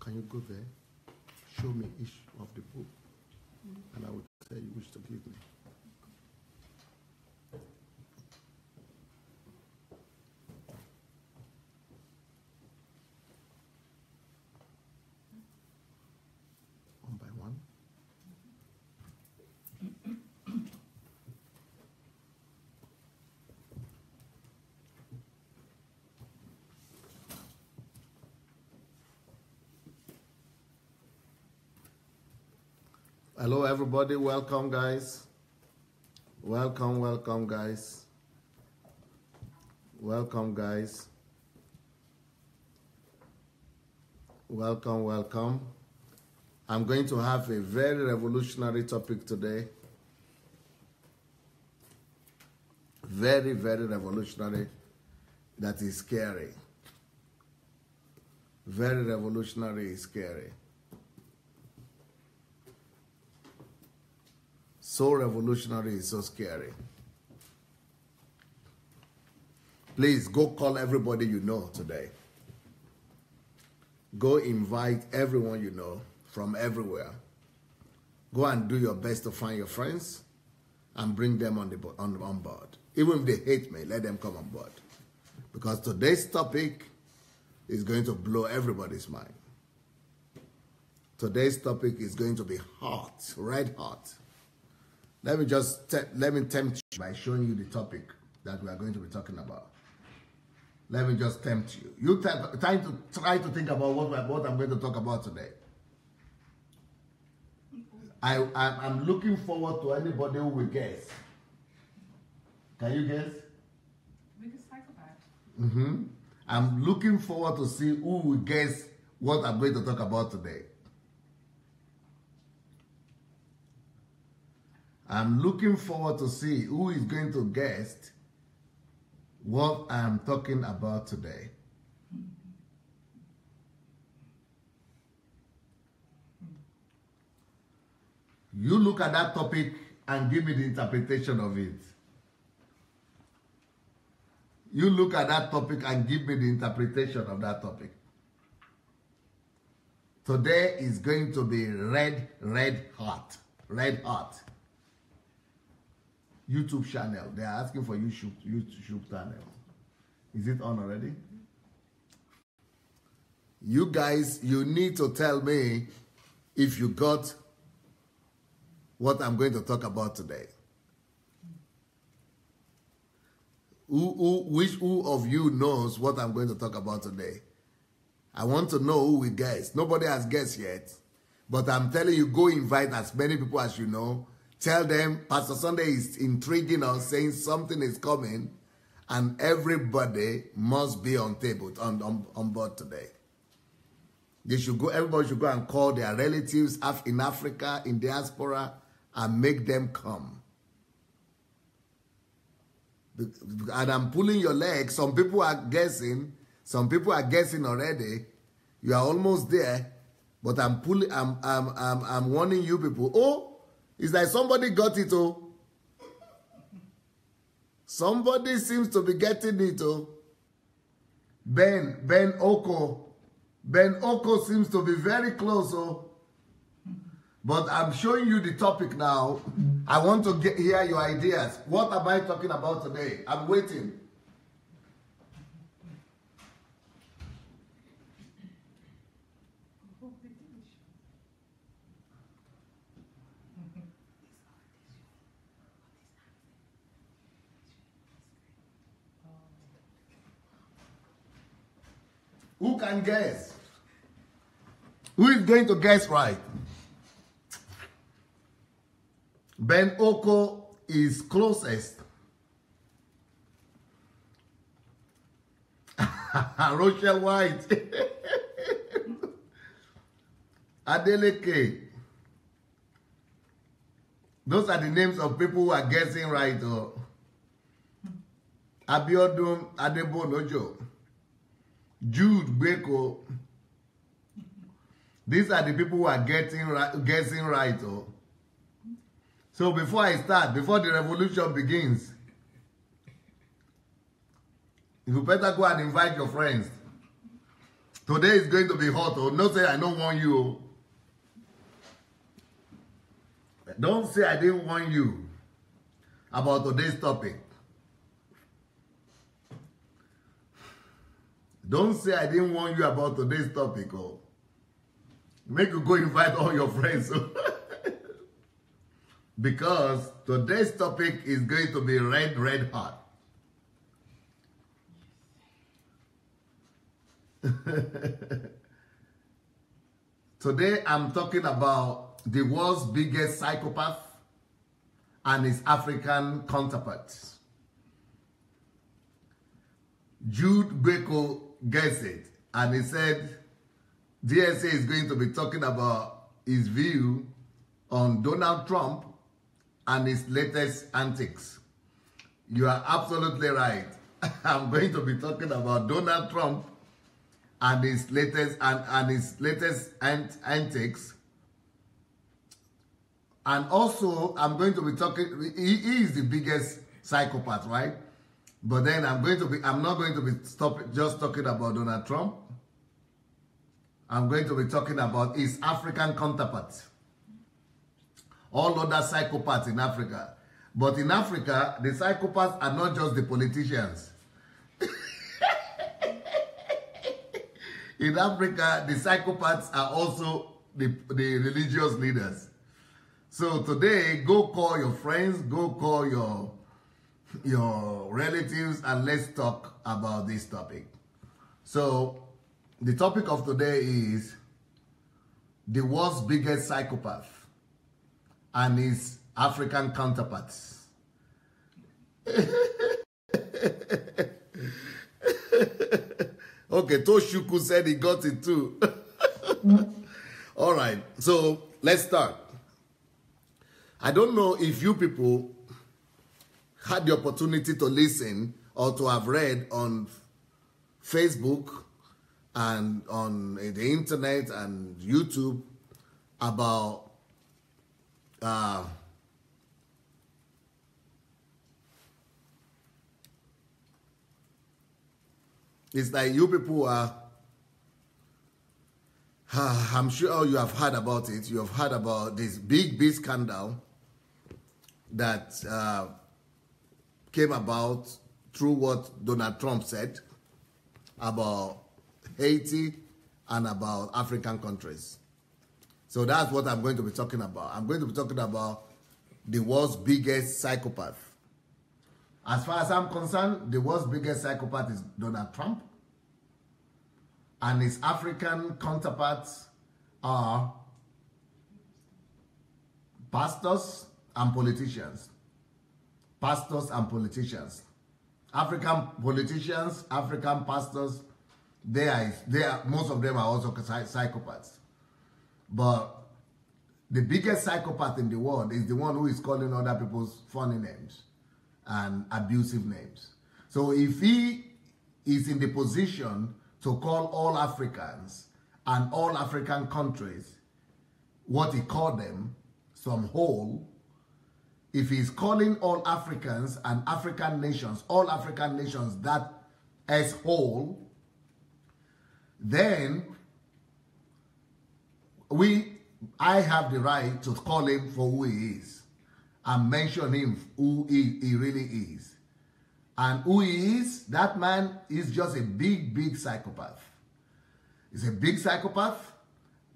Can you go there? Show me each of the book, and I will tell you which to give me. One by one. Hello everybody, welcome guys. Welcome guys. Welcome guys. Welcome. I'm going to have a very revolutionary topic today. Very revolutionary. That is scary. Very revolutionary is scary. So revolutionary is so scary. Please go call everybody you know today. Go invite everyone you know from everywhere. Go and do your best to find your friends and bring them on board. Even if they hate me, let them come on board. Because today's topic is going to blow everybody's mind. Today's topic is going to be hot, red hot. Let me tempt you by showing you the topic that we are going to be talking about. Let me just tempt you. You try to think about what I'm going to talk about today. I'm looking forward to anybody who will guess. Can you guess? Biggest psychopath. I'm looking forward to see who will guess what I'm going to talk about today. I'm looking forward to see who is going to guess what I'm talking about today. You look at that topic and give me the interpretation of it. You look at that topic and give me the interpretation of that topic. Today is going to be red hot. Red hot. YouTube channel. They are asking for YouTube channel. Is it on already? You guys, you need to tell me if you got what I'm going to talk about today. Who of you knows what I'm going to talk about today? I want to know who will guess. Nobody has guessed yet. But I'm telling you, go invite as many people as you know. Tell them Pastor Sunday is intriguing us, saying something is coming, and everybody must be on board today. Everybody should go and call their relatives in Africa, in diaspora, and make them come. And I'm pulling your leg. Some people are guessing. Some people are guessing already. You are almost there, but I'm warning you people. Oh. It's like somebody got it, oh. Somebody seems to be getting it, oh. Ben Oko. Ben Oko seems to be very close, oh. But I'm showing you the topic now. I want to hear your ideas. What am I talking about today? I'm waiting. Who can guess? Who is going to guess right? Ben Oko is closest. Rochelle White. Adeleke. Those are the names of people who are guessing right. Oh. Abiodun Adebo Nojo. Jude Beko. These are the people who are guessing right. Oh. So before I start, before the revolution begins, you better go and invite your friends Today is going to be hot. Oh, no say I don't want you. Don't say I didn't warn you about today's topic. Don't say I didn't warn you about today's topic. Oh. Make you go invite all your friends. Because today's topic is going to be red, red hot. Today I'm talking about the world's biggest psychopath and his African counterparts. Jude Greco gets it, and he said DSA is going to be talking about his view on Donald Trump and his latest antics. You are absolutely right. I'm going to be talking about Donald Trump and his latest antics. And also, I'm going to be talking. He is the biggest psychopath, right? But then I'm not going to be just talking about Donald Trump. I'm going to be talking about his African counterparts. All other psychopaths in Africa. But in Africa, the psychopaths are not just the politicians. In Africa, the psychopaths are also the religious leaders. So today, go call your friends, go call your relatives, and let's talk about this topic. So the topic of today is the world's biggest psychopath and his African counterparts. Okay, Toshuku said he got it too. All right, so let's start. I don't know if you people had the opportunity to listen or to have read on Facebook and on the internet and YouTube about it's like you people are, I'm sure you have heard about it. You have heard about this big scandal that came about through what Donald Trump said about Haiti and about African countries. So that's what I'm going to be talking about. I'm going to be talking about the world's biggest psychopath. As far as I'm concerned, the world's biggest psychopath is Donald Trump. And his African counterparts are pastors and politicians. Pastors and politicians. African politicians, African pastors, most of them are also psychopaths. But the biggest psychopath in the world is the one who is calling other people's funny names and abusive names. So if he is in the position to call all Africans and all African countries what he called them, some whole, if he's calling all Africans and African nations, all African nations that as whole, then I have the right to call him for who he is and mention him who he really is. And who he is, that man is just a big psychopath. He's a big psychopath,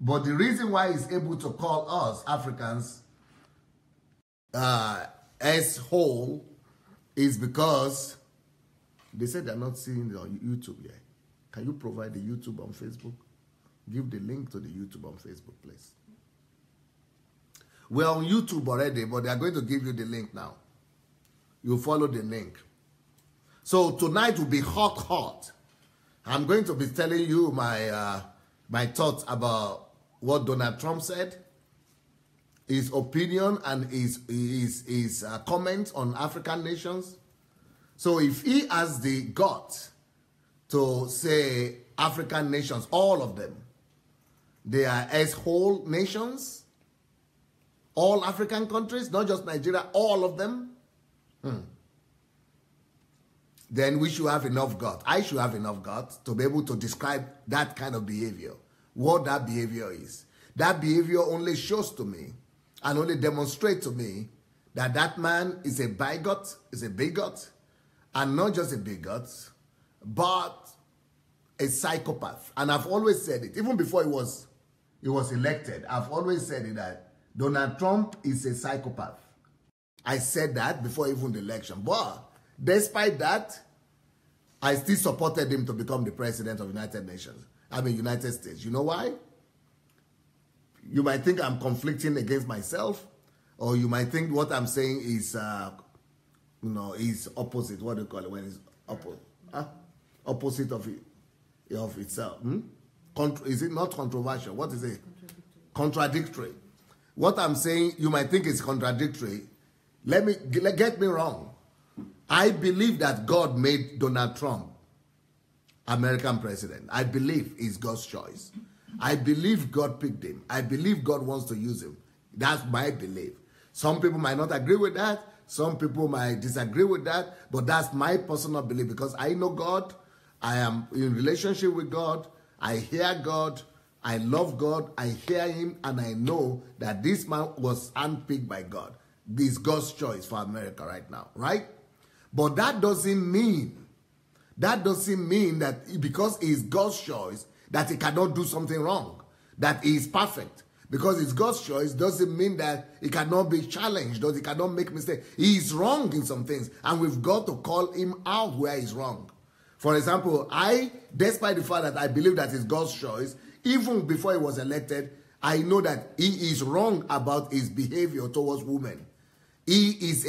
but the reason why he's able to call us Africans as whole is because they said they're not seeing it on YouTube yet. Can you provide the YouTube on Facebook? Give the link to the YouTube on Facebook, please. We're on YouTube already, but they're going to give you the link now. You follow the link. So tonight will be hot. I'm going to be telling you my thoughts about what Donald Trump said, his opinion and his comments on African nations. So if he has the gut to say African nations, all of them, they are as whole nations, all African countries, not just Nigeria, all of them. then we should have enough guts. I should have enough guts to be able to describe that kind of behavior, what that behavior is. That behavior only shows to me and only demonstrates to me that that man is a bigot, and not just a bigot, but a psychopath. And I've always said it, even before he was elected, I've always said it, that Donald Trump is a psychopath. I said that before even the election. But despite that, I still supported him to become the president of United States. You know why? You might think I'm conflicting against myself, or you might think what I'm saying is, is opposite. What do you call it when it's opposite of itself? Is it not controversial? What is it? Contradictory. What I'm saying, you might think is contradictory. Get me wrong. I believe that God made Donald Trump American president. I believe it's God's choice. I believe God picked him. I believe God wants to use him. That's my belief. Some people might not agree with that. Some people might disagree with that. But that's my personal belief, because I know God. I am in relationship with God. I hear God. I love God. I hear him. And I know that this man was handpicked by God. This is God's choice for America right now, right? But that doesn't mean that because it's God's choice, that he cannot do something wrong, that he is perfect. Because it's God's choice doesn't mean that he cannot be challenged, or he cannot make mistakes. He is wrong in some things, and we've got to call him out where he's wrong. For example, despite the fact that I believe that it's God's choice, even before he was elected, I know that he is wrong about his behavior towards women. He is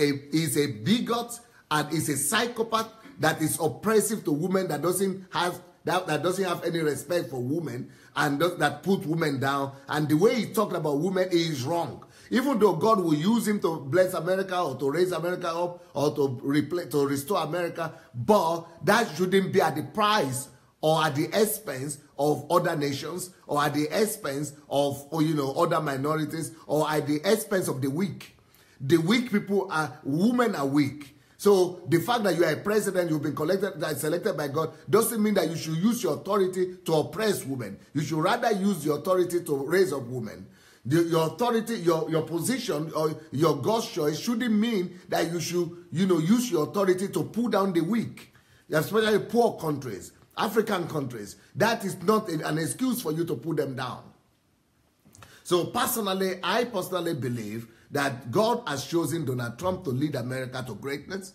a bigot and is a psychopath that is oppressive to women, that doesn't have any respect for women, and that put women down. And the way he talked about women is wrong. Even though God will use him to bless America, or to raise America up, or to restore America, but that shouldn't be at the price or at the expense of other nations, or at the expense of other minorities, or at the expense of the weak. The weak people women are weak. So the fact that you are a president, you've been selected by God, doesn't mean that you should use your authority to oppress women. You should rather use your authority to raise up women. Your authority, your position, or your God's choice shouldn't mean that you should, use your authority to pull down the weak, especially poor countries, African countries. That is not an excuse for you to put them down. So I personally believe that God has chosen Donald Trump to lead America to greatness,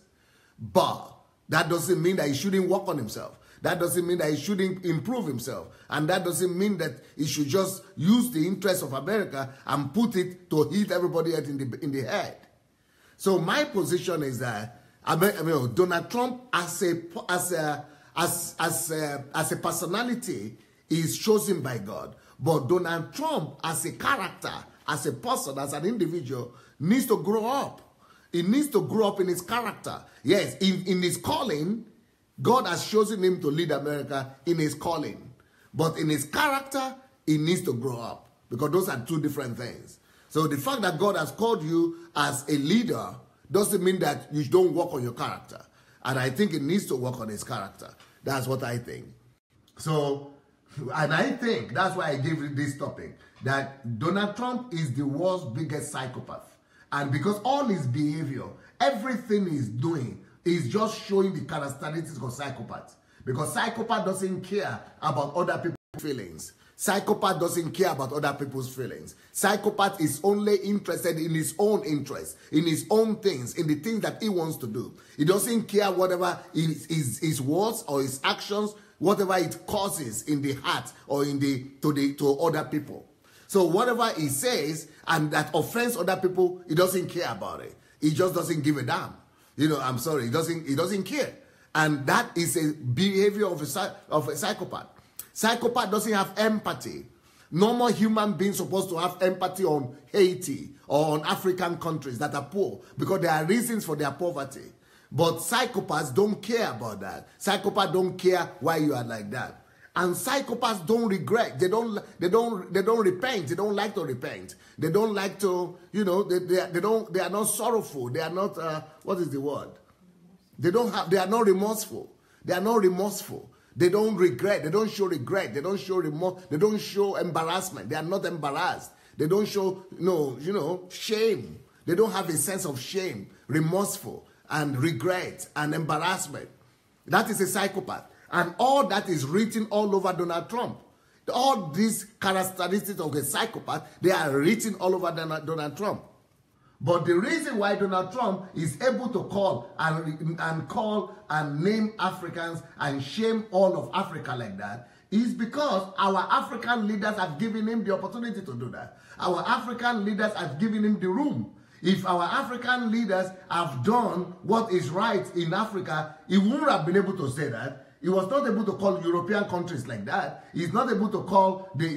but that doesn't mean that he shouldn't work on himself. That doesn't mean that he shouldn't improve himself. And that doesn't mean that he should just use the interests of America and put it to hit everybody else in the head. So my position is that Donald Trump as a personality is chosen by God. But Donald Trump as a character, as a person, as an individual, needs to grow up. He needs to grow up in his character. Yes, in his calling, God has chosen him to lead America in his calling. But in his character, he needs to grow up. Because those are two different things. So the fact that God has called you as a leader doesn't mean that you don't work on your character. And I think he needs to work on his character. That's what I think. So, and I think that's why I gave you this topic, that Donald Trump is the world's biggest psychopath. And because all his behavior, everything he's doing, is just showing the characteristics of psychopath. Because psychopath doesn't care about other people's feelings. Psychopath doesn't care about other people's feelings. Psychopath is only interested in his own interests, in his own things, in the things that he wants to do. He doesn't care whatever his words or his actions, whatever it causes in the heart or to other people. So whatever he says and that offends other people, he doesn't care about it. He just doesn't give a damn. I'm sorry, he doesn't care. And that is a behavior of a psychopath. Psychopath doesn't have empathy. Normal human beings supposed to have empathy on Haiti or on African countries that are poor because there are reasons for their poverty. But psychopaths don't care about that. Psychopaths don't care why you are like that. And psychopaths don't regret. They don't repent. They don't like to repent. They don't like to, they are not sorrowful. They are not, what is the word? They are not remorseful. They are not remorseful. They don't regret. They don't show regret. They don't show remorse. They don't show embarrassment. They are not embarrassed. They don't show, shame. They don't have a sense of shame, remorseful, and regret and embarrassment. That is a psychopath. And all that is written all over Donald Trump. All these characteristics of a psychopath, they are written all over Donald Trump. But the reason why Donald Trump is able to call and name Africans and shame all of Africa like that is because our African leaders have given him the opportunity to do that. Our African leaders have given him the room. If our African leaders have done what is right in Africa, he wouldn't have been able to say that. He was not able to call European countries like that. He's not able to call the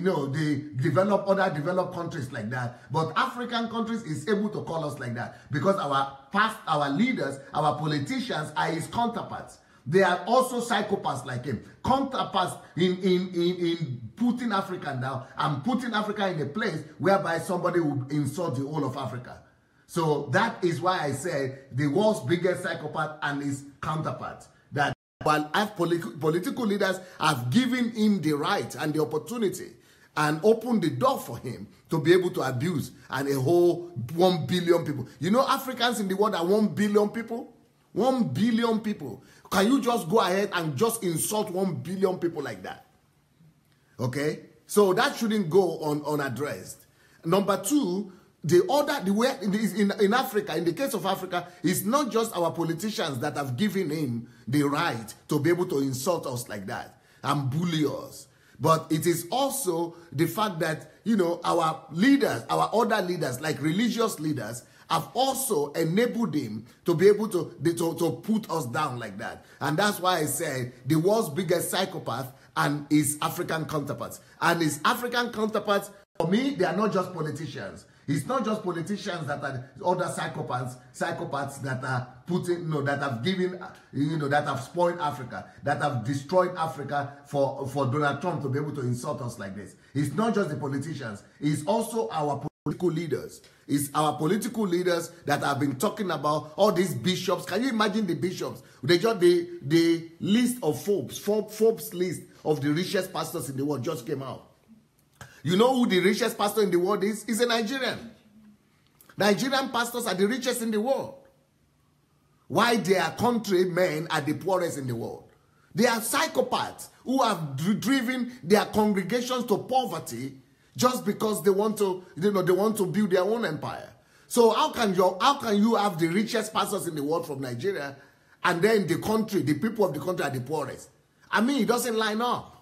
other developed countries like that. But African countries is able to call us like that because our leaders, our politicians are his counterparts. They are also psychopaths like him. Counterparts in putting Africa down and putting Africa in a place whereby somebody will insult the whole of Africa. So that is why I said the world's biggest psychopath and his counterparts. That while political leaders have given him the right and the opportunity and opened the door for him to be able to abuse and a whole 1 billion people. You know Africans in the world are 1 billion people? 1 billion people. Can you just go ahead and just insult 1 billion people like that? Okay? So that shouldn't go unaddressed. Number two, in Africa, in the case of Africa, it's not just our politicians that have given him the right to be able to insult us like that and bully us. But it is also the fact that, our leaders, our other leaders, like religious leaders, have also enabled him to be able to put us down like that. And that's why I said the world's biggest psychopath and his African counterparts. And his African counterparts, for me, they are not just politicians. It's not just politicians that are other psychopaths that are that have given, that have spoiled Africa, that have destroyed Africa for Donald Trump to be able to insult us like this. It's not just the politicians. It's also our political leaders. It's our political leaders that have been talking about all these bishops. Can you imagine the bishops? They just the list of Forbes list of the richest pastors in the world just came out. You know who the richest pastor in the world is? He's a Nigerian. Nigerian pastors are the richest in the world. Why their countrymen are the poorest in the world? They are psychopaths who have driven their congregations to poverty just because they want to, they want to build their own empire. So how can you have the richest pastors in the world from Nigeria and then the people of the country are the poorest? I mean, it doesn't line up.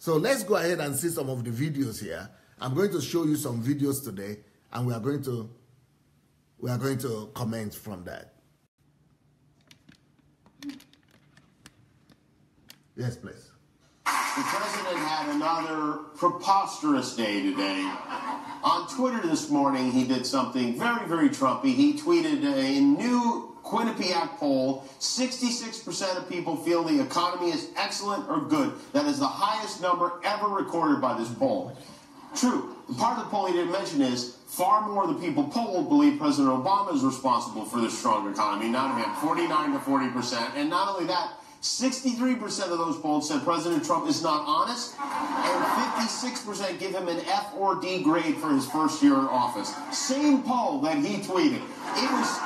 So let's go ahead and see some of the videos here. I'm going to show you some videos today, and we are going to comment from that. Yes, please. The president had another preposterous day today. On Twitter this morning, he did something very, very Trumpy. He tweeted a new Quinnipiac poll, 66% of people feel the economy is excellent or good. That is the highest number ever recorded by this poll. True. The part of the poll he didn't mention is far more of the people polled believe President Obama is responsible for the strong economy, not him, 49 to 40%. And not only that, 63% of those polled said President Trump is not honest, and 56% give him an F or D grade for his first year in office. Same poll that he tweeted. It was...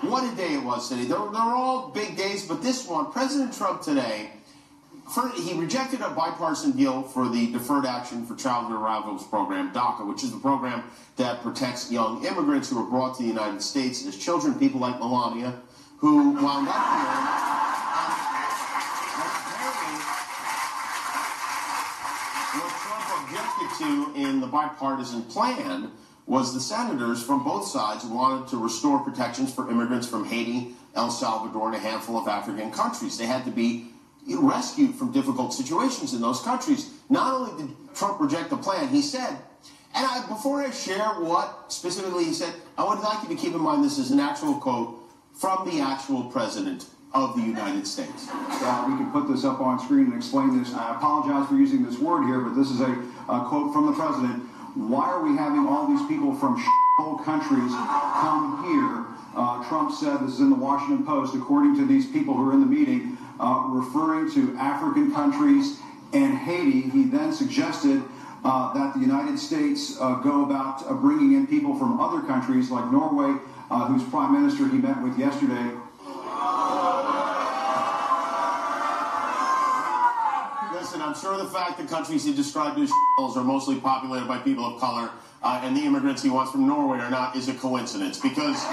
What a day it was today. They're all big days, but this one, President Trump today, he rejected a bipartisan deal for the Deferred Action for Childhood Arrivals program, DACA, which is the program that protects young immigrants who are brought to the United States as children, people like Melania, who wound up here. What Trump objected to in the bipartisan plan was the senators from both sides who wanted to restore protections for immigrants from Haiti, El Salvador, and a handful of African countries. They had to be rescued from difficult situations in those countries. Not only did Trump reject the plan, he said, and before I share what specifically he said, I would like you to keep in mind this is an actual quote from the actual president of the United States. We can put this up on screen and explain this. I apologize for using this word here, but this is a quote from the president. Why are we having all these people from countries come here Trump said, this is in the Washington Post, according to these people who are in the meeting, referring to African countries and Haiti, he then suggested that the United States go about bringing in people from other countries like Norway, whose prime minister he met with yesterday. Listen, I'm sure the fact that countries he described as shitholes are mostly populated by people of color and the immigrants he wants from Norway are not is a coincidence, because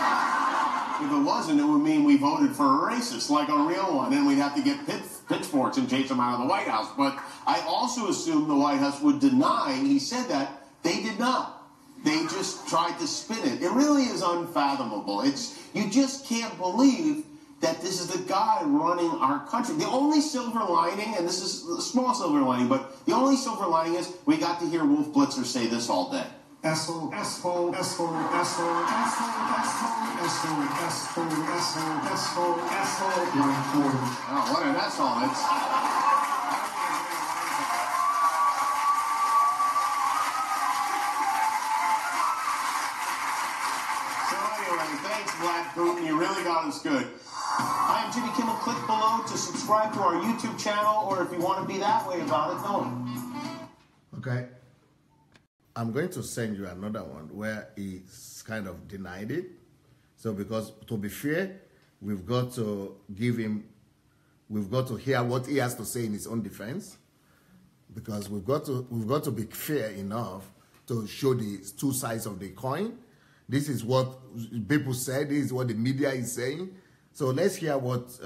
if it wasn't, it would mean we voted for a racist, like a real one, and we'd have to get pitchforks and chase him out of the White House. But I also assumed the White House would deny he said that. They did not. They just tried to spin it. It really is unfathomable. You just can't believe that this is the guy running our country. The only silver lining, and this is a small silver lining, but the only silver lining is we got to hear Wolf Blitzer say this all day. Asshole, asshole, asshole, asshole, asshole, asshole, asshole, asshole, asshole, asshole, asshole. Oh, what an asshole. So anyway, thanks, Black Putin. You really got us good. I am Jimmy Kimmel. Click below to subscribe to our YouTube channel, or if you want to be that way about it, don't. Okay. I'm going to send you another one where he's kind of denied it. So because, to be fair, we've got to hear what he has to say in his own defense. Because we've got to be fair enough to show the two sides of the coin. This is what people say, this is what the media is saying. So let's hear what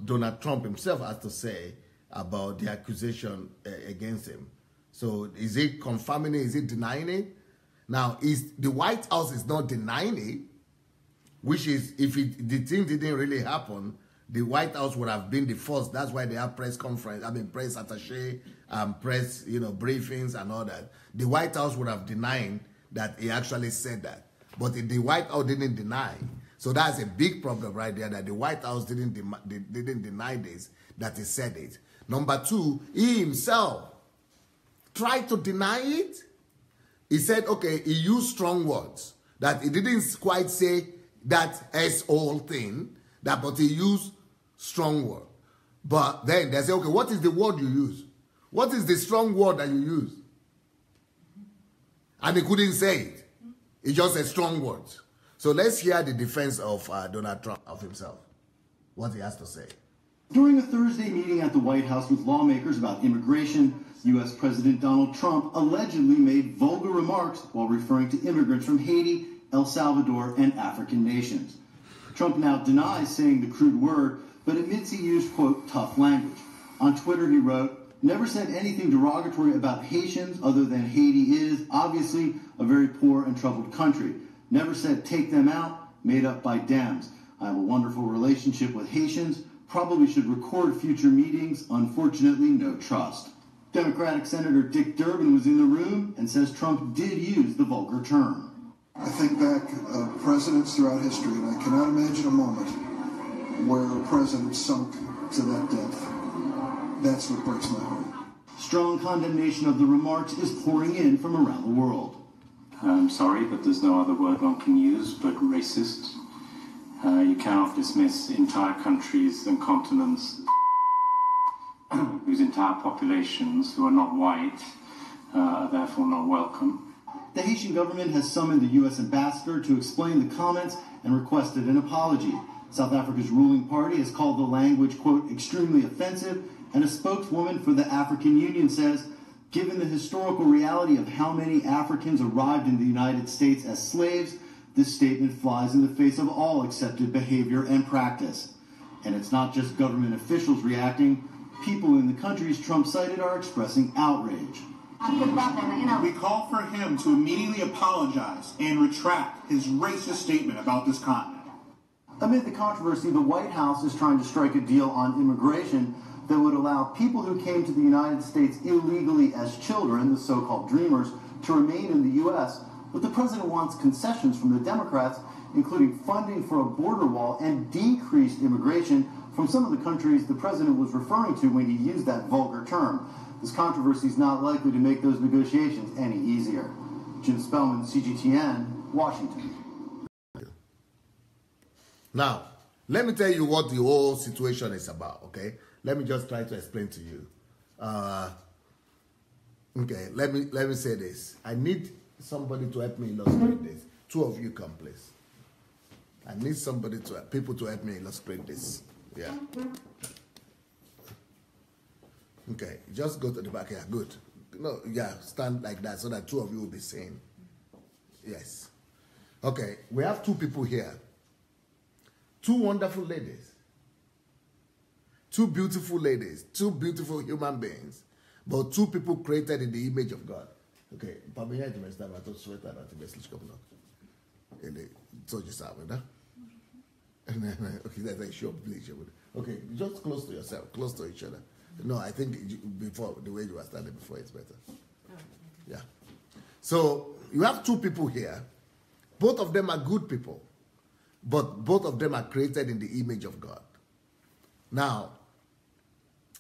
Donald Trump himself has to say about the accusation against him. So is he confirming it? Is he denying it? Now, the White House is not denying it, which is, if the thing didn't really happen, the White House would have been the first. That's why they have press conference, press attaché, press, briefings and all that. The White House would have denied that he actually said that. But the White House didn't deny. So that's a big problem right there, that the White House didn't deny this, that he said it. Number two, he himself tried to deny it. He said, okay, he used strong words, that he didn't quite say that S-whole thing, but he used strong word. But then they say, okay, what is the word you use? What is the strong word that you use? And he couldn't say it. He just said strong words. So let's hear the defense of Donald Trump, of himself, what he has to say. During a Thursday meeting at the White House with lawmakers about immigration, U.S. President Donald Trump allegedly made vulgar remarks while referring to immigrants from Haiti, El Salvador, and African nations. Trump now denies saying the crude word, but admits he used, quote, tough language. On Twitter, he wrote, "Never said anything derogatory about Haitians other than Haiti is, obviously, a very poor and troubled country. Never said take them out, made up by Dems. I have a wonderful relationship with Haitians. Probably should record future meetings. Unfortunately, no trust." Democratic Senator Dick Durbin was in the room and says Trump did use the vulgar term. I think back presidents throughout history, and I cannot imagine a moment where a president sunk to that depth. That's what breaks my heart. Strong condemnation of the remarks is pouring in from around the world. I'm sorry, but there's no other word one can use but racist. You cannot dismiss entire countries and continents whose entire populations, who are not white, are therefore not welcome. The Haitian government has summoned the U.S. ambassador to explain the comments and requested an apology. South Africa's ruling party has called the language, quote, extremely offensive, and a spokeswoman for the African Union says, given the historical reality of how many Africans arrived in the United States as slaves, this statement flies in the face of all accepted behavior and practice. And it's not just government officials reacting. People in the countries Trump cited are expressing outrage. We call for him to immediately apologize and retract his racist statement about this continent. Amid the controversy, the White House is trying to strike a deal on immigration that would allow people who came to the United States illegally as children, the so-called dreamers, to remain in the U.S., but the president wants concessions from the Democrats, including funding for a border wall and decreased immigration from some of the countries the president was referring to when he used that vulgar term. This controversy is not likely to make those negotiations any easier. Jim Spellman, CGTN, Washington. Now, let me tell you what the whole situation is about, okay? Let me just try to explain to you. Okay, let me say this. I need somebody to help me illustrate this. Two of you come, please. I need people to help me illustrate this. Yeah. Okay, just go to the back here. Good. No, yeah, stand like that so that two of you will be seen. Yes. Okay, we have two people here. Two wonderful ladies. Two beautiful ladies. Two beautiful human beings. But two people created in the image of God. Okay, okay, just close to yourself, close to each other. No, I think before, the way you were standing before is better. Yeah. So, you have two people here. Both of them are good people. But both of them are created in the image of God. Now,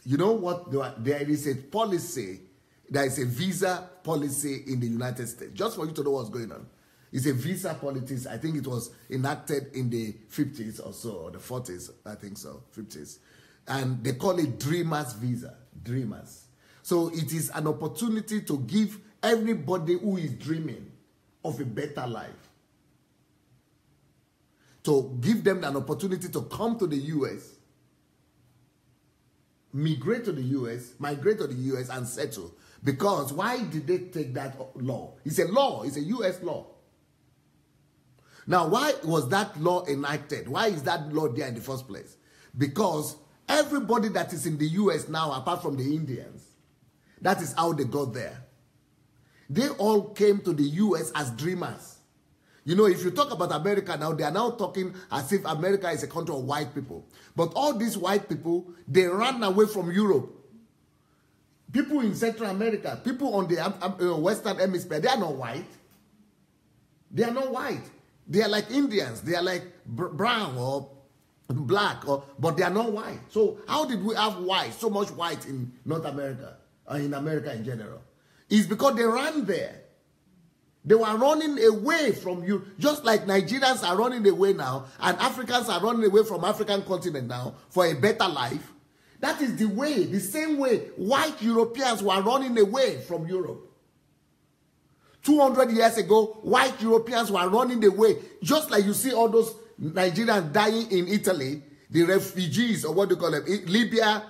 you know what? There is a policy, there is a visa policy in the United States. Just for you to know what's going on. It's a visa policy. I think it was enacted in the 50s or so, or the 40s, I think so, 50s. And they call it Dreamers Visa, Dreamers. So it is an opportunity to give everybody who is dreaming of a better life, to give them an opportunity to come to the U.S., migrate to the U.S. and settle. Because why did they take that law? It's a law. It's a U.S. law. Now, why was that law enacted? Why is that law there in the first place? Because everybody that is in the U.S. now, apart from the Indians, that is how they got there. They all came to the U.S. as dreamers. You know, if you talk about America now, they are now talking as if America is a country of white people. But all these white people, they ran away from Europe. People in Central America, people on the Western Hemisphere, they are not white. They are not white. They are like Indians. They are like brown or black, but they are not white. So how did we have white, so much white in North America, or in America in general? It's because they ran there. They were running away from you, just like Nigerians are running away now, and Africans are running away from African continent now for a better life. That is the way, the same way white Europeans were running away from Europe. 200 years ago, white Europeans were running away, just like you see all those Nigerians dying in Italy, the refugees, or what do you call them, Libya,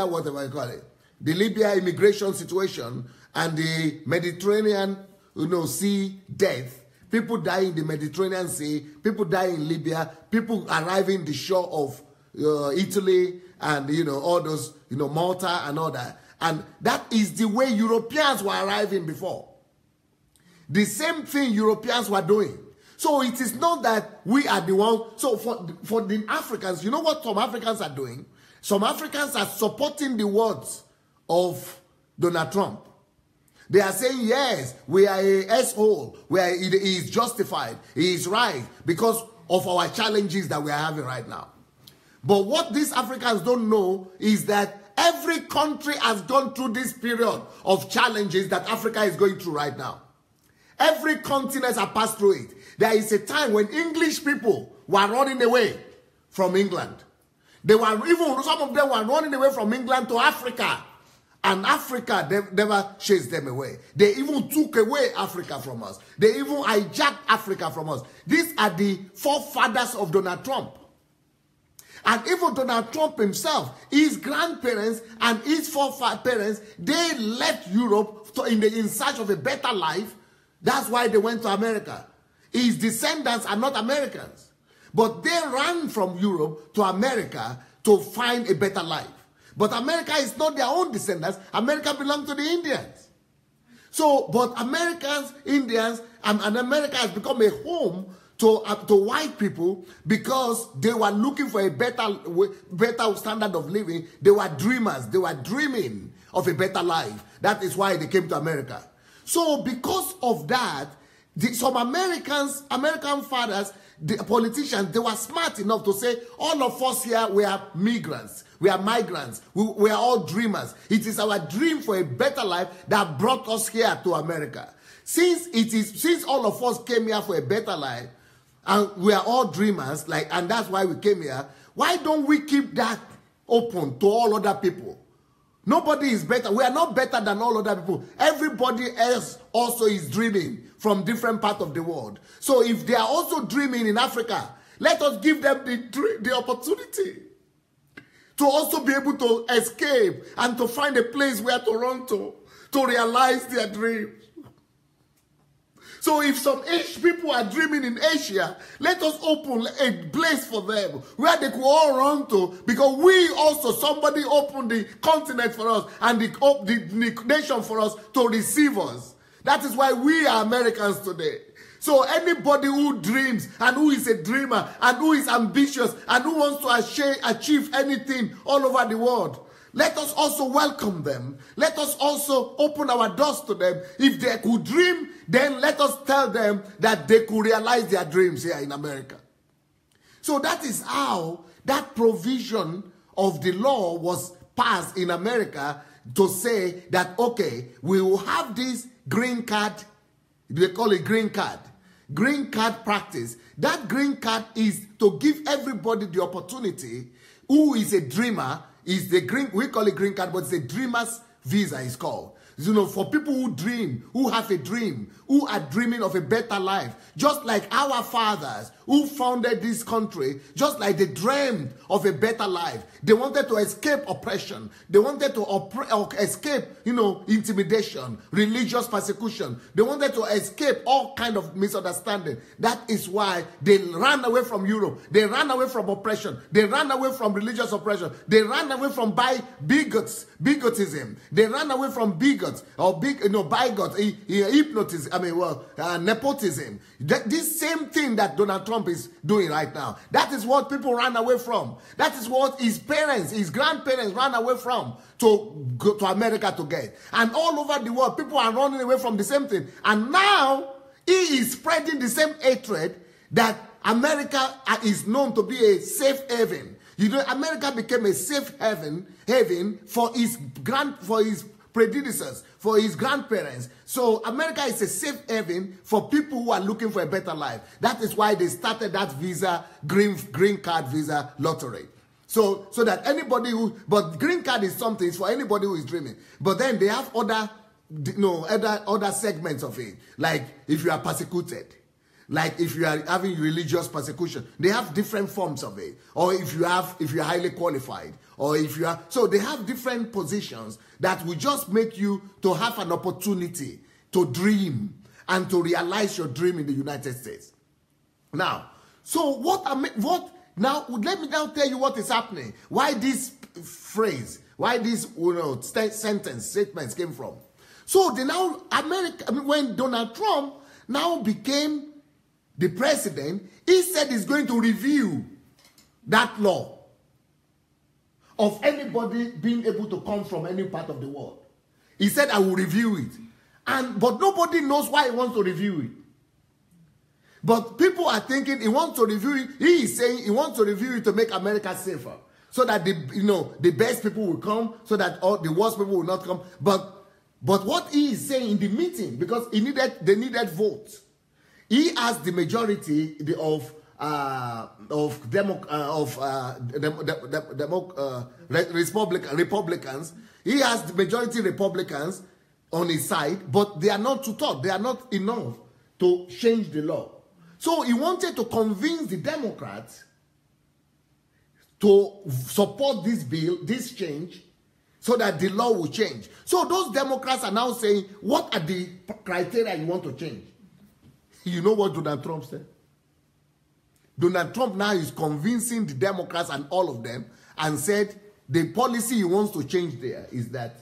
whatever you call it, the Libya immigration situation, and the Mediterranean, sea death. People die in the Mediterranean Sea, people die in Libya, people arriving the shore of Italy, and all those, Malta and all that. And that is the way Europeans were arriving before. The same thing Europeans were doing. So it is not that we are the one. So for the Africans, you know what some Africans are doing? Some Africans are supporting the words of Donald Trump. They are saying, yes, we are a asshole. He is justified. He is right because of our challenges that we are having right now. But what these Africans don't know is that every country has gone through this period of challenges that Africa is going through right now. Every continent has passed through it. There is a time when English people were running away from England. Some of them were running away from England to Africa. And Africa, they never chased them away. They even took away Africa from us. They even hijacked Africa from us. These are the forefathers of Donald Trump. And even Donald Trump himself, his grandparents and his foreparents, they left Europe in search of a better life. That's why they went to America. His descendants are not Americans. But they ran from Europe to America to find a better life. But America is not their own descendants. America belongs to the Indians. So, but Americans, Indians, and America has become a home to white people because they were looking for a better standard of living. They were dreamers. They were dreaming of a better life. That is why they came to America. So because of that, some American fathers, the politicians, they were smart enough to say, all of us here, we are migrants. We are migrants. We are all dreamers. It is our dream for a better life that brought us here to America. Since all of us came here for a better life, and we are all dreamers, like, and that's why we came here. Why don't we keep that open to all other people? Nobody is better. We are not better than all other people. Everybody else also is dreaming from different parts of the world. So if they are also dreaming in Africa, let us give them the opportunity to also be able to escape and to find a place where to run to realize their dreams. So if some people are dreaming in Asia, let us open a place for them where they could all run to, because we also, somebody opened the continent for us and the nation for us to receive us. That is why we are Americans today. So anybody who dreams and who is a dreamer and who is ambitious and who wants to achieve anything all over the world, let us also welcome them. Let us also open our doors to them. If they could dream, then let us tell them that they could realize their dreams here in America. So that is how that provision of the law was passed in America, to say that, okay, we will have this green card, they call it green card practice. That green card is to give everybody the opportunity who is a dreamer. Is the green, we call it green card, but it's a dreamer's visa, it's called. You know, for people who dream, who have a dream, who are dreaming of a better life, just like our fathers who founded this country, just like they dreamed of a better life. They wanted to escape oppression. They wanted to escape, you know, intimidation, religious persecution. They wanted to escape all kind of misunderstanding. That is why they ran away from Europe. They ran away from oppression. They ran away from religious oppression. They ran away from bigotism. They ran away from bigots or bigots, hypnotism. Nepotism. This same thing that Donald Trump is doing right now. That is what people ran away from. That is what his parents, his grandparents ran away from to go to America to get. And all over the world, people are running away from the same thing. And now he is spreading the same hatred that America is known to be a safe haven. You know, America became a safe haven for his predecessors, for his grandparents. So America is a safe haven for people who are looking for a better life. That is why they started that visa, green card visa lottery. So that anybody who, but green card is something, it's for anybody who is dreaming. But then they have other segments of it. Like if you are persecuted, like if you are having religious persecution, they have different forms of it. Or if you're highly qualified, or if you are, so they have different positions that will just make you to have an opportunity to dream and to realize your dream in the United States. Now, so now let me now tell you what is happening. Why this phrase, why this statements came from. So when Donald Trump now became the president, he said he's going to review that law of anybody being able to come from any part of the world. He said, I will review it. But nobody knows why he wants to review it. But people are thinking he wants to review it. He is saying he wants to review it to make America safer. So that the best people will come, so that all the worst people will not come. But what he is saying in the meeting, because they needed votes. He has the majority of Republicans. He has the majority Republicans on his side, but they are not to talk. They are not enough to change the law. So he wanted to convince the Democrats to support this bill, this change, so that the law will change. So those Democrats are now saying, what are the criteria you want to change? You know what Donald Trump said? Donald Trump now is convincing the Democrats and all of them and said the policy he wants to change there is that,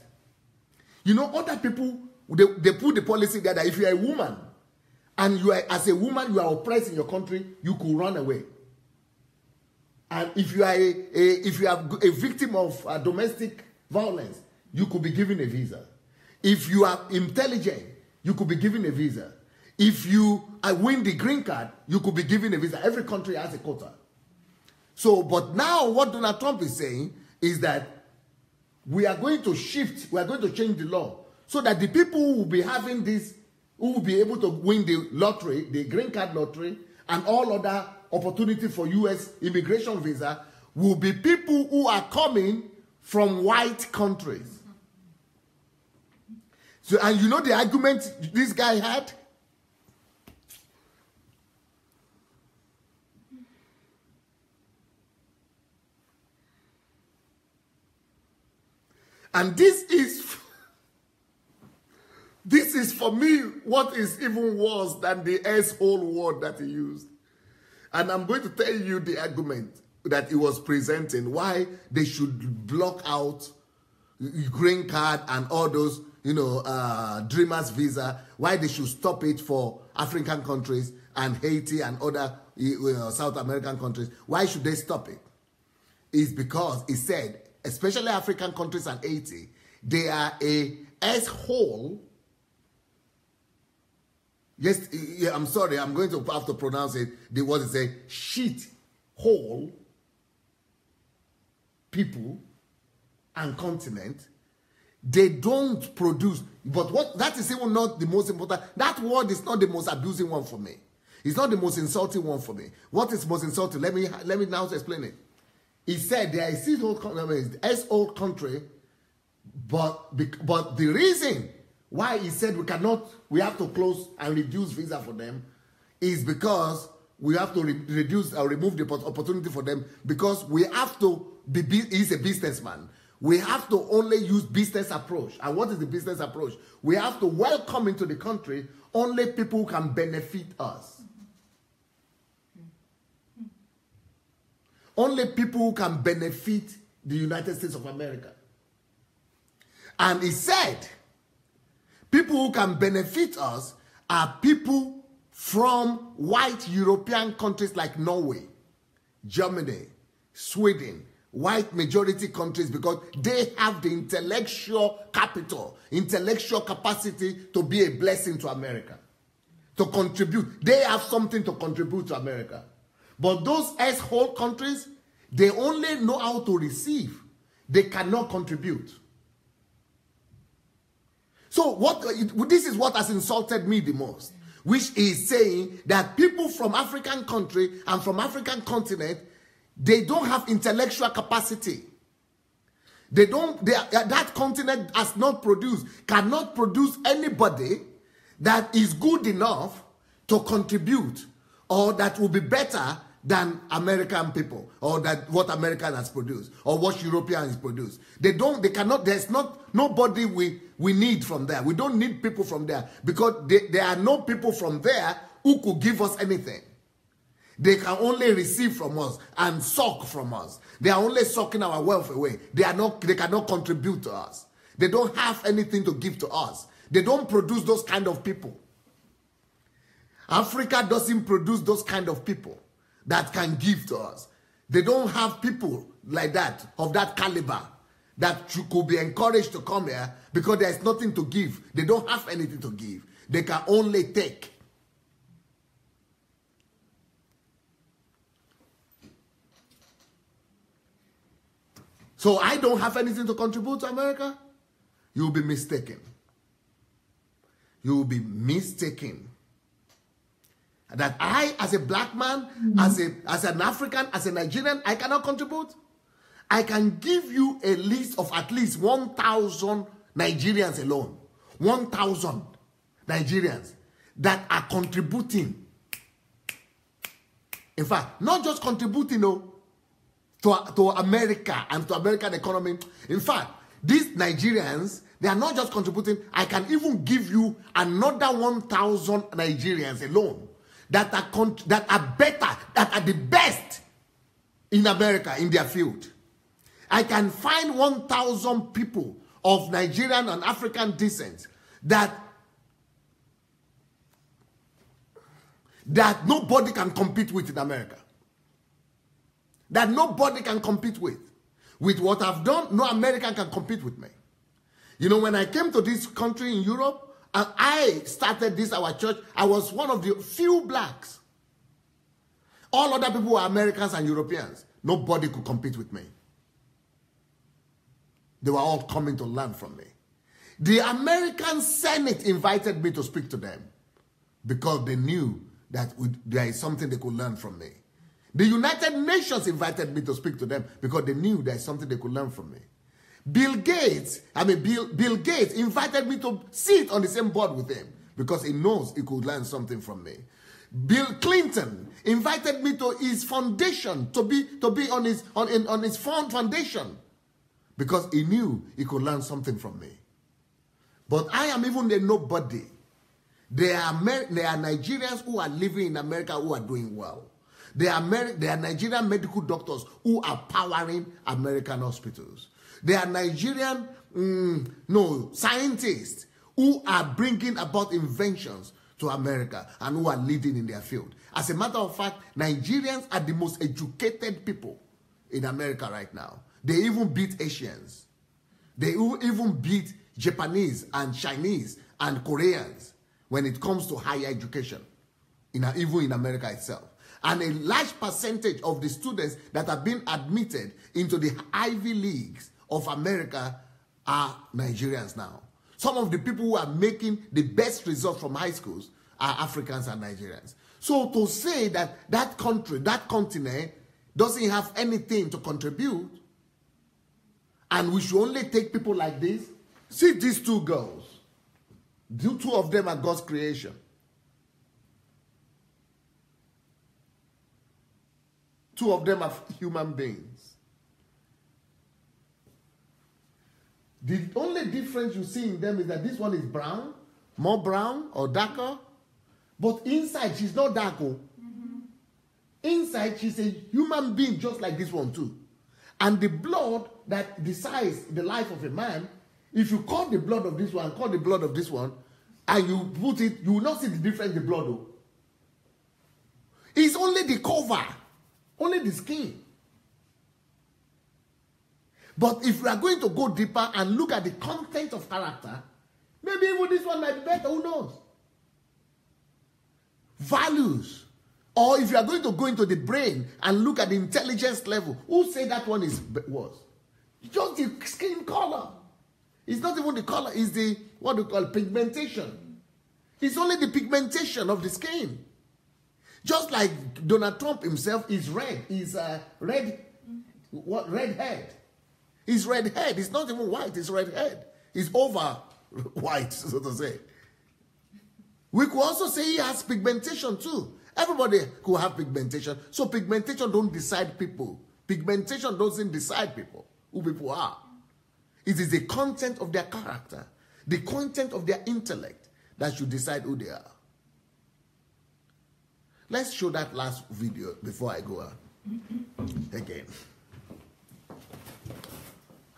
other people, they put the policy there that if you are a woman and as a woman you are oppressed in your country, you could run away. And if you are a victim of domestic violence, you could be given a visa. If you are intelligent, you could be given a visa. If you win the green card, you could be given a visa. Every country has a quota. So, but now what Donald Trump is saying is that we are going to shift, we are going to change the law so that the people who will be having this, who will be able to win the lottery, the green card lottery, and all other opportunity for U.S. immigration visa will be people who are coming from white countries. So, and you know the argument this guy had? And this is for me what is even worse than the asshole word that he used. And I'm going to tell you the argument that he was presenting, why they should block out green card and all those, dreamers visa, why they should stop it for African countries and Haiti and other South American countries. Why should they stop it? It's because he said, especially African countries and Haiti, they are a asshole. Yes, yeah, I'm sorry, I'm going to have to pronounce it. The word is a shit hole people and continent. They don't produce, but what that is even not the most important. That word is not the most abusing one for me. It's not the most insulting one for me. What is most insulting? Let me now explain it. He said there is this whole country, but the reason why he said we have to close and reduce visa for them is because we have to reduce or remove the opportunity for them, because we have to he's a businessman. We have to only use business approach. And what is the business approach? We have to welcome into the country only people who can benefit us. Only people who can benefit the United States of America. And he said, people who can benefit us are people from white European countries like Norway, Germany, Sweden, white majority countries, because they have the intellectual capital, intellectual capacity to be a blessing to America, to contribute. They have something to contribute to America. But those asshole countries, they only know how to receive. They cannot contribute. So this is what has insulted me the most, which is saying that people from African country and from African continent, they don't have intellectual capacity. That continent has not produced, cannot produce anybody that is good enough to contribute, or that will be better than American people, or that what American has produced, or what European has produced. They cannot, there's nobody we need from there. We don't need people from there, because there are no people from there who could give us anything. They can only receive from us and suck from us. They are only sucking our wealth away. They cannot contribute to us. They don't have anything to give to us. They don't produce those kind of people. Africa doesn't produce those kind of people that can give to us. They don't have people like that, of that caliber, that could be encouraged to come here, because there's nothing to give. They don't have anything to give. They can only take. So I don't have anything to contribute to America? You'll be mistaken. You will be mistaken. That I, as a black man, as an African, as a Nigerian, I cannot contribute. I can give you a list of at least 1,000 Nigerians alone. 1,000 Nigerians that are contributing. In fact, not just contributing, to America and to American economy. In fact, these Nigerians, they are not just contributing. I can even give you another 1,000 Nigerians alone that are better, that are the best in America in their field. I can find 1,000 people of Nigerian and African descent that nobody can compete with in America. That nobody can compete with. With what I've done, no American can compete with me. When I came to this country in Europe, and I started our church, I was one of the few blacks. All other people were Americans and Europeans. Nobody could compete with me. They were all coming to learn from me. The American Senate invited me to speak to them, because they knew that there is something they could learn from me. The United Nations invited me to speak to them because they knew there is something they could learn from me. Bill Gates invited me to sit on the same board with him because he knows he could learn something from me. Bill Clinton invited me to his foundation to be on his foundation because he knew he could learn something from me. But I am even a nobody. There are Nigerians who are living in America who are doing well. There are Nigerian medical doctors who are powering American hospitals. There are Nigerian scientists who are bringing about inventions to America and who are leading in their field. As a matter of fact, Nigerians are the most educated people in America right now. They even beat Asians. They even beat Japanese and Chinese and Koreans when it comes to higher education, even in America itself. And a large percentage of the students that have been admitted into the Ivy Leagues of America are Nigerians now. Some of the people who are making the best results from high schools are Africans and Nigerians. So to say that that country, that continent, doesn't have anything to contribute, and we should only take people like this. See these two girls. The two of them are God's creation. Two of them are human beings. The only difference you see in them is that this one is brown, more brown or darker. But inside, she's not dark. Inside, she's a human being just like this one too. And the blood that decides the life of a man, if you call the blood of this one, call the blood of this one, and you put it, you will not see the difference in the blood. It's only the cover, only the skin. But if we are going to go deeper and look at the content of character, maybe even this one might be better, who knows? Values. Or if you are going to go into the brain and look at the intelligence level, who say that one is worse? Just the skin color. It's not even the color, it's the, what we call pigmentation. It's only the pigmentation of the skin. Just like Donald Trump himself is red. He's red head. He's red head. It's not even white, it's red head. He's over white, so to say. We could also say he has pigmentation too. Everybody could have pigmentation. So pigmentation don't decide people. Pigmentation doesn't decide people, who people are. It is the content of their character, the content of their intellect that should decide who they are. Let's show that last video before I go again.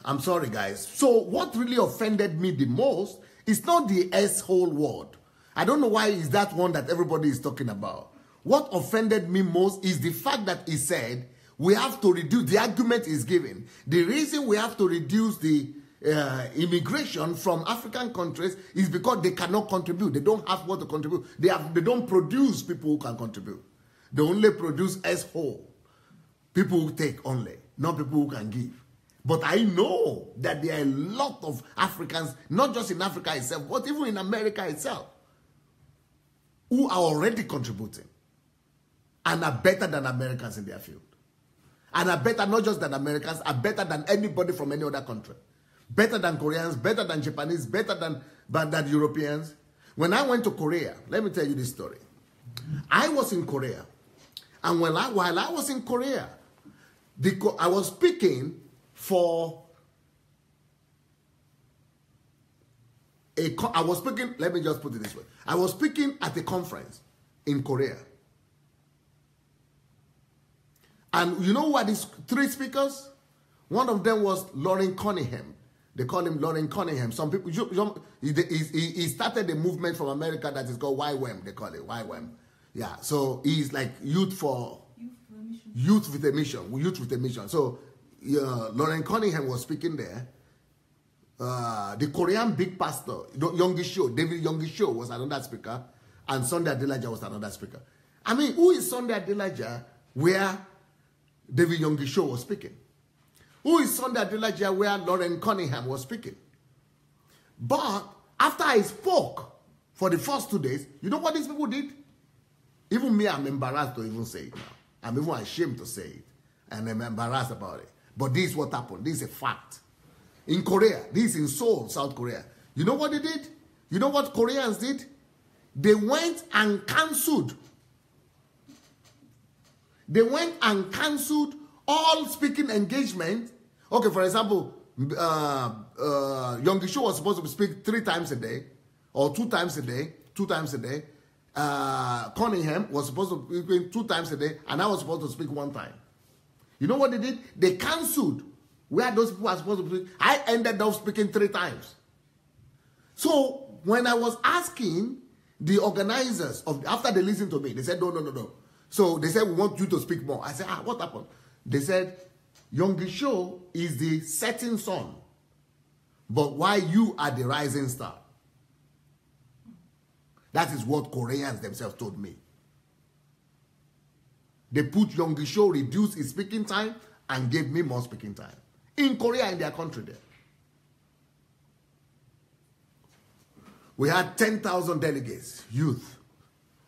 I'm sorry, guys. So what really offended me the most is not the S-hole word. I don't know why is that one that everybody is talking about. What offended me most is the fact that he said we have to reduce, the argument is given. The reason we have to reduce the immigration from African countries is because they cannot contribute. They don't have what to contribute. They don't produce people who can contribute. They only produce S-hole. People who take only, not people who can give. But I know that there are a lot of Africans, not just in Africa itself, but even in America itself, who are already contributing and are better than Americans in their field. And are better, not just than Americans, are better than anybody from any other country. Better than Koreans, better than Japanese, better than Europeans. When I went to Korea, let me tell you this story. I was in Korea. And while I was in Korea, I was speaking for let me just put it this way. I was speaking at a conference in Korea. And you know what these three speakers? One of them was Lauren Cunningham. They call him Lauren Cunningham. Some people, he started a movement from America that is called YWAM. They call it YWAM. Yeah, so he's like youth with a mission. So Lauren Cunningham was speaking there. The Korean big pastor, David Yongisho was another speaker, and Sunday Adelaja was another speaker. I mean, who is Sunday Adelaja where David Yongisho was speaking? Who is Sunday Adelaja where Lauren Cunningham was speaking? But after I spoke for the first 2 days, you know what these people did? Even me, I'm embarrassed to even say it now. I'm even ashamed to say it. And I'm embarrassed about it. But this is what happened. This is a fact. In Korea, this is in Seoul, South Korea. You know what they did? You know what Koreans did? They went and cancelled. They went and cancelled all speaking engagement. Okay, for example, Yonggi was supposed to speak 3 times a day, or 2 times a day, 2 times a day. Cunningham was supposed to speak 2 times a day, and I was supposed to speak 1 time. You know what they did? They cancelled where those people are supposed to speak. I ended up speaking 3 times. So when I was asking the organizers, after they listened to me, they said, no. So they said, we want you to speak more. I said, what happened? They said, Yonggi is the setting sun, but why you are the rising star? That is what Koreans themselves told me. They put Yonggi, reduced his speaking time, and gave me more speaking time. In Korea, in their country there. We had 10,000 delegates, youth.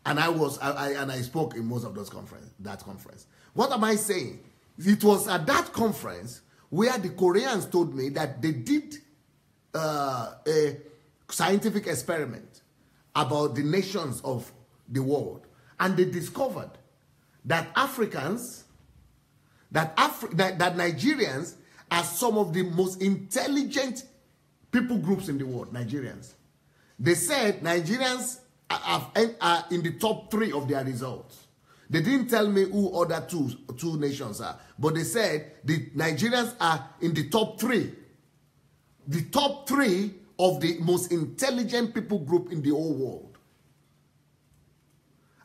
And I spoke in most of that conference. What am I saying? It was at that conference where the Koreans told me that they did a scientific experiment about the nations of the world. And they discovered that that Nigerians are some of the most intelligent people groups in the world, Nigerians. They said Nigerians are in the top 3 of their results. They didn't tell me who other two nations are, but they said the Nigerians are in the top 3. The top 3 of the most intelligent people group in the whole world.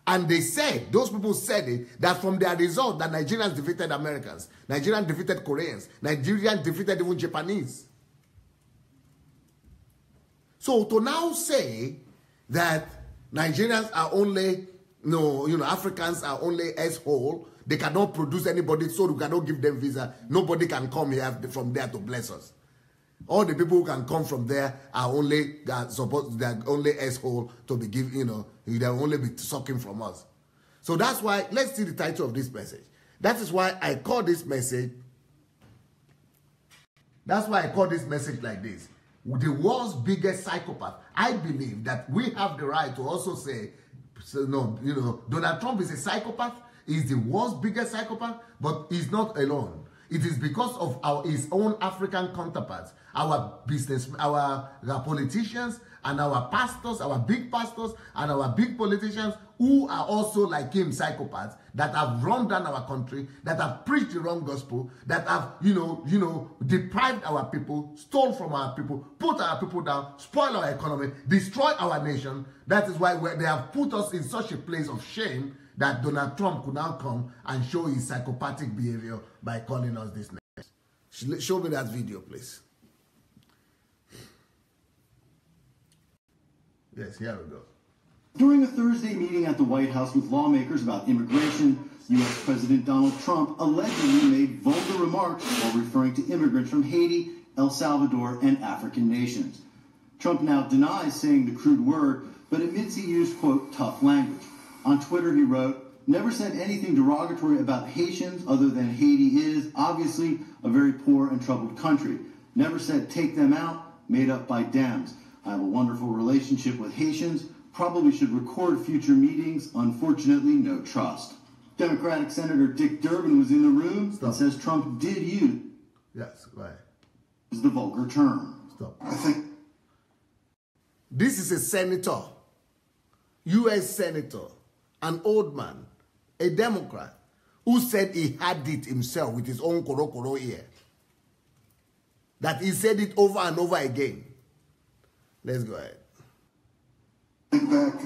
And they said, those people said it, that from their result, that Nigerians defeated Americans, Nigerians defeated Koreans, Nigerians defeated even Japanese. So to now say that Nigerians are only, Africans are only asshole, they cannot produce anybody, so we cannot give them visa, nobody can come here from there to bless us. All the people who can come from there are only they're only asshole to be given, they'll only be sucking from us. So that's why, let's see the title of this message. That is why I call this message, like this. The world's biggest psychopath. I believe that we have the right to also say, Donald Trump is a psychopath, he's the world's biggest psychopath, but he's not alone. It is because of his own African counterparts, our politicians, and our pastors, our big pastors, and our big politicians who are also like him, psychopaths, that have run down our country, that have preached the wrong gospel, that have, deprived our people, stole from our people, put our people down, spoil our economy, destroy our nation. That is why they have put us in such a place of shame that Donald Trump could now come and show his psychopathic behavior by calling us this name. Show me that video, please. Yes, here we go. During a Thursday meeting at the White House with lawmakers about immigration, U.S. President Donald Trump allegedly made vulgar remarks while referring to immigrants from Haiti, El Salvador, and African nations. Trump now denies saying the crude word, but admits he used, quote, tough language. On Twitter, he wrote, "Never said anything derogatory about Haitians other than Haiti is, obviously, a very poor and troubled country. Never said take them out, made up by Dems. I have a wonderful relationship with Haitians. Probably should record future meetings. Unfortunately, no trust." Democratic Senator Dick Durbin was in the room and says Trump did use the vulgar term. I think this is a senator, U.S. senator, an old man, a Democrat, who said he had it himself with his own koro ear. That he said it over and over again. Let's go ahead. Think back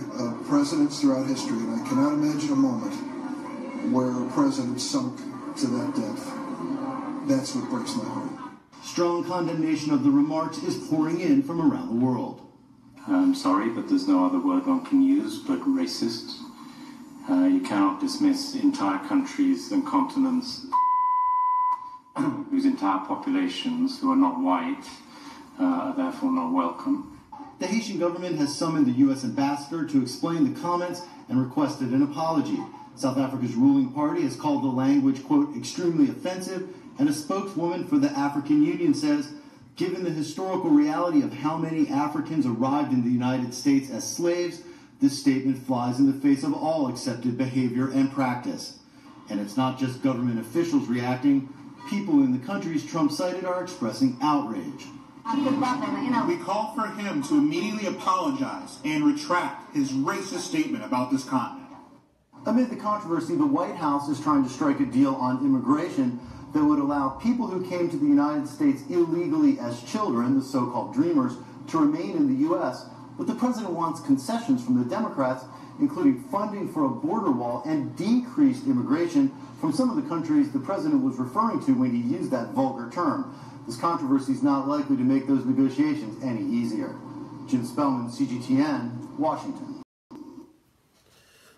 presidents throughout history, and I cannot imagine a moment where a president sunk to that depth. That's what breaks my heart. Strong condemnation of the remarks is pouring in from around the world. I'm sorry, but there's no other word one can use but racist. You cannot dismiss entire countries and continents whose entire populations who are not white are therefore not welcome. the Haitian government has summoned the U.S. ambassador to explain the comments and requested an apology. South Africa's ruling party has called the language, quote, extremely offensive, and a spokeswoman for the African Union says, given the historical reality of how many Africans arrived in the United States as slaves, this statement flies in the face of all accepted behavior and practice. And it's not just government officials reacting. People in the countries Trump cited are expressing outrage. We call for him to immediately apologize and retract his racist statement about this continent. Amid the controversy, the White House is trying to strike a deal on immigration that would allow people who came to the United States illegally as children, the so-called dreamers, to remain in the U.S., but the president wants concessions from the Democrats, including funding for a border wall and decreased immigration from some of the countries the president was referring to when he used that vulgar term. This controversy is not likely to make those negotiations any easier. Jim Spellman, CGTN, Washington.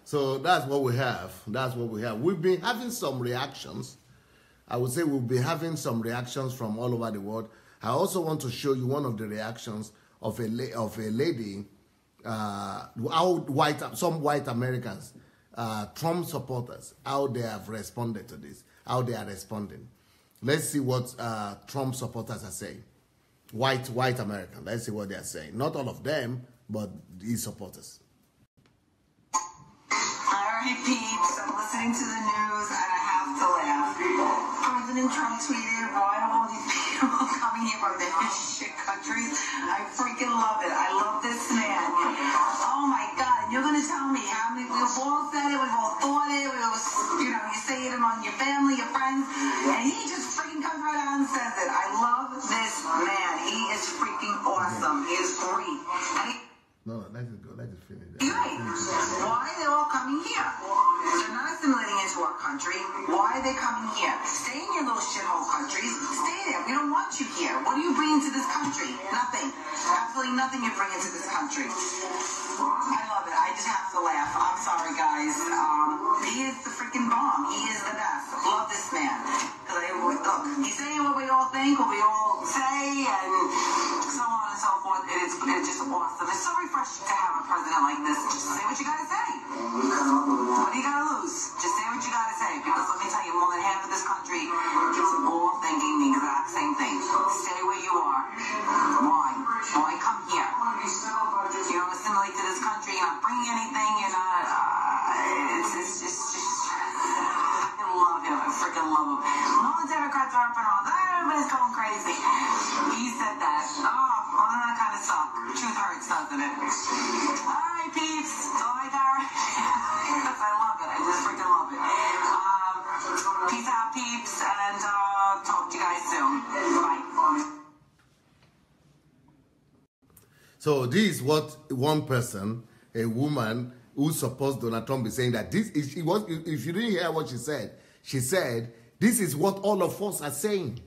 So that's what we have. That's what we have. We've been having some reactions. I would say we'll be having some reactions from all over the world. I also want to show you one of the reactions of a lady, some white Americans, Trump supporters, how they have responded to this, how they are responding. Let's see what Trump supporters are saying. White American. Let's see what they are saying. Not all of them, but his supporters. All right, peeps. I'm listening to the news and I have to laugh. President Trump tweeted, why are all these people coming here from their shit countries? I freaking love it. I love this man. Oh my God. And you're going to tell me how many, we've all said it, we've all thought it, we all, you say it among your family, your friends, and he just freaking comes right out and says it. I love this man. He is freaking awesome. He is great. No, let it go. Let it finish. Why are they all coming here? They're not assimilating into our country. Why are they coming here? Stay in your little shithole countries. Stay there. We don't want you here. What are you bringing to this country? Nothing. Absolutely nothing you're bringing to this country. I love it. I just have to laugh. I'm sorry, guys. He is the freaking bomb. He is the best. Love this man. Look, he's saying what we all think, what we all say, and so on and so forth. It's just awesome. It's so refreshing to have a president like this. Just say what you gotta say. What do you gotta lose? Just say what you gotta say. Because let me tell you, more than half of this country is all thinking the exact same thing. Stay where you are. Why? Why come here? You don't assimilate to this country. You're not bringing anything. You're not. It's just. I love him. I freaking love him. All the Democrats are up and all. Everybody's going crazy. He said that. Oh, well, that kind of sucks. Truth hurts, doesn't it? All right, peeps. All right, Dara. Because I love it. I just freaking love it. Peace out, peeps, and talk to you guys soon. Bye. So this is what one person, a woman who supports Donald Trump, is saying, that this is, if you didn't hear what she said, this is what all of us are saying.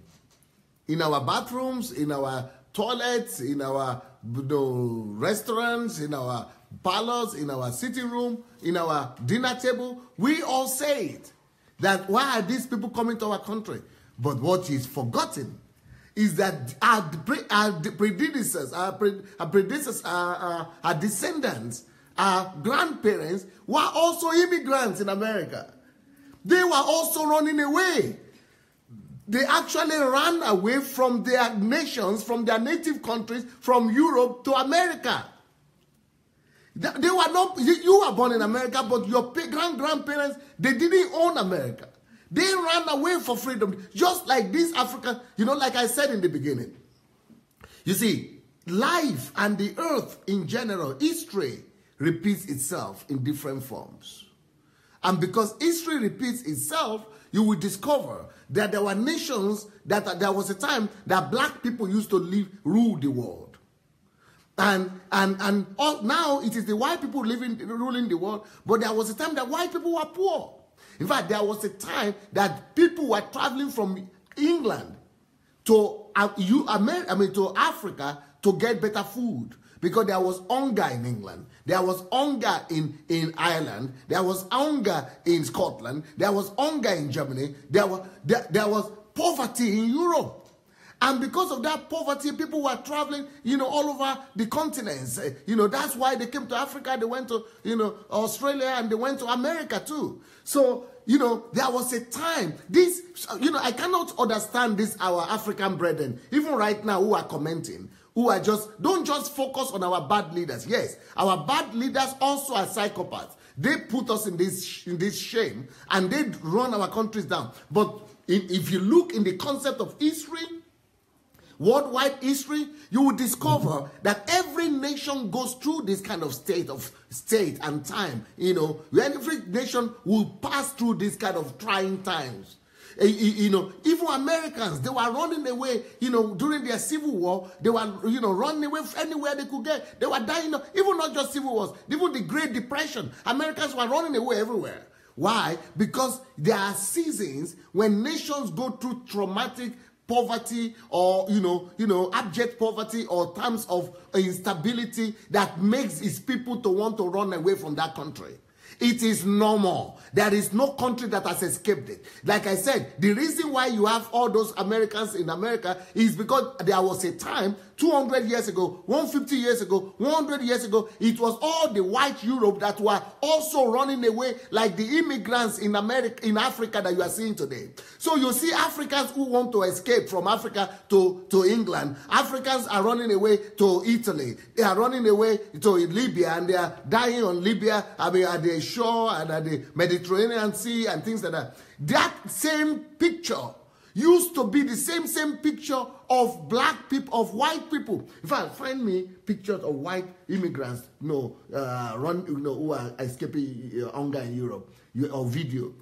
In our bathrooms, in our toilets, in our restaurants, in our parlors, in our sitting room, in our dinner table, we all say it. That why are these people coming to our country? But what is forgotten is that our descendants, our grandparents were also immigrants in America. They were also running away. They actually ran away from their nations, from their native countries, from Europe to America. They were not, you were born in America, but your grandparents, they didn't own America. They ran away for freedom, just like these Africans, like I said in the beginning. You see, life and the earth in general, history repeats itself in different forms. And because history repeats itself, you will discover that there were nations, that there was a time that black people used to rule the world. And now it is the white people ruling the world, but there was a time that white people were poor. In fact, there was a time that people were traveling from England to Africa to get better food, because there was hunger in England, there was hunger in Ireland, there was hunger in Scotland, there was hunger in Germany, there was poverty in Europe. And because of that poverty, people were traveling, all over the continents. That's why they came to Africa. They went to, Australia, and they went to America too. So, there was a time, I cannot understand this, our African brethren, even right now, who are commenting, who are don't just focus on our bad leaders. Yes, our bad leaders also are psychopaths. They put us in this shame, and they run our countries down. But if you look in the concept of history, worldwide history, you will discover that every nation goes through this kind of state and time. Every nation will pass through this kind of trying times. Even Americans, they were running away, during their civil war. They were, running away anywhere they could get. They were dying, even not just civil wars, even the Great Depression. Americans were running away everywhere. Why? Because there are seasons when nations go through traumatic poverty, or abject poverty, or times of instability that makes its people to want to run away from that country. It is normal. There is no country that has escaped it. Like I said, the reason why you have all those Americans in America is because there was a time 200 years ago, 150 years ago, 100 years ago, it was all the white Europe that were also running away, like the immigrants in Africa that you are seeing today. So you see Africans who want to escape from Africa to England. Africans are running away to Italy. They are running away to Libya, and they are dying on Libya, at the shore and at the Mediterranean Sea and things like that. That same picture used to be the same picture of black people, of white people. In fact, find me pictures of white immigrants, who are escaping hunger in Europe, or video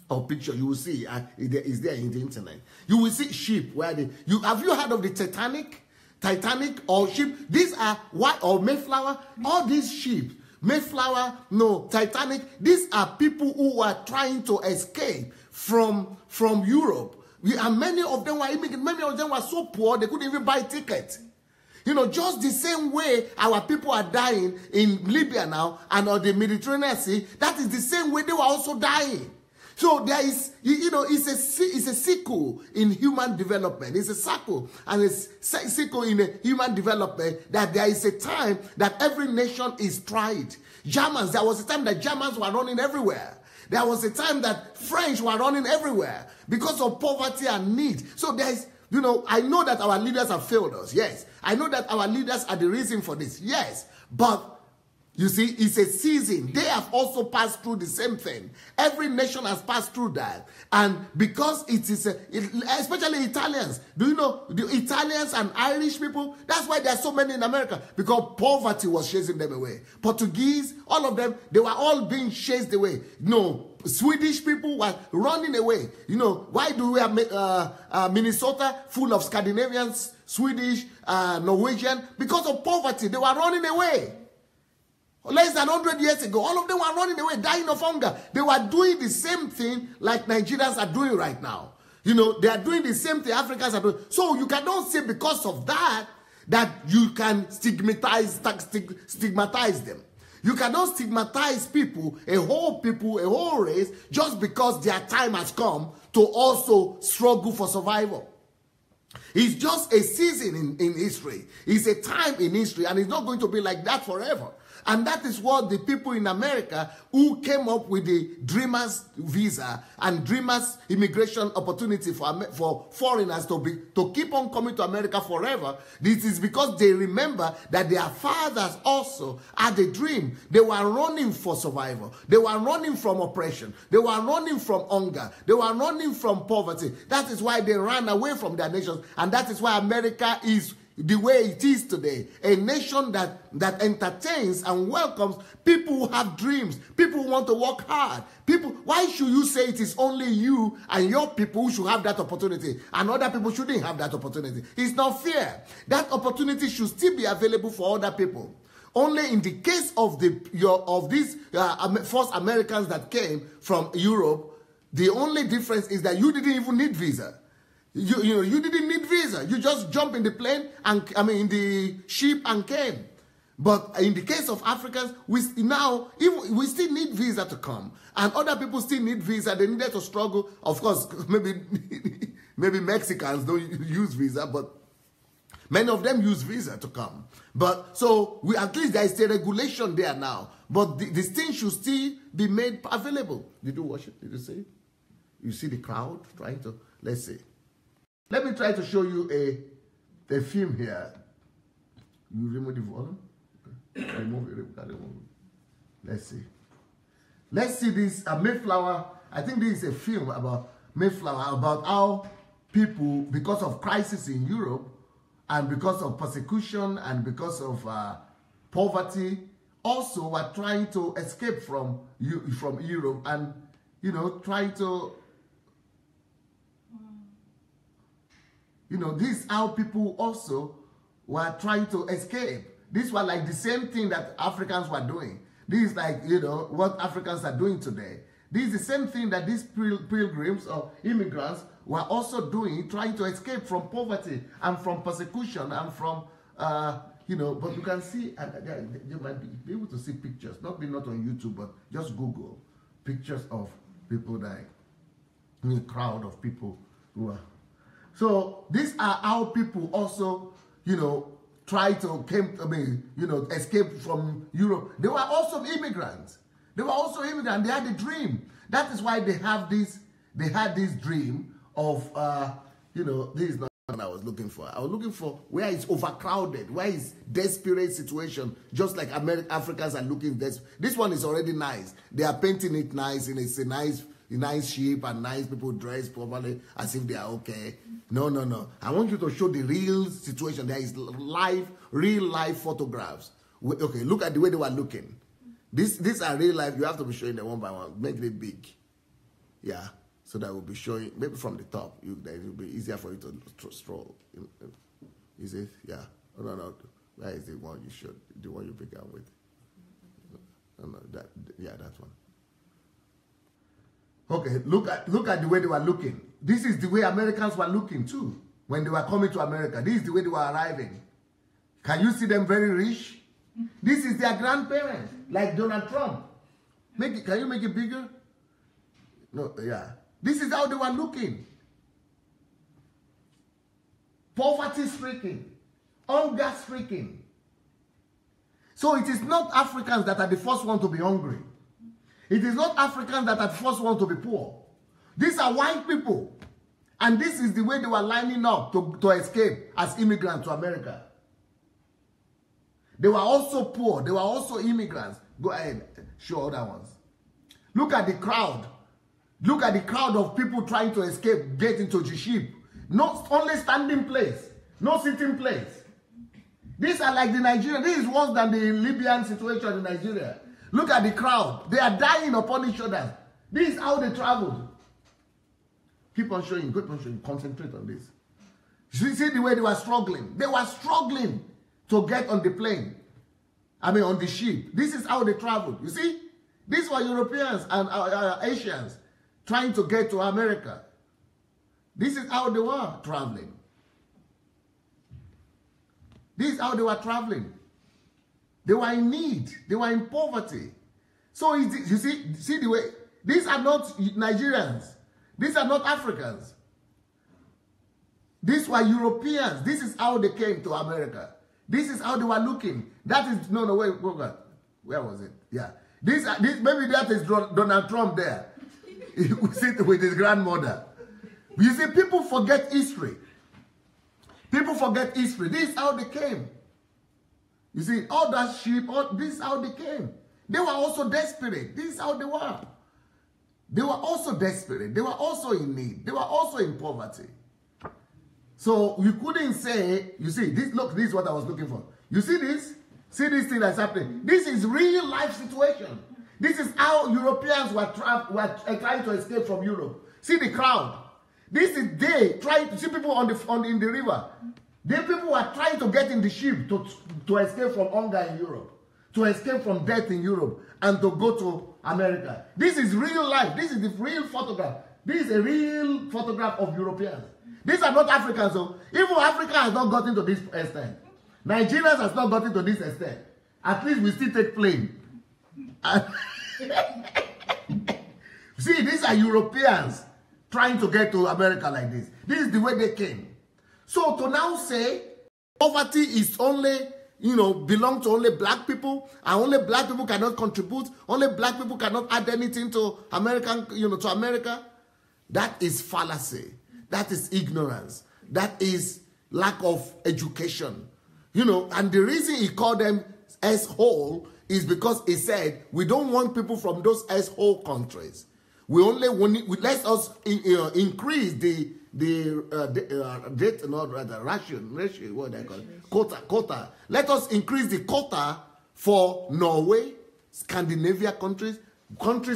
or picture. You will see it's there in the internet. You will see ship where have you heard of the Titanic or ship? These are white, or Mayflower. All these ships, Mayflower, Titanic. These are people who are trying to escape from Europe. And many of them were immigrants. Many of them were so poor they couldn't even buy tickets. Just the same way our people are dying in Libya now and on the Mediterranean Sea, that is the same way they were also dying. So there is, it's a cycle in human development. It's a cycle, and it's a cycle in human development, that there is a time that every nation is tried. Germans, there was a time that Germans were running everywhere. There was a time that French were running everywhere because of poverty and need. So there is, I know that our leaders have failed us. Yes. I know that our leaders are the reason for this. Yes. But you see, it's a season. They have also passed through the same thing. Every nation has passed through that. And because it is, especially Italians, do you know, the Italians and Irish people, that's why there are so many in America, because poverty was chasing them away. Portuguese, all of them, they were all being chased away. Swedish people were running away. Why do we have Minnesota full of Scandinavians, Swedish, Norwegian? Because of poverty, they were running away. Less than 100 years ago, all of them were running away, dying of hunger. They were doing the same thing like Nigerians are doing right now. They are doing the same thing Africans are doing. So you cannot say because of that you can stigmatize them. You cannot stigmatize people, a whole race, just because their time has come to also struggle for survival. It's just a season in history. It's a time in history, and it's not going to be like that forever. And that is what the people in America who came up with the Dreamers visa and Dreamers immigration opportunity for foreigners to keep on coming to America forever. This is because they remember that their fathers also had a dream. They were running for survival. They were running from oppression. They were running from hunger. They were running from poverty. That is why they ran away from their nations. And that is why America is the way it is today, a nation that entertains and welcomes people who have dreams, people who want to work hard. Why should you say it is only you and your people who should have that opportunity and other people shouldn't have that opportunity? It's not fair. That opportunity should still be available for other people. Only in the case of these first Americans that came from Europe, the only difference is that you didn't even need visa. You didn't need visa. You just jump in the plane in the ship and came. But in the case of Africans, we still need visa to come, and other people still need visa. They needed to struggle, of course, maybe maybe Mexicans don't use visa, but many of them use visa to come. But so at least there is a regulation there now. But this thing should still be made available. Did you watch it? Did you see it? You see the crowd trying to, let's see. Let me try to show you a film here. You remove the volume? Okay. Remove it. Let's see. Let's see this Mayflower. I think this is a film about Mayflower, about how people, because of crisis in Europe, and because of persecution, and because of poverty, also were trying to escape from Europe, and trying to, this is how people also were trying to escape. This was like the same thing that Africans were doing. This is like, what Africans are doing today. This is the same thing that these pilgrims or immigrants were also doing, trying to escape from poverty and from persecution and from, but you can see, and you might be able to see pictures, not on YouTube, but just Google pictures of people dying. A crowd of people who are. So these are how people also, try to escape from Europe. They were also immigrants. They were also immigrants. They had a dream. That is why they had this dream of, this is not what I was looking for. I was looking for where it's overcrowded, where it's desperate situation, just like Africans are looking desperate. This one is already nice. They are painting it nice, and it's a nice shape and nice people dressed properly as if they are okay. No. I want you to show the real situation. There is real life photographs. Okay, look at the way they were looking. These are real life. You have to be showing them one by one. Make it big. Yeah. So that will be showing, maybe from the top. That it will be easier for you to stroll. Is it? Yeah. Oh, no. Where is the one you should? The one you began with? No, that one. Okay, look at the way they were looking. This is the way Americans were looking too when they were coming to America. This is the way they were arriving. Can you see them very rich? This is their grandparents, like Donald Trump. Can you make it bigger? No, yeah. This is how they were looking. Poverty-stricken, hunger-stricken. So it is not Africans that are the first one to be hungry. It is not Africans that are the first one to be poor. These are white people. And this is the way they were lining up to escape as immigrants to America. They were also poor. They were also immigrants. Go ahead, show other ones. Look at the crowd. Look at the crowd of people trying to escape, get into the ship. Not only standing place, no sitting place. These are like the Nigerian. This is worse than the Libyan situation in Nigeria. Look at the crowd. They are dying upon each other. This is how they traveled. Keep on showing. Concentrate on this. You see the way they were struggling. They were struggling to get on the plane. On the ship. This is how they traveled. You see? These were Europeans and Asians trying to get to America. This is how they were traveling. This is how they were traveling. They were in need. They were in poverty. So you see the way. These are not Nigerians. These are not Africans. These were Europeans. This is how they came to America. This is how they were looking. That is, wait, where was it? Yeah. Maybe that is Donald Trump there. He sit with his grandmother. You see, people forget history. People forget history. This is how they came. You see, all that sheep, this is how they came. They were also desperate. This is how they were. They were also desperate. They were also in need. They were also in poverty. So you couldn't say, you see, this is what I was looking for. You see this? See this thing that's happening? This is real life situation. This is how Europeans were trying to escape from Europe. See the crowd. This is they trying to see people in the river. People were trying to get in the ship to escape from hunger in Europe, to escape from death in Europe, and to go to America. This is real life. This is the real photograph. This is a real photograph of Europeans. These are not Africans. So even Africa has not gotten to this extent. Nigerians has not gotten to this extent. At least we still take plane. See, these are Europeans trying to get to America like this. This is the way they came. So to now say poverty is only, belong to only black people, and only black people cannot contribute, only black people cannot add anything to American, to America, that is fallacy. That is ignorance. That is lack of education. And the reason he called them S-hole is because he said, we don't want people from those S-hole countries. We only want, let us increase the ratio, what they call it, quota. Let us increase the quota for Norway, Scandinavia countries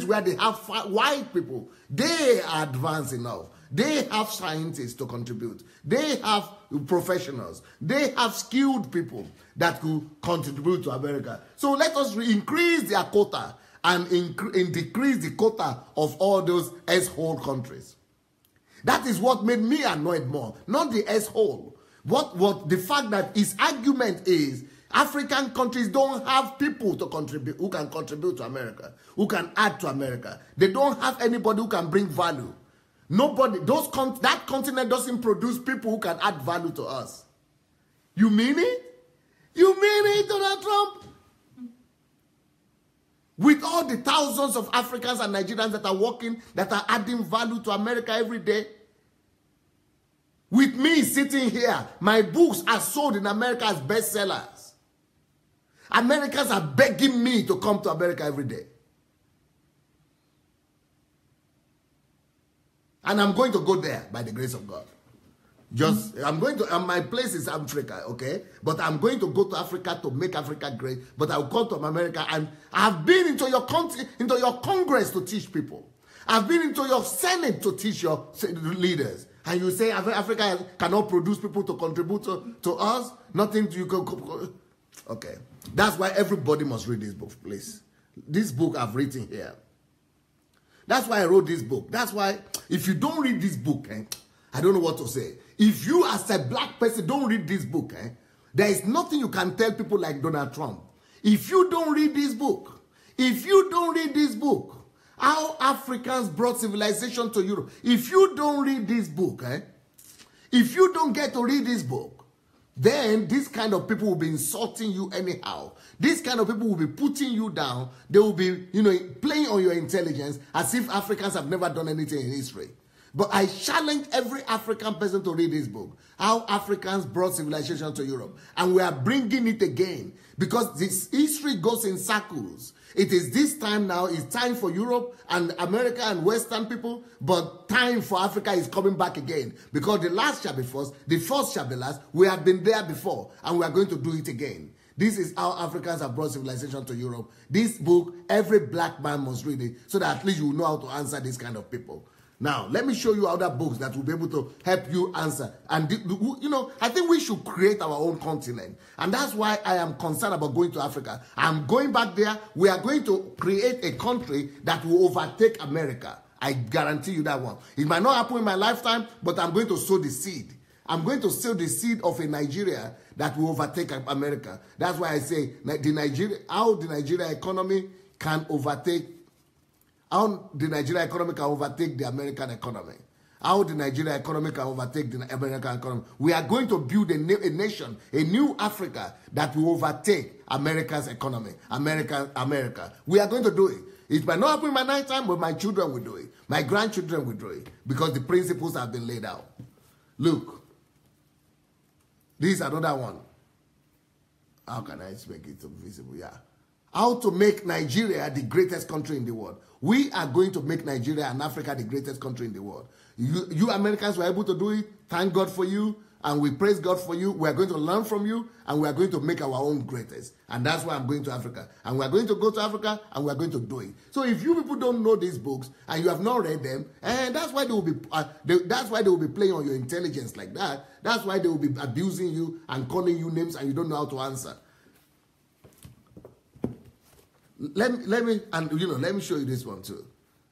where they have white people. They are advanced enough. They have scientists to contribute. They have professionals. They have skilled people that could contribute to America. So let us increase their quota and decrease the quota of all those S-hole countries. That is what made me annoyed more, not the S-hole. What the fact that his argument is African countries don't have people to contribute, who can contribute to America, who can add to America. They don't have anybody who can bring value. Nobody, that continent doesn't produce people who can add value to us. You mean it? You mean it, Donald Trump? With all the thousands of Africans and Nigerians that are working, that are adding value to America every day. With me sitting here, my books are sold in America as bestsellers. Americans are begging me to come to America every day. And I'm going to go there by the grace of God. I'm going to, my place is Africa, okay? But I'm going to go to Africa to make Africa great. But I'll come to America, and I've been into your country, into your Congress to teach people. I've been into your Senate to teach your leaders. And you say Africa cannot produce people to contribute to us? Nothing you can... Okay. That's why everybody must read this book, please. This book I've written here. That's why I wrote this book. That's why if you don't read this book, I don't know what to say. If you as a black person don't read this book, there is nothing you can tell people like Donald Trump. If you don't read this book, how Africans brought civilization to Europe, if you don't read this book, if you don't get to read this book, then this kind of people will be insulting you anyhow. This kind of people will be putting you down. They will be, playing on your intelligence as if Africans have never done anything in history. But I challenge every African person to read this book. How Africans brought civilization to Europe. And we are bringing it again. Because this history goes in circles. It is this time now. It's time for Europe and America and Western people. But time for Africa is coming back again. Because the last shall be first. The first shall be last. We have been there before. And we are going to do it again. This is how Africans have brought civilization to Europe. This book, every black man must read it. So that at least you will know how to answer this kind of people. Now, let me show you other books that will be able to help you answer. And, I think we should create our own continent. And that's why I am concerned about going to Africa. I'm going back there. We are going to create a country that will overtake America. I guarantee you that one. It might not happen in my lifetime, but I'm going to sow the seed. I'm going to sow the seed of a Nigeria that will overtake America. That's why I say how the Nigeria economy can overtake. How the Nigerian economy can overtake the American economy. How the Nigerian economy can overtake the American economy. We are going to build a nation, a new Africa that will overtake America's economy. America. We are going to do it. It might not happen in my lifetime, but my children will do it. My grandchildren will do it. Because the principles have been laid out. Look. This is another one. How can I make it visible? Yeah. How to make Nigeria the greatest country in the world. We are going to make Nigeria and Africa the greatest country in the world. You Americans were able to do it. Thank God for you. And we praise God for you. We are going to learn from you. And we are going to make our own greatest. And that's why I'm going to Africa. And we are going to go to Africa. And we are going to do it. So if you people don't know these books and you have not read them, and that's why they will be that's why they will be playing on your intelligence like that. That's why they will be abusing you and calling you names and you don't know how to answer. Let me show you this one too.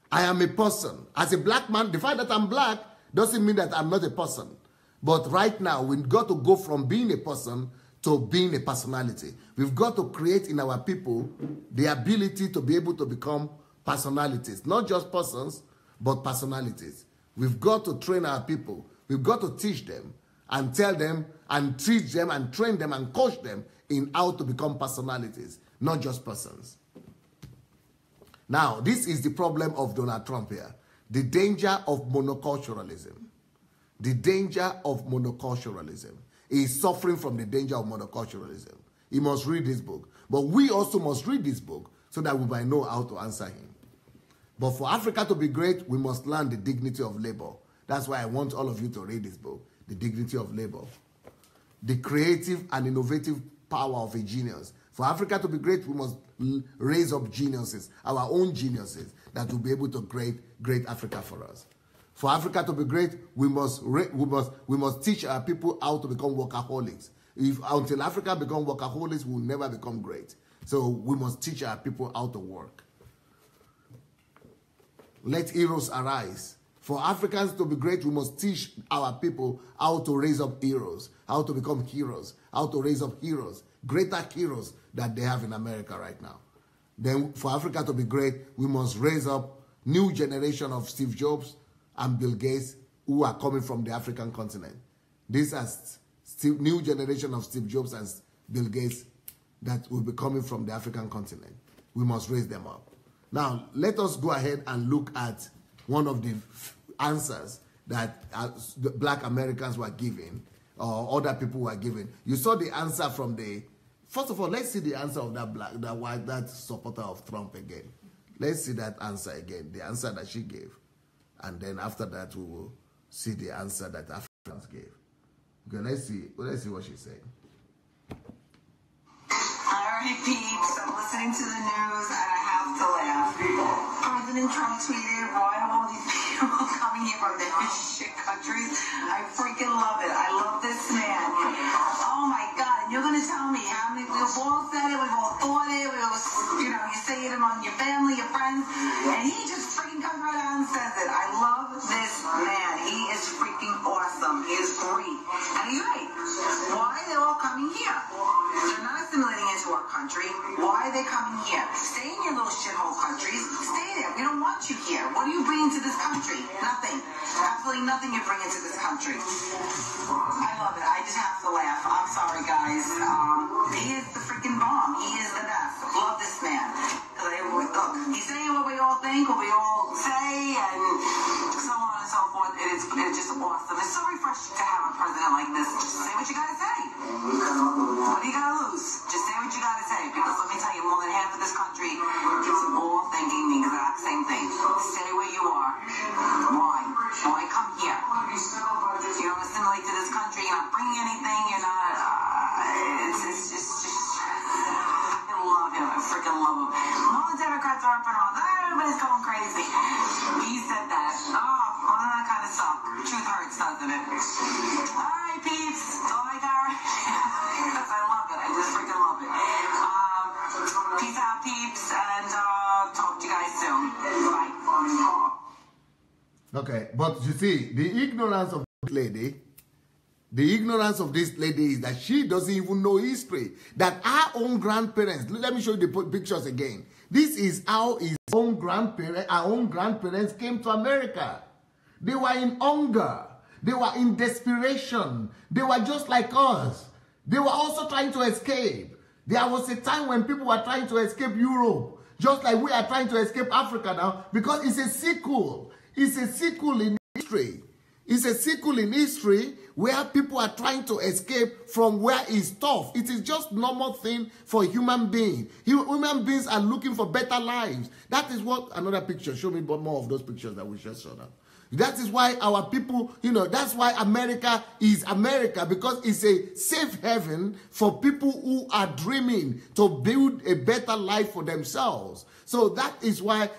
I am a person. As a black man, the fact that I'm black doesn't mean that I'm not a person. But right now, we've got to go from being a person to being a personality. We've got to create in our people the ability to be able to become personalities. Not just persons, but personalities. We've got to train our people. We've got to teach them and tell them and teach them and train them and coach them in how to become personalities, not just persons. Now, this is the problem of Donald Trump here. The danger of monoculturalism. The danger of monoculturalism. He is suffering from the danger of monoculturalism. He must read this book. But we also must read this book so that we might know how to answer him. But for Africa to be great, we must learn the dignity of labor. That's why I want all of you to read this book, The Dignity of Labor. The creative and innovative power of a genius. For Africa to be great, we must raise up geniuses, our own geniuses, that will be able to create great Africa for us. For Africa to be great, we must teach our people how to become workaholics. Until Africa becomes workaholics, we will never become great. So we must teach our people how to work. Let heroes arise. For Africans to be great, we must teach our people how to raise up heroes, how to become heroes, how to raise up heroes, greater heroes that they have in America right now. Then for Africa to be great, we must raise up new generation of Steve Jobs and Bill Gates who are coming from the African continent. These are new generation of Steve Jobs and Bill Gates that will be coming from the African continent. We must raise them up. Now, let us go ahead and look at one of the answers that the black Americans were giving, or other people were giving. You saw the answer from the... First of all, let's see the answer of that supporter of Trump again. Let's see that answer again, the answer that she gave. And then after that, we will see the answer that Africans gave. Okay, let's see what she's saying. All right, peeps, I'm listening to the news and I have to laugh. President Trump tweeted, why are all these people coming here from different shit countries? I freaking love it. I love this man. Oh my God, and you're going to tell me how many, we've all said it, we've all thought it, we all, you say it among your family, your friends, and he just freaking comes right out and says it. I love this man. He is freaking awesome. He is great. And he's right. Why are they all coming here? They're not assimilating into our country. Why are they coming here? Stay in your little shithole countries. Stay there. We don't want you here. What are you bringing to this country? Nothing. Absolutely nothing you're bringing to this country. I love it. I just have to laugh. I'm sorry, guys. He is the freaking bomb. He is the best. Love this man. Look, he's saying what we all think, what we all say, and so on and so forth. It's just awesome. It's so refreshing to have a president like this. Just say what you gotta say. What do you gotta lose? Just say what you gotta say. Because let me tell you, more than half of this country is all thinking the exact same thing. Stay where you are. Why? Why come here? You don't assimilate to this country. You're not bringing anything. You're not. It's just. I love him. I freaking love him. All the Democrats are up and on. Everybody's going crazy. He said that. Oh, well, that kind of sucks. Truth hurts, doesn't it? All right, peeps. That's all I got. I love it. I just freaking love it. Peace out, peeps, and talk to you guys soon. Bye. Okay, but you see, the ignorance of this lady is that she doesn't even know history. That our own grandparents, let me show you the pictures again. This is how our own grandparents came to America. They were in hunger. They were in desperation. They were just like us. They were also trying to escape. There was a time when people were trying to escape Europe, just like we are trying to escape Africa now, because it's a sequel. It's a sequel in history. It's a sequel in history where people are trying to escape from where it's tough. It is just normal thing for human beings. Human beings are looking for better lives. That is what another picture. Show me more of those pictures that we just saw now. That is why our people, that's why America is America, because it's a safe haven for people who are dreaming to build a better life for themselves. So that is why,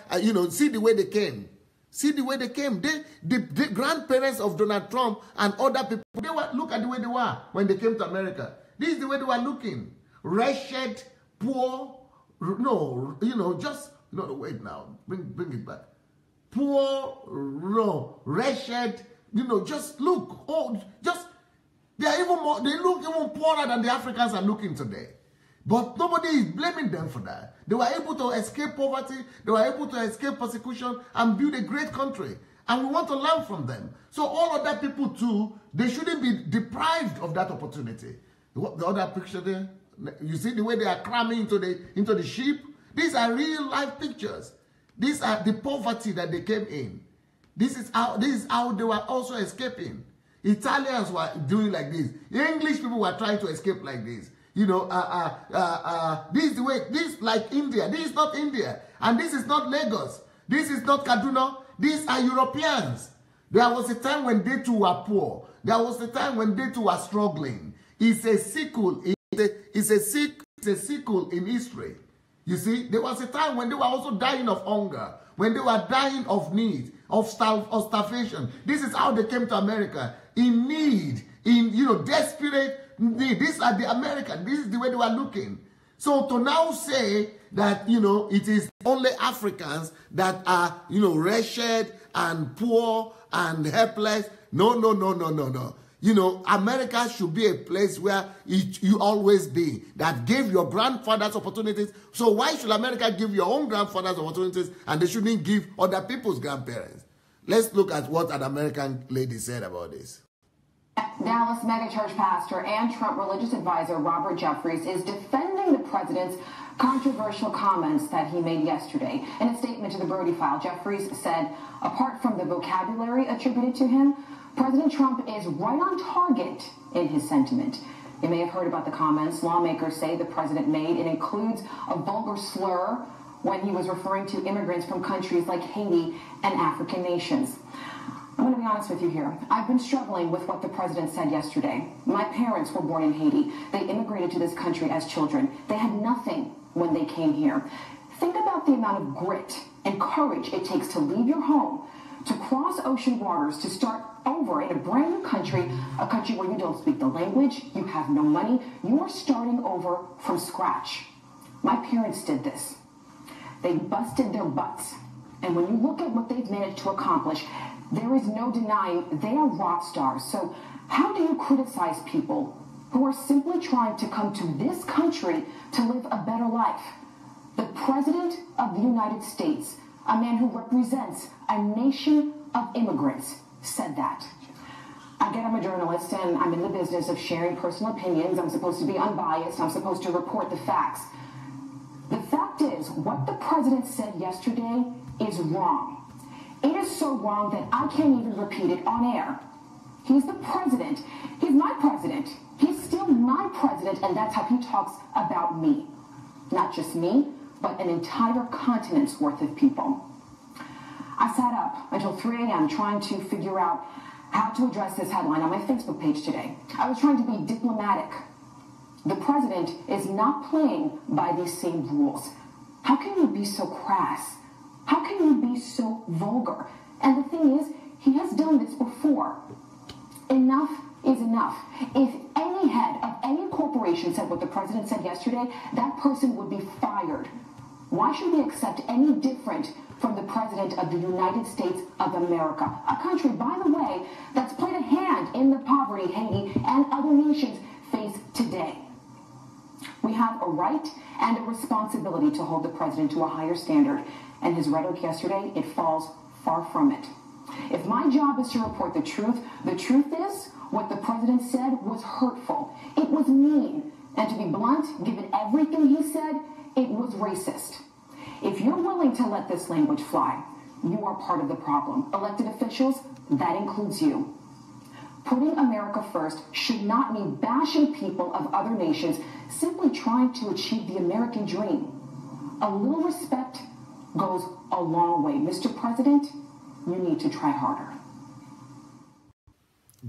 see the way they came. See the way they came. The grandparents of Donald Trump and other people, look at the way they were when they came to America. This is the way they were looking. Wretched, poor, wait now. Bring it back. Poor, wretched, just look. They look even poorer than the Africans are looking today. But nobody is blaming them for that. They were able to escape poverty. They were able to escape persecution and build a great country. and we want to learn from them. So all other people too, they shouldn't be deprived of that opportunity. The other picture there, you see the way they are cramming into the ship? These are real life pictures. These are the poverty that they came in. This is how they were also escaping. Italians were doing like this. English people were trying to escape like this. You know, this is the way, this like India. This is not India. And this is not Lagos. This is not Kaduna. These are Europeans. There was a time when they too were poor. There was a time when they too were struggling. It's a sequel. It's a sequel in history. You see, there was a time when they were also dying of hunger, when they were dying of need, of starvation. This is how they came to America, in need, in, you know, desperate need. These are the Americans. This is the way they were looking. So to now say that, you know, it is only Africans that are, you know, wretched and poor and helpless. No. You know, America should be a place where you always be, that gave your grandfathers opportunities. So why should America give your own grandfathers opportunities and they shouldn't give other people's grandparents? Let's look at what an American lady said about this. Dallas megachurch pastor and Trump religious advisor Robert Jeffries is defending the president's controversial comments that he made yesterday. In a statement to the Brody File, Jeffries said, apart from the vocabulary attributed to him, President Trump is right on target in his sentiment. You may have heard about the comments lawmakers say the president made. It includes a vulgar slur when he was referring to immigrants from countries like Haiti and African nations. I'm going to be honest with you here. I've been struggling with what the president said yesterday. My parents were born in Haiti. They immigrated to this country as children. They had nothing when they came here. Think about the amount of grit and courage it takes to leave your home, to cross ocean waters, to start over in a brand new country, a country where you don't speak the language, you have no money, you are starting over from scratch. My parents did this. They busted their butts. And when you look at what they've managed to accomplish, there is no denying they are rock stars. So how do you criticize people who are simply trying to come to this country to live a better life? The President of the United States, a man who represents a nation of immigrants, said that. Again, I'm a journalist and I'm in the business of sharing personal opinions. I'm supposed to be unbiased. I'm supposed to report the facts. The fact is, what the president said yesterday is wrong. It is so wrong that I can't even repeat it on air. He's the president. He's my president. He's still my president, and that's how he talks about me. Not just me, but an entire continent's worth of people. I sat up until 3 a.m. trying to figure out how to address this headline on my Facebook page today. I was trying to be diplomatic. The president is not playing by these same rules. How can you be so crass? How can you be so vulgar? And the thing is, he has done this before. Enough is enough. If any head of any corporation said what the president said yesterday, that person would be fired. Why should we accept any different from the president of the United States of America? A country, by the way, that's played a hand in the poverty Haiti and other nations face today. We have a right and a responsibility to hold the president to a higher standard. And his rhetoric yesterday, it falls far from it. If my job is to report the truth is what the president said was hurtful. It was mean. And to be blunt, given everything he said, it was racist. If you're willing to let this language fly, you are part of the problem. Elected officials, that includes you. Putting America first should not mean bashing people of other nations, simply trying to achieve the American dream. A little respect goes a long way. Mr. President, you need to try harder.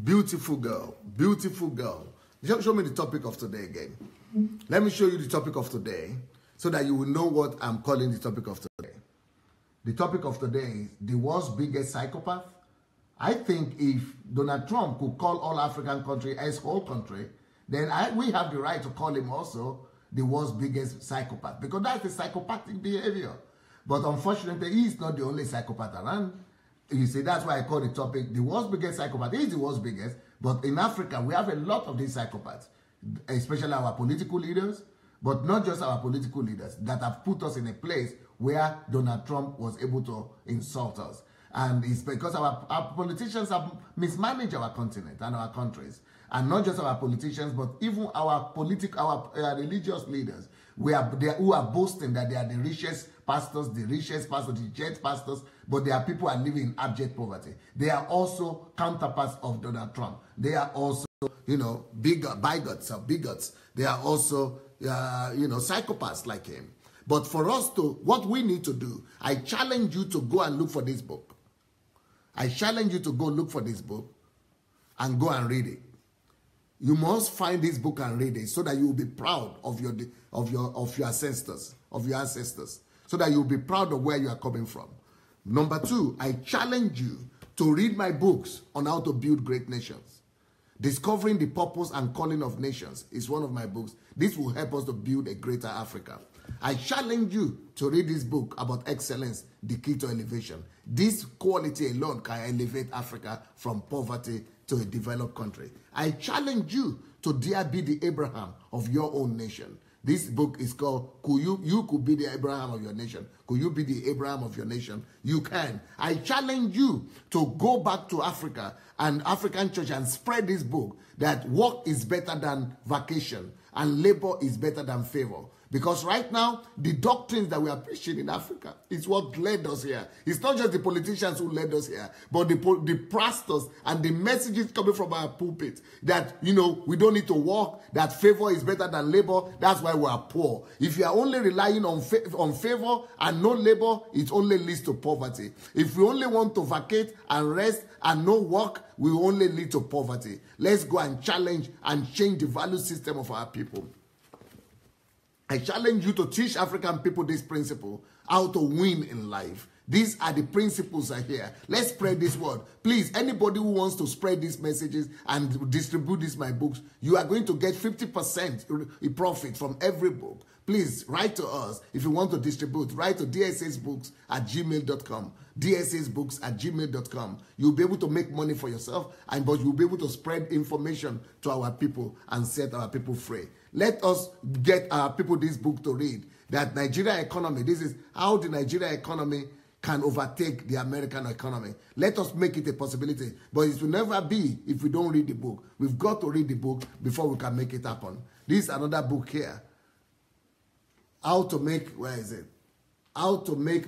Beautiful girl. Beautiful girl. Show me the topic of today again. Let me show you the topic of today so that you will know what I'm calling the topic of today. The topic of today is the world's biggest psychopath. I think if Donald Trump could call all African countries as whole country, then we have the right to call him also the world's biggest psychopath, because that's the psychopathic behavior. But unfortunately, he is not the only psychopath around. You see, that's why I call the topic the world's biggest psychopath. He is the world's biggest, but in Africa, we have a lot of these psychopaths, especially our political leaders, but not just our political leaders that have put us in a place where Donald Trump was able to insult us. And it's because our politicians have mismanaged our continent and our countries. And not just our politicians, but even our religious leaders who are boasting that they are the richest pastors, the jet pastors, but there are people who are living in abject poverty. They are also counterparts of Donald Trump. They are also, bigots. They are also, psychopaths like him. But for us what we need to do, I challenge you to go and look for this book. I challenge you to go look for this book and go and read it. You must find this book and read it so that you will be proud of your ancestors, so that you will be proud of where you are coming from. Number 2, I challenge you to read my books on how to build great nations. Discovering the Purpose and Calling of Nations is one of my books. This will help us to build a greater Africa. I challenge you to read this book about excellence, the key to elevation. This quality alone can elevate Africa from poverty to a developed country. I challenge you to dare be the Abraham of your own nation. This book is called, You Could Be the Abraham of Your Nation. Could you be the Abraham of your nation? You can. I challenge you to go back to Africa and African church and spread this book that work is better than vacation and labor is better than favor. Because right now, the doctrines that we are preaching in Africa is what led us here. It's not just the politicians who led us here, but the pastors and the messages coming from our pulpit that, we don't need to work, that favor is better than labor. That's why we are poor. If you are only relying on favor and no labor, it only leads to poverty. If we only want to vacate and rest and no work, we will only lead to poverty. Let's go and challenge and change the value system of our people. I challenge you to teach African people this principle, how to win in life. These are the principles are here. Let's spread this word. Please, anybody who wants to spread these messages and distribute my books, you are going to get 50% profit from every book. Please, write to us. If you want to distribute, write to dssbooks@gmail.com. dssbooks@gmail.com. You'll be able to make money for yourself, but you'll be able to spread information to our people and set our people free. Let us get our people this book to read. That Nigeria economy, this is how the Nigeria economy can overtake the American economy. Let us make it a possibility. But it will never be if we don't read the book. We've got to read the book before we can make it happen. This is another book here. How to make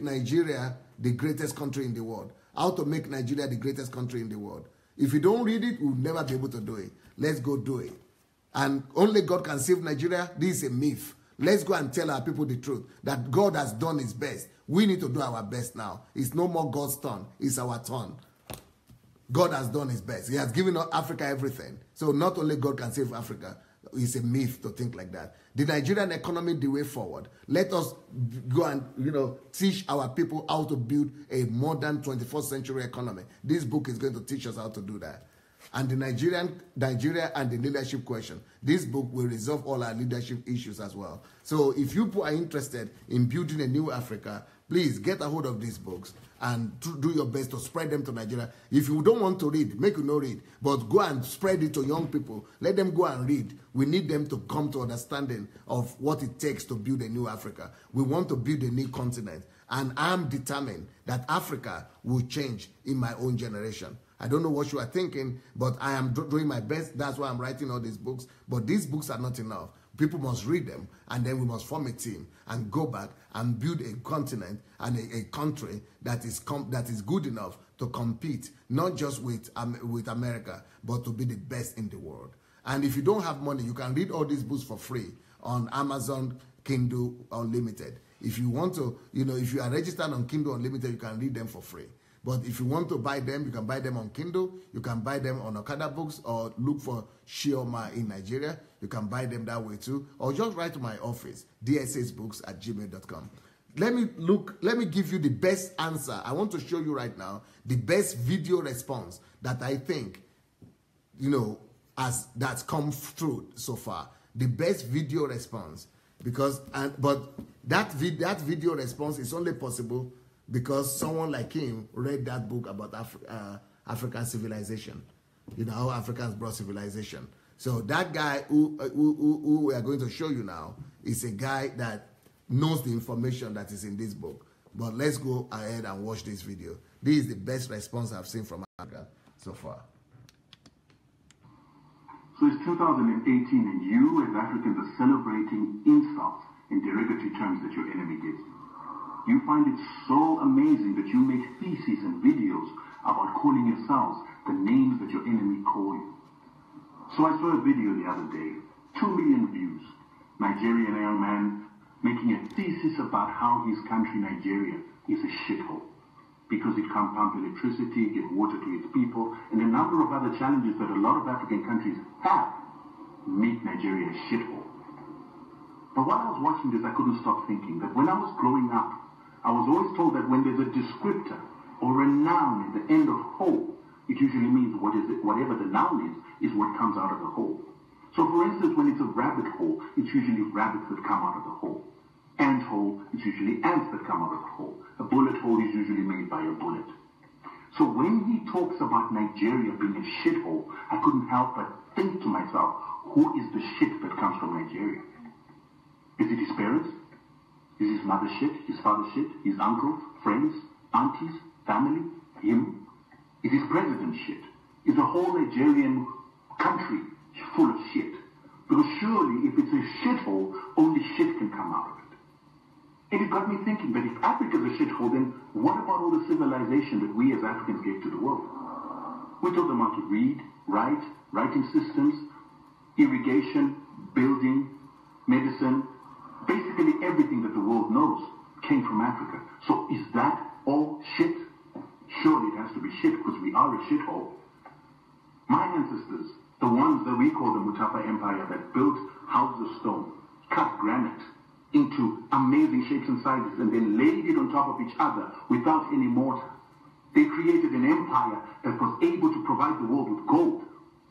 Nigeria the greatest country in the world. How to make Nigeria the greatest country in the world. If you don't read it, we'll never be able to do it. Let's go do it. And only God can save Nigeria. This is a myth. Let's go and tell our people the truth, that God has done his best. We need to do our best now. It's no more God's turn. It's our turn. God has done his best. He has given Africa everything. So not only God can save Africa. It's a myth to think like that. The Nigerian economy, the way forward. Let us go and, teach our people how to build a modern 21st century economy. This book is going to teach us how to do that. And the Nigeria and the leadership question. This book will resolve all our leadership issues as well. So if you are interested in building a new Africa, please get a hold of these books and do your best to spread them to Nigeria. If you don't want to read, make you no read. But go and spread it to young people. Let them go and read. We need them to come to understanding of what it takes to build a new Africa. We want to build a new continent. And I'm determined that Africa will change in my own generation. I don't know what you are thinking, but I am doing my best. That's why I'm writing all these books. But these books are not enough. People must read them, and then we must form a team and go back and build a continent and a country that is good enough to compete, not just with America, but to be the best in the world. And if you don't have money, you can read all these books for free on Amazon Kindle Unlimited. If you want to, if you are registered on Kindle Unlimited, you can read them for free. But if you want to buy them, you can buy them on Kindle. You can buy them on Okada Books or look for Shioma in Nigeria. You can buy them that way too. Or just write to my office, dssbooks@gmail.com. Let me give you the best answer. I want to show you right now the best video response that I think, that's come through so far. The best video response. But that video response is only possible because someone like him read that book about African civilization. How Africans brought civilization. So that guy who we are going to show you now is a guy that knows the information that is in this book. But let's go ahead and watch this video. This is the best response I've seen from Africa so far. So it's 2018 and you as Africans are celebrating insults and derogatory terms that your enemy gives you. You find it so amazing that you make theses and videos about calling yourselves the names that your enemy call you. So I saw a video the other day, 2 million views. Nigerian young man making a thesis about how his country, Nigeria, is a shithole because it can't pump electricity, give water to its people, and a number of other challenges that a lot of African countries have make Nigeria a shithole. But while I was watching this, I couldn't stop thinking that when I was growing up, I was always told that when there's a descriptor or a noun at the end of whole, it usually means whatever the noun is what comes out of the whole. So for instance, when it's a rabbit hole, it's usually rabbits that come out of the hole. Ant hole, it's usually ants that come out of the hole. A bullet hole is usually made by a bullet. So when he talks about Nigeria being a shithole, I couldn't help but think to myself, who is the shit that comes from Nigeria? Is it his parents? Is his mother shit? His father shit? His uncles? Friends? Aunties? Family? Him? Is his president shit? Is the whole Nigerian country full of shit? Because surely if it's a shithole, only shit can come out of it. And it got me thinking that if Africa's a shithole, then what about all the civilization that we as Africans gave to the world? We taught them how to read, write, writing systems, irrigation, building, medicine. Basically everything that the world knows came from Africa. So is that all shit? Surely it has to be shit because we are a shithole. My ancestors, the ones that we call the Mutafa Empire that built houses of stone, cut granite into amazing shapes and sizes and then laid it on top of each other without any mortar. They created an empire that was able to provide the world with gold.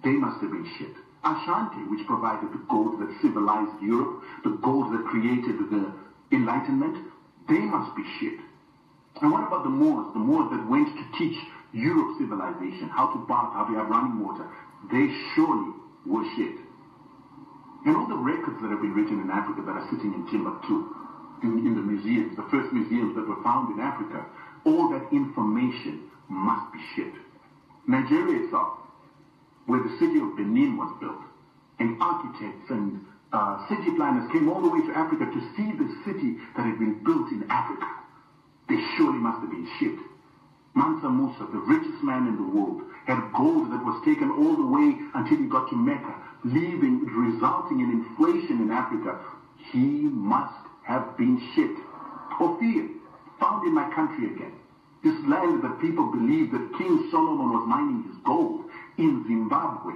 They must have been shit. Ashanti, which provided the gold that civilized Europe, the gold that created the Enlightenment, they must be shit. And what about the Moors that went to teach Europe civilization, how to bath, how to have running water? They surely were shit. And all the records that have been written in Africa that are sitting in Timbuktu, in the museums, the first museums that were found in Africa, all that information must be shit. Nigeria itself, where the city of Benin was built, and architects and city planners came all the way to Africa to see the city that had been built in Africa. They surely must have been shit. Mansa Musa, the richest man in the world, had gold that was taken all the way until he got to Mecca, resulting in inflation in Africa. He must have been shit. Ophir, found in my country again. This land that people believe that King Solomon was mining his gold in Zimbabwe,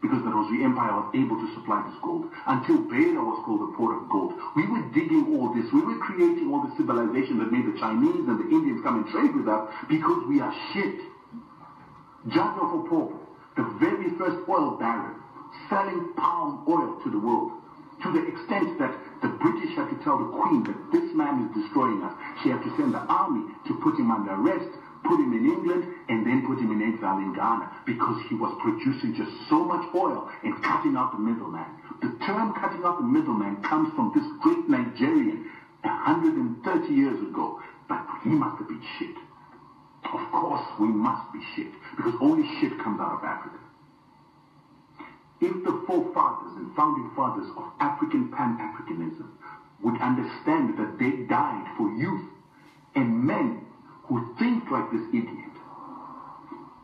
because the Rosary Empire was able to supply this gold, until Beira was called the port of gold. We were digging all this. We were creating all the civilization that made the Chinese and the Indians come and trade with us because we are shit. Jaja Popo, the very first oil baron, selling palm oil to the world, to the extent that the British had to tell the Queen that this man is destroying us. She had to send the army to put him under arrest, put him in England, and then put him in exile in Ghana because he was producing just so much oil and cutting out the middleman. The term cutting out the middleman comes from this great Nigerian 130 years ago, but he must have been shit. Of course we must be shit, because only shit comes out of Africa. If the forefathers and founding fathers of African Pan-Africanism would understand that they died for youth and men who think like this idiot,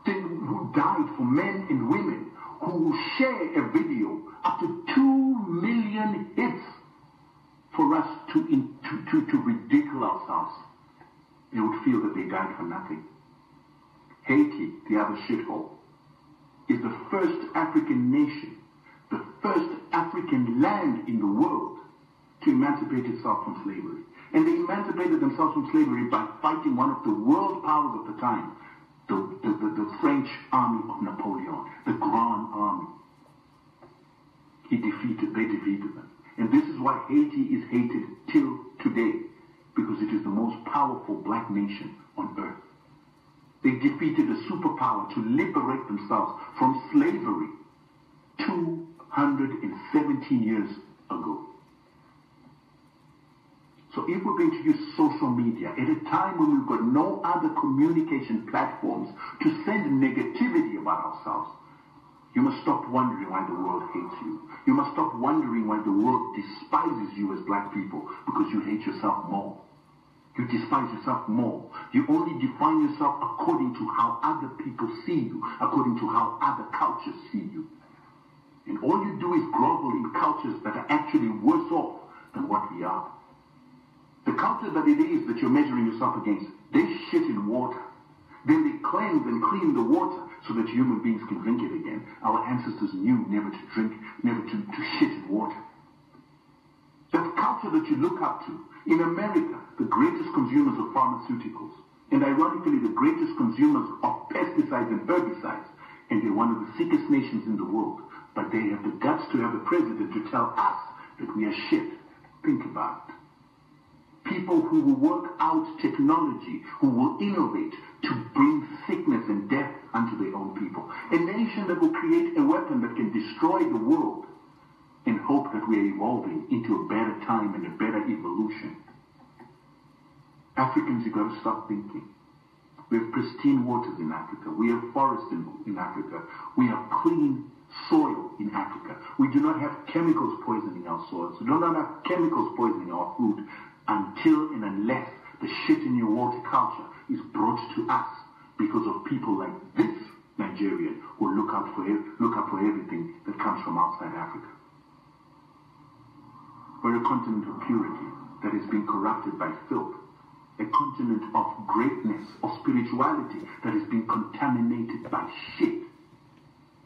who died for men and women, who share a video up to 2 million hits for us to ridicule ourselves, they would feel that they died for nothing. Haiti, the other shithole, is the first African nation, the first African land in the world to emancipate itself from slavery. And they emancipated themselves from slavery by fighting one of the world powers of the time, the French army of Napoleon, the Grand Army. They defeated them. And this is why Haiti is hated till today, because it is the most powerful black nation on earth. They defeated a superpower to liberate themselves from slavery 217 years ago. So So if we're going to use social media at a time when we've got no other communication platforms to send negativity about ourselves, you must stop wondering why the world hates you. You must stop wondering why the world despises you as black people, because you hate yourself more. You despise yourself more. You only define yourself according to how other people see you, according to how other cultures see you. And all you do is grovel in cultures that are actually worse off than what we are. The culture that it is that you're measuring yourself against, they shit in water. Then they cleanse and clean the water so that human beings can drink it again. Our ancestors knew never to drink, never to shit in water. That culture that you look up to, in America, the greatest consumers of pharmaceuticals, and ironically the greatest consumers of pesticides and herbicides, and they're one of the sickest nations in the world, but they have the guts to have a president to tell us that we are shit. Think about it. People who will work out technology, who will innovate to bring sickness and death unto their own people. A nation that will create a weapon that can destroy the world and hope that we are evolving into a better time and a better evolution. Africans, you've got to stop thinking. We have pristine waters in Africa. We have forests in Africa. We have clean soil in Africa. We do not have chemicals poisoning our soils. We do not have chemicals poisoning our food until and unless the shit in your water culture is brought to us because of people like this Nigerian who look up for everything that comes from outside Africa. We're a continent of purity that has been corrupted by filth. A continent of greatness, of spirituality that has been contaminated by shit.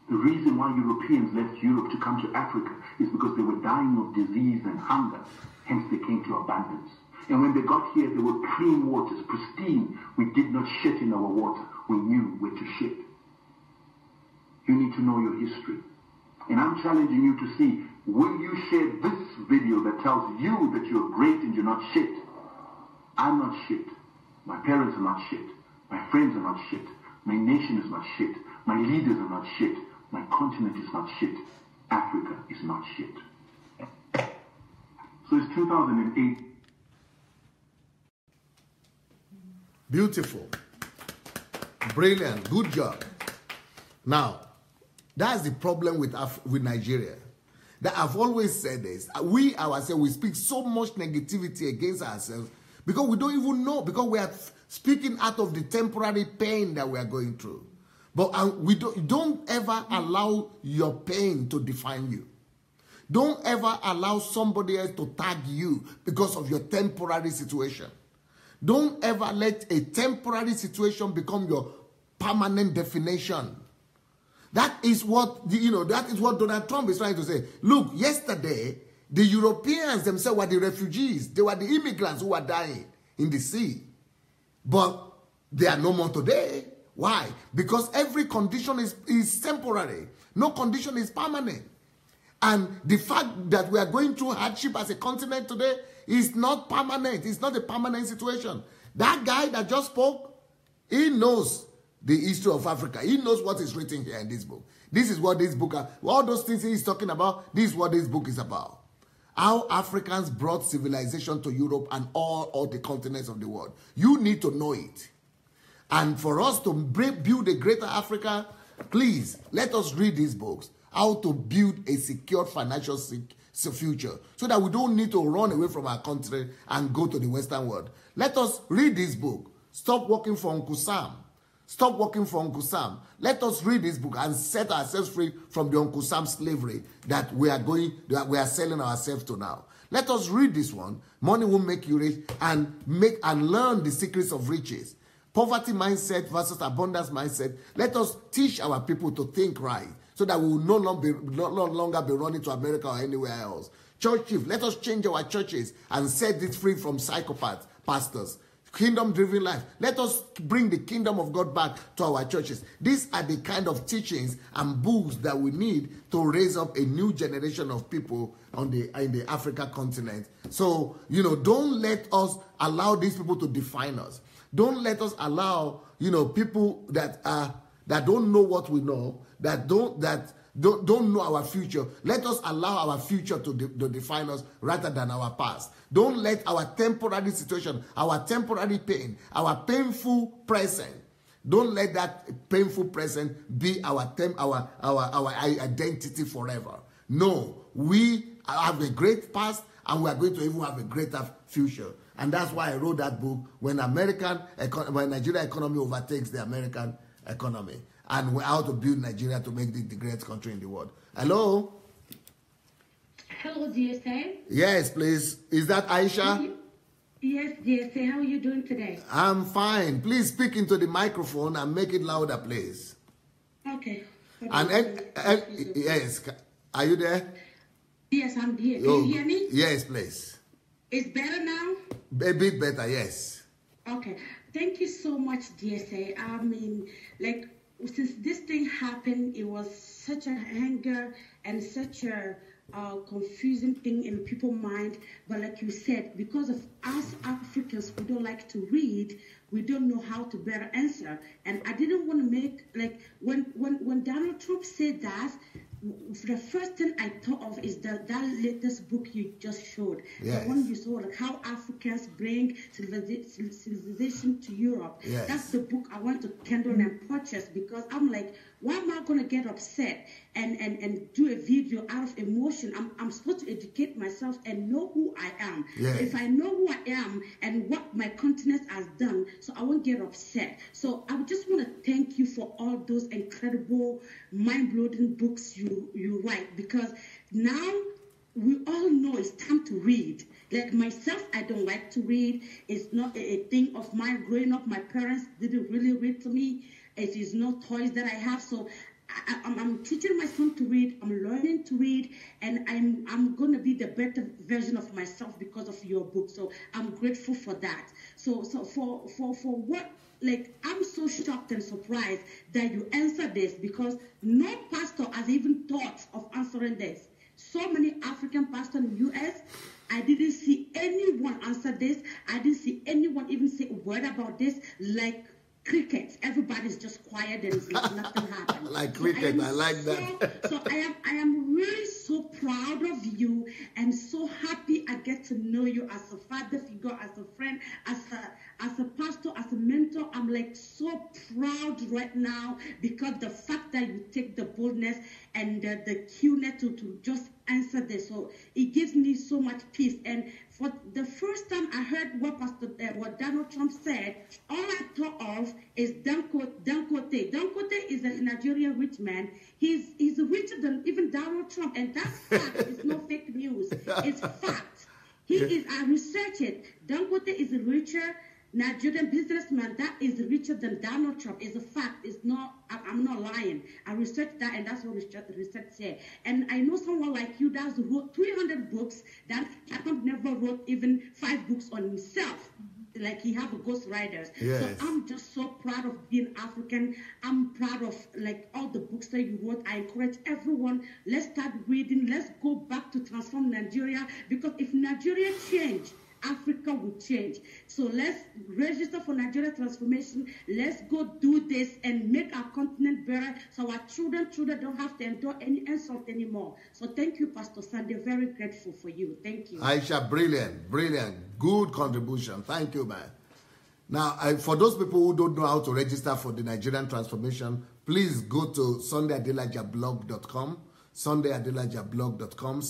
The reason why Europeans left Europe to come to Africa is because they were dying of disease and hunger. Hence they came to abundance. And when they got here, there were clean waters, pristine. We did not shit in our water. We knew where to shit. You need to know your history. And I'm challenging you to see, will you share this video that tells you that you're great and you're not shit? I'm not shit. My parents are not shit. My friends are not shit. My nation is not shit. My leaders are not shit. My continent is not shit. Africa is not shit. So it's 2008. Beautiful. Brilliant. Good job. Now, that's the problem with Nigeria. That I've always said this. We ourselves, we speak so much negativity against ourselves because we don't even know, because we are speaking out of the temporary pain that we are going through. But we don't ever allow your pain to define you. Don't ever allow somebody else to tag you because of your temporary situation. Don't ever let a temporary situation become your permanent definition. That is what, that is what Donald Trump is trying to say. Look, yesterday, the Europeans themselves were the refugees. They were the immigrants who were dying in the sea. But they are no more today. Why? Because every condition is temporary. No condition is permanent. And the fact that we are going through hardship as a continent today is not permanent. It's not a permanent situation. That guy that just spoke, he knows the history of Africa. He knows what is written here in this book. This is what this book, all those things he's talking about, this is what this book is about. How Africans brought civilization to Europe and all the continents of the world. You need to know it. And for us to build a greater Africa, please, let us read these books. How to build a secure financial future so that we don't need to run away from our country and go to the Western world. Let us read this book. Stop working for Uncle Sam. Stop working for Uncle Sam. Let us read this book and set ourselves free from the Uncle Sam slavery that we are selling ourselves to now. Let us read this one. Money will make you rich, and learn the secrets of riches. Poverty mindset versus abundance mindset. Let us teach our people to think right, so that we will no longer be running to America or anywhere else. Church chief, let us change our churches and set it free from psychopaths, pastors. Kingdom-driven life. Let us bring the kingdom of God back to our churches. These are the kind of teachings and books that we need to raise up a new generation of people in the Africa continent. So, don't let us allow these people to define us. Don't let us allow, people that don't know what we know, that don't know our future. Let us allow our future to define us rather than our past. Don't let our temporary situation, our temporary pain, our painful present, don't let that painful present be our identity forever. No, we have a great past and we are going to even have a greater future. And that's why I wrote that book, when Nigeria economy overtakes the American economy, and how to build Nigeria to make it the greatest country in the world. Hello? Hello, DSA. Yes, please. Is that Aisha? Yes, DSA. How are you doing today? I'm fine. Please speak into the microphone and make it louder, please. Okay. And yes, are you there? Yes, I'm here. Can you hear me? Yes, please. It's better now? A bit better, yes. Okay. Thank you so much, DSA. I mean, like, since this thing happened, it was such a anger and such a confusing thing in people's mind. But like you said, because of us Africans who don't like to read, we don't know how to better answer. And I didn't want to make, like, when Donald Trump said that, the first thing I thought of is that latest book you just showed. Yes. The one you saw, like how Africans bring civilization to Europe. Yes. That's the book I want to kindle and purchase, because I'm like, why am I going to get upset and do a video out of emotion? I'm supposed to educate myself and know who I am. Yes. If I know who I am and what my continent has done, so I won't get upset. So I just want to thank you for all those incredible, mind-blowing books you write, because now we all know it's time to read. Like myself, I don't like to read. It's not a thing of mine. Growing up, my parents didn't really read to me. It is no toys that I have. So I'm teaching my son to read. I'm learning to read, and I'm going to be the better version of myself because of your book. So I'm grateful for that. So for what, like, I'm so shocked and surprised that you answered this, because no pastor has even thought of answering this. So many African pastors in the U.S., I didn't see anyone answer this. I didn't see anyone even say a word about this. Like crickets, everybody's just quiet and nothing happened. Like cricket, I like that. So I am really so proud of you and so happy I get to know you as a father figure, as a friend, as a pastor, as a mentor. I'm like so proud right now, because the fact that you take the boldness and the cuteness to just answer this. So it gives me so much peace. And for the first time I heard what Donald Trump said, all I thought of is Dangote. Dangote is a Nigerian rich man. He's richer than even Donald Trump, and that's fact. It's no fake news. It's fact. He is. I researched it. Dangote is a richer Nigerian businessman that is richer than Donald Trump. Is a fact. It's not. I'm not lying. I researched that, and that's what research said. And I know someone like you that wrote 300 books. That Trump never wrote even 5 books on himself. Like he have a ghostwriters. Yes. So I'm just so proud of being African. I'm proud of like all the books that you wrote. I encourage everyone, let's start reading. Let's go back to transform Nigeria, because if Nigeria change, Africa will change. So let's register for Nigeria transformation. Let's go do this and make our continent better, so our children don't have to endure any insult anymore. So thank you, Pastor Sunday. Very grateful for you. Thank you. Aisha, brilliant. Good contribution. Thank you, man. Now, for those people who don't know how to register for the Nigerian transformation, please go to SundayAdelajablog.com, SundayAdelajablog.com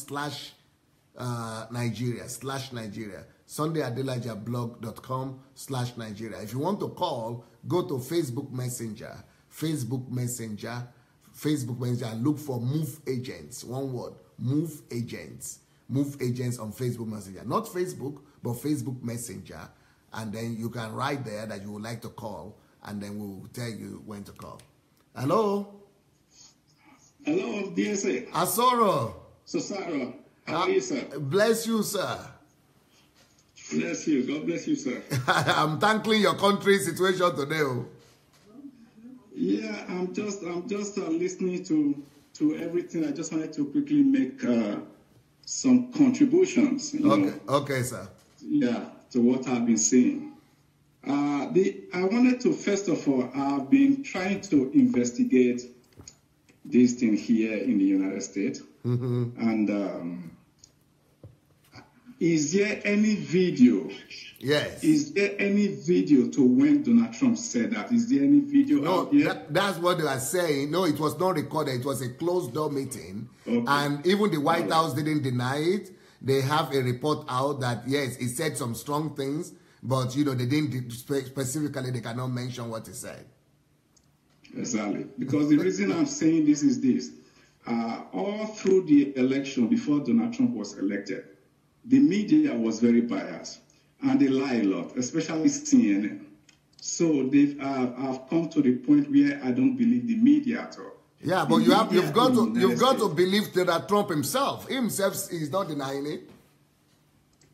/Nigeria. SundayAdelajablog.com/Nigeria. If you want to call, go to Facebook Messenger, and look for Move Agents. One word, Move Agents. Move Agents on Facebook Messenger. Not Facebook, but Facebook Messenger. And then you can write there that you would like to call, and then we'll tell you when to call. Hello? Hello, DSA. Asoro. Sosaro. How are you, sir? Bless you, sir. Bless you. God bless you, sir. I'm tackling your country situation today. Yeah, I'm just listening to everything. I just wanted to quickly make some contributions. Okay, sir. Yeah, to what I've been seeing. I wanted to, first of all, I've been trying to investigate this thing here in the United States. And is there any video? Yes. Is there any video to when Donald Trump said that? Is there any video out here? That's what they are saying. No, it was not recorded. It was a closed-door meeting. Okay. And even the White House didn't deny it. They have a report out that, yes, he said some strong things, but, they didn't specifically, they cannot mention what he said. Exactly. Because the reason I'm saying this is this. All through the election, before Donald Trump was elected, the media was very biased, and they lie a lot, especially CNN. So I've come to the point where I don't believe the media at all. Yeah, but you've got to believe that Trump himself is not denying it.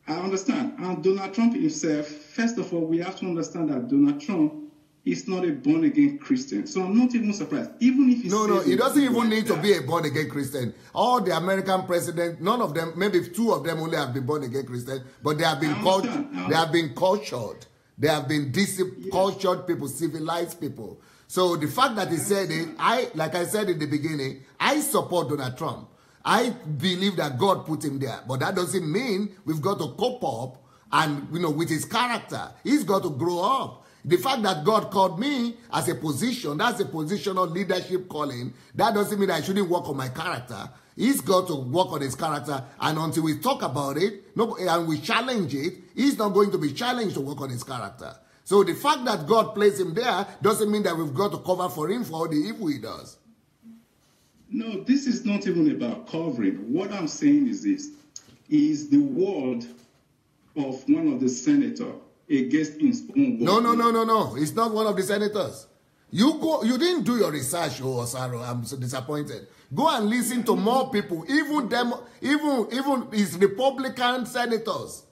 I understand. And Donald Trump himself, first of all, we have to understand that Donald Trump is not a born-again Christian. So I'm not even surprised. Even if he he doesn't even need to be a born-again Christian. All the American presidents, none of them, maybe 2 of them only have been born-again Christians, but they have been cultured. They have been cultured people, civilized people. So the fact that he said it, like I said in the beginning, I support Donald Trump. I believe that God put him there. But that doesn't mean we've got to cope up and, with his character. He's got to grow up. The fact that God called me as a position, that's a positional leadership calling. That doesn't mean I shouldn't work on my character. He's got to work on his character. And until we talk about it and we challenge it, he's not going to be challenged to work on his character. So the fact that God placed him there doesn't mean that we've got to cover for him for all the evil he does. No, this is not even about covering. What I'm saying is this, is the word of one of the senators against his own word. No. It's not one of the senators. You didn't do your research, Osaro. I'm so disappointed. Go and listen to more people. Even his Republican senators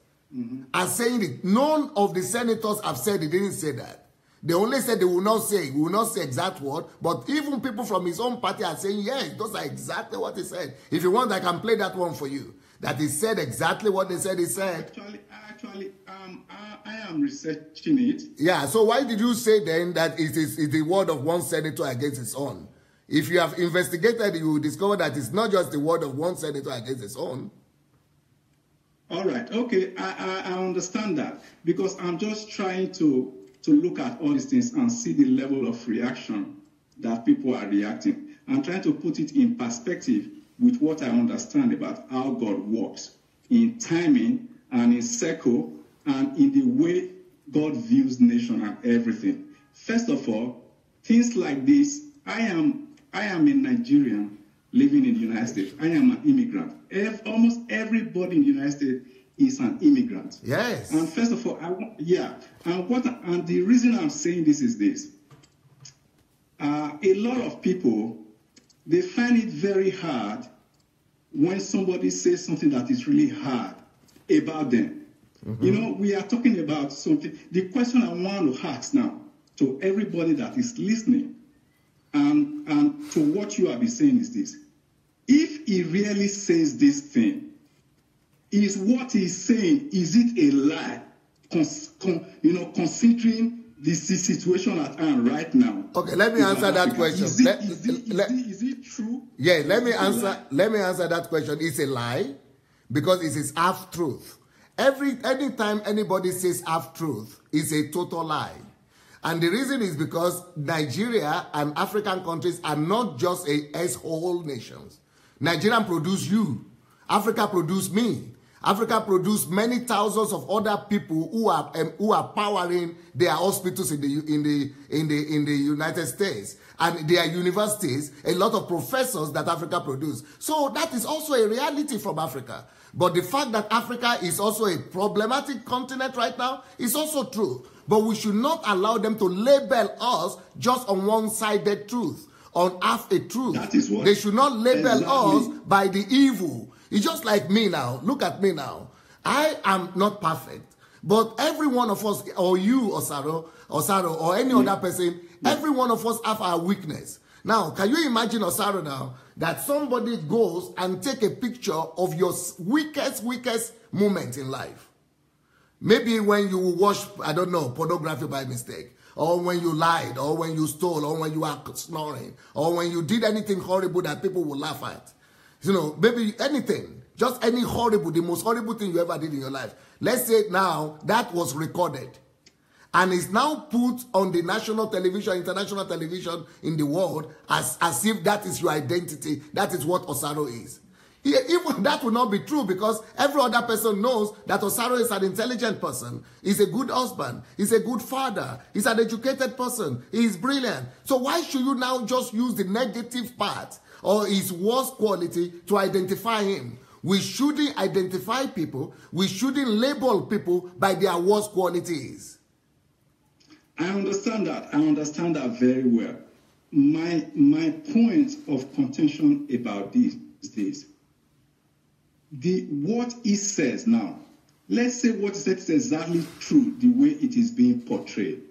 are saying it. None of the senators have said he didn't say that. They only said they will not say exact word, but even people from his own party are saying, yes, those are exactly what he said. If you want, I can play that one for you. That he said exactly what they said he said. Actually, I am researching it. Yeah, so why did you say then that it is the word of one senator against his own? If you have investigated, you will discover that it's not just the word of one senator against his own. All right, okay, I understand that. Because I'm just trying to look at all these things and see the level of reaction that people are reacting. I'm trying to put it in perspective with what I understand about how God works in timing and in circle and in the way God views nation and everything. First of all, things like this, I am a Nigerian living in the United States. I am an immigrant. Almost everybody in the United States is an immigrant. Yes. And first of all, and the reason I'm saying this is this. A lot of people, they find it very hard when somebody says something that is really hard about them. We are talking about something. The question I want to ask now to everybody that is listening and to what you have been saying is this. If he really says this thing, is what he's saying, is it a lie? Considering the situation at hand right now. Okay, let me answer that question. Is it true? Yeah, let me answer that question. It's a lie because it is half-truth. Anytime anybody says half-truth, it's a total lie. And the reason is because Nigeria and African countries are not just S-hole nations. Nigeria produced you. Africa produced me. Africa produced many thousands of other people who are powering their hospitals in the United States and their universities. A lot of professors that Africa produced. So that is also a reality from Africa. But the fact that Africa is also a problematic continent right now is also true. But we should not allow them to label us just on one-sided truth, on half a truth. That is what they should not label us by the evil. It's just like me now. Look at me now. I am not perfect. But every one of us, or you, Osaro, or any other person, every one of us have our weakness. Now, can you imagine, Osaro, now, that somebody goes and take a picture of your weakest moment in life? Maybe when you watch, I don't know, pornography by mistake. or when you lied, or when you stole, or when you are snoring, or when you did anything horrible that people will laugh at. You know, maybe anything, just any horrible, the most horrible thing you ever did in your life. Let's say now that was recorded and is now put on the national television, international television in the world as if that is your identity. That is what Osaro is. Even that will not be true, because every other person knows that Osaro is an intelligent person. He's a good husband. He's a good father. He's an educated person. He is brilliant. So why should you now just use the negative part or his worst quality to identify him? We shouldn't identify people. We shouldn't label people by their worst qualities. I understand that. I understand that very well. My point of contention about this is this. What he says now, let's say what he says is exactly true the way it is being portrayed.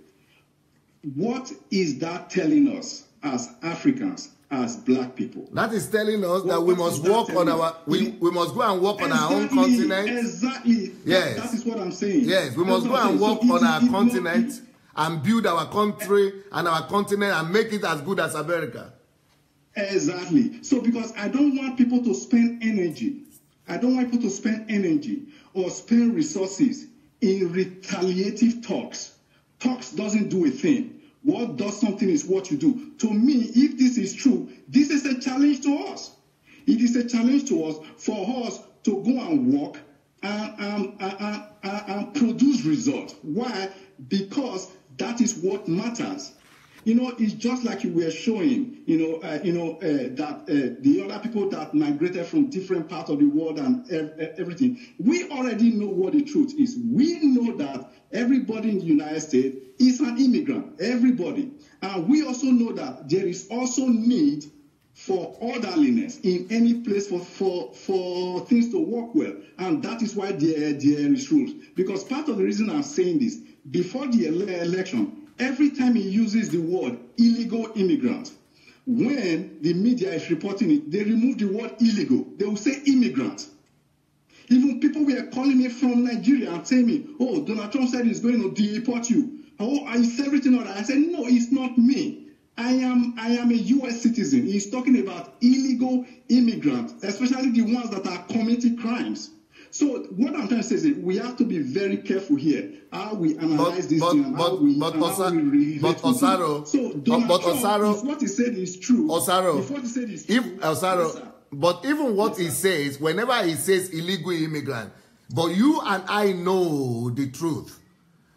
What is that telling us as Africans, as black people? That is telling us that we must work on our, we must go and work on our own continent. Exactly. Yes. That is what I'm saying. Yes, we must go and work on our continent and build our country and our continent and make it as good as America. Exactly. So because I don't want people to spend energy. I don't want people to spend energy or spend resources in retaliative talks. Talks doesn't do a thing. What does something is what you do. To me, if this is true, this is a challenge to us. It is a challenge to us for us to go and work and produce results. Why? Because that is what matters. You know, it's just like you were showing, that the other people that migrated from different parts of the world and everything. We already know what the truth is. We know that everybody in the United States is an immigrant, everybody. And we also know that there is also need for orderliness in any place for things to work well. And that is why there is rules. Because part of the reason I'm saying this, before the election, every time he uses the word illegal immigrant, when the media is reporting it, they remove the word illegal. They will say immigrant. Even people were calling me from Nigeria and telling me, oh, Donald Trump said he's going to deport you. Oh, is everything all right? I said, no, it's not me. I am a U.S. citizen. He's talking about illegal immigrants, especially the ones that are committing crimes. So what I'm trying to say is that we have to be very careful here how we analyze this thing and how we relate. But Osaro, so Donald Trump, if what he said is true, but even what he says, whenever he says illegal immigrant, but you and I know the truth.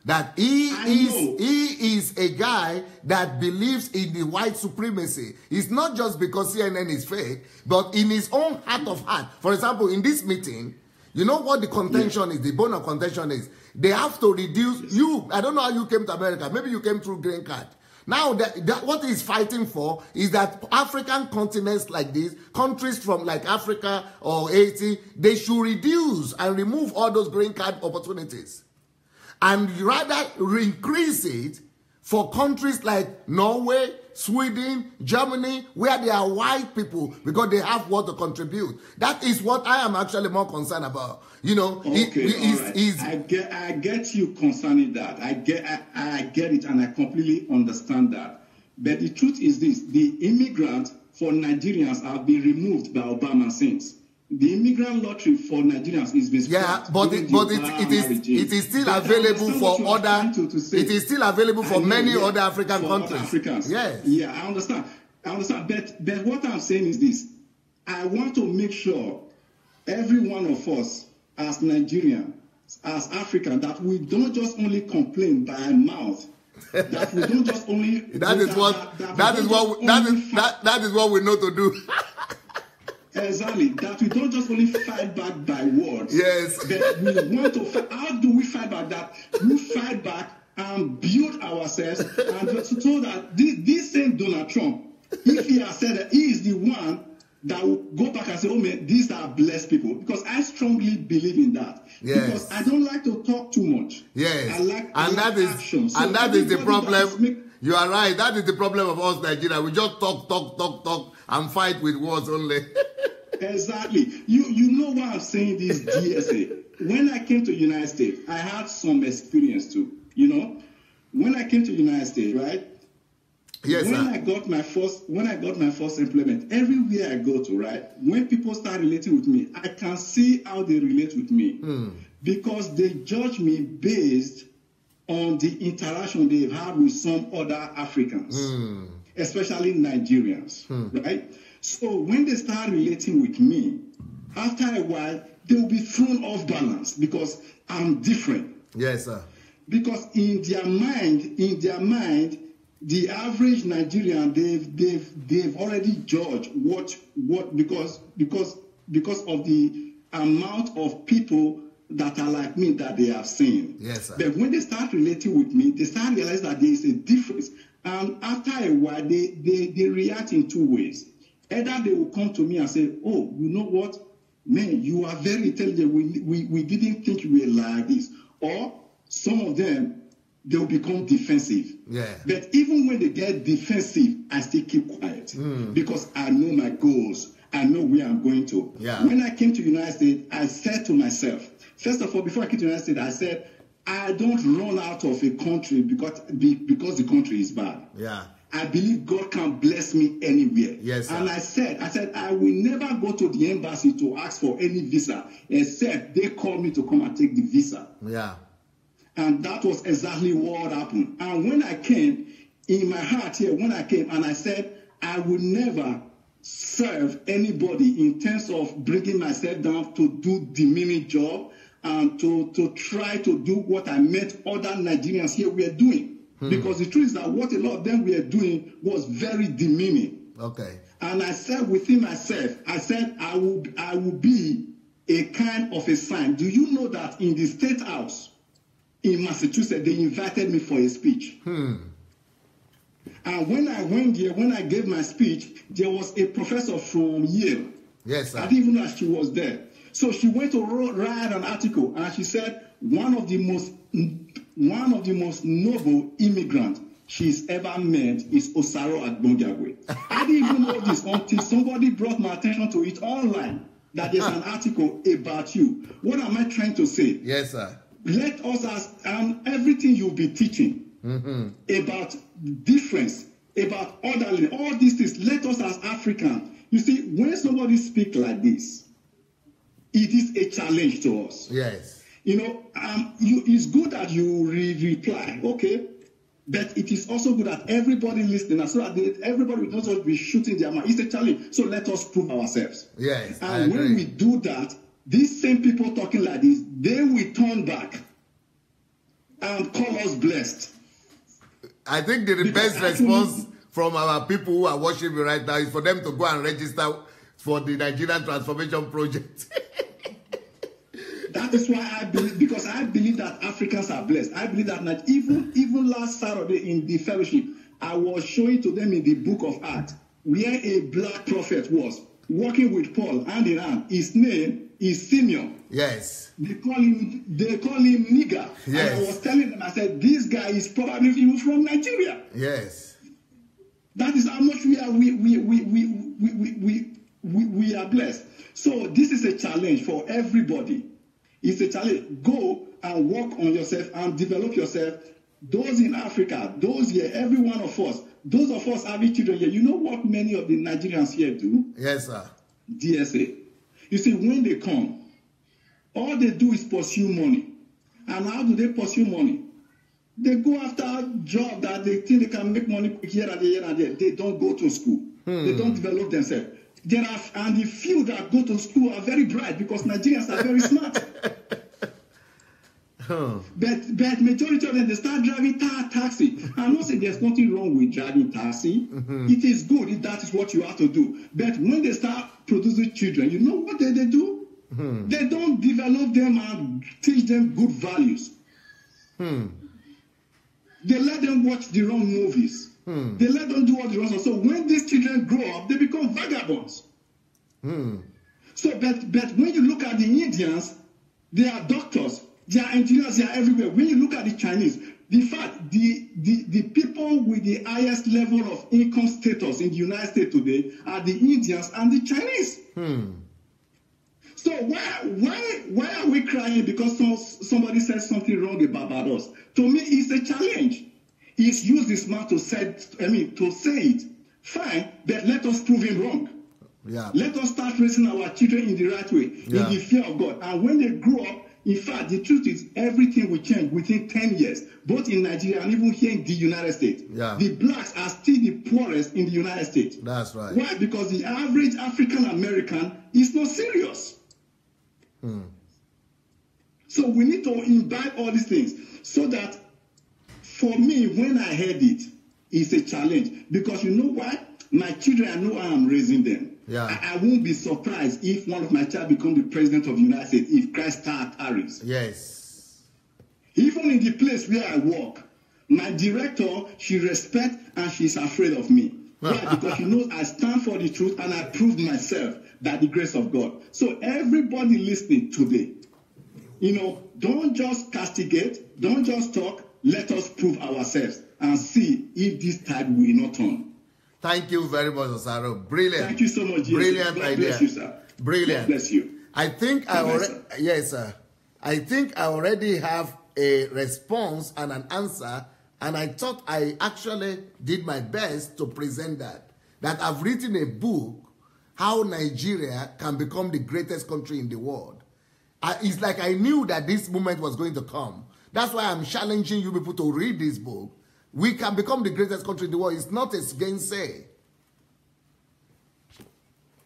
That he is a guy that believes in the white supremacy. It's not just because CNN is fake, but in his own heart of heart. For example, in this meeting, you know what the contention is, the bone of contention is? They have to reduce you. I don't know how you came to America. Maybe you came through green card. Now, what he's fighting for is that African continents like this, countries from like Africa or Haiti, they should reduce and remove all those green card opportunities. And rather increase it for countries like Norway, Sweden, Germany, where they are white people because they have what to contribute. That is what I am actually more concerned about. You know, I get you concerning that. I get it, and I completely understand that. But the truth is this: the immigrants for Nigerians have been removed by Obama since. The immigrant lottery for Nigerians is being it is still available for other. It is still available for many other African countries. Africans. Yes. Yeah, I understand. But what I'm saying is this: I want to make sure every one of us, as Nigerians, as Africans, that we don't just only complain by mouth. That we don't just only. That is what we know to do. Exactly. That we don't just only fight back by words. Yes. But we want to. How do we fight back? That we fight back and build ourselves, and so that this same Donald Trump, if he has said that he is the one that will go back and say, "Oh man, these are blessed people," because I strongly believe in that. Yes. Because I don't like to talk too much. Yes. I like action. So and that is the problem. You are right. That is the problem of us Nigeria. We just talk, and fight with words only. Exactly. You know why I'm saying this DSA. When I came to the United States, I had some experience too. You know, when I came to the United States, right? Yes, when sir. I got my first employment, everywhere I go to, right? When people start relating with me, I can see how they relate with me because they judge me based on the interaction they've had with some other Africans, especially Nigerians, right? So when they start relating with me, after a while, they will be thrown off balance because I'm different. Yes, sir. Because in their mind, the average Nigerian, they've already judged what because of the amount of people that are like me that they have seen. Yes, sir. But when they start relating with me, they start realizing that there is a difference. And after a while, they react in two ways. Either they will come to me and say, oh, you know what? Man, you are very intelligent. We didn't think you were like this. Or some of them, they'll become defensive. Yeah. But even when they get defensive, I still keep quiet because I know my goals. I know where I'm going to. Yeah. When I came to the United States, I said to myself, first of all, before I came to the United States, I said, I don't run out of a country because the country is bad. Yeah. I believe God can bless me anywhere. Yes, sir. And I said, I will never go to the embassy to ask for any visa except they call me to come and take the visa. Yeah. And that was exactly what happened. And when I came, in my heart here, when I came and I said, I will never serve anybody in terms of bringing myself down to do demeaning job and to try to do what I met other Nigerians here were doing. Because the truth is that what a lot of them were doing was very demeaning. Okay. And I said within myself, I said, I will be a kind of a sign. Do you know that in the State House in Massachusetts, they invited me for a speech? And when I went there, when I gave my speech, there was a professor from Yale. Yes, sir. I didn't even know she was there. So she went to write an article, and she said one of the most noble immigrants she's ever met is Osaro Agbonjagwe. I didn't even know this until somebody brought my attention to it online, that there's an article about you. What am I trying to say? Yes, sir. Let us ask, everything you'll be teaching about difference, about orderly, all these things, let us as Africans. You see, when somebody speaks like this, it is a challenge to us. Yes. You know, it's good that you reply, okay, but it is also good that everybody listening, so that everybody will not just be shooting their mouth. It's a challenge, so let us prove ourselves. Yes, and when we do that, these same people talking like this, they will turn back and call us blessed. I think the best response from our people who are watching me right now is for them to go and register for the Nigerian Transformation Project. That is why I believe, because I believe that Africans are blessed. I believe that even last Saturday in the fellowship, I was showing to them in the book of Acts where a black prophet was working with Paul hand in hand. His name is Simeon. Yes. They call him nigger. Yes. And I was telling them, I said, this guy is probably even from Nigeria. Yes. That is how much we are blessed. So this is a challenge for everybody. It's a challenge. Go and work on yourself and develop yourself. Those in Africa, those here, every one of us, those of us having children here, you know what many of the Nigerians here do? Yes, sir. DSA. You see, when they come, all they do is pursue money. And how do they pursue money? They go after a job that they think they can make money quick here and there, here and there. They don't go to school. They don't develop themselves. And the few that go to school are very bright because Nigerians are very smart. But majority of them, they start driving taxi. I'm not saying there's nothing wrong with driving taxi. It is good if that is what you have to do. But when they start producing children, you know what they do? They don't develop them and teach them good values. They let them watch the wrong movies. They let them do all the wrong stuff. So when these children grow up, they become vagabonds. So, but when you look at the Indians, they are doctors, they are engineers, they are everywhere. When you look at the Chinese, the fact the people with the highest level of income status in the United States today are the Indians and the Chinese. So why are we crying because somebody says something wrong about us? To me, it's a challenge. He's used his mouth to say it. Fine, but let us prove him wrong. Yeah. Let us start raising our children in the right way, in the fear of God. And when they grow up, in fact, the truth is everything will change within 10 years, both in Nigeria and even here in the United States. Yeah. The blacks are still the poorest in the United States. That's right. Why? Because the average African American is not serious. So we need to imbibe all these things so that for me, when I heard it, it's a challenge. Because you know why? My children, I know how I'm raising them. Yeah. I won't be surprised if one of my child becomes the president of the United States if Christ tarries. Yes. Even in the place where I work, my director, she respects and she's afraid of me. Why? Because she knows I stand for the truth and I prove myself by the grace of God. So everybody listening today, don't just castigate, don't just talk, let us prove ourselves and see if this tide will not turn. Thank you very much, Osaro. Brilliant. Thank you so much. Brilliant God idea. Bless you, sir. Brilliant. God bless you. I think yes, sir. I think I already have a response and an answer, and I thought I actually did my best to present that. That I've written a book, How Nigeria Can Become the Greatest Country in the World. It's like I knew that this moment was going to come. That's why I'm challenging you people to read this book. We can become the greatest country in the world. It's not a gainsay.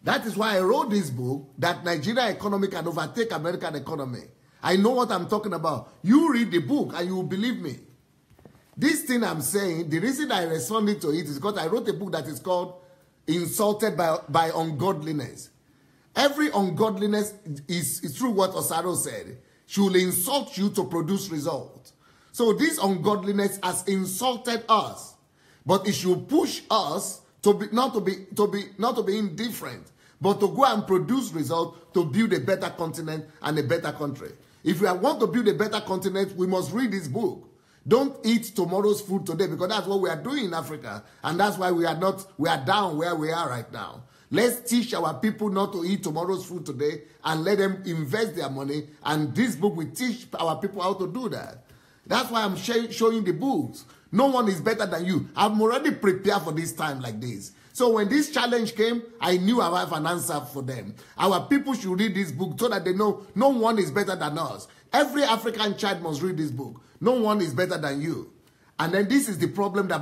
That is why I wrote this book, that Nigeria economy can overtake American economy. I know what I'm talking about. You read the book and you will believe me. This thing I'm saying, the reason I responded to it is because I wrote a book that is called Insulted by Ungodliness. Every ungodliness is true what Osaro said. She will insult you to produce results. So this ungodliness has insulted us, but it should push us to be not to be indifferent, but to go and produce results to build a better continent and a better country. If we want to build a better continent, we must read this book. Don't eat tomorrow's food today, because that's what we are doing in Africa, and that's why we are down where we are right now. Let's teach our people not to eat tomorrow's food today and let them invest their money, and this book will teach our people how to do that. That's why I'm showing the books. No one is better than you. I'm already prepared for this time like this. So when this challenge came, I knew I have an answer for them. Our people should read this book so that they know no one is better than us. Every African child must read this book. No one is better than you. And then this is the problem that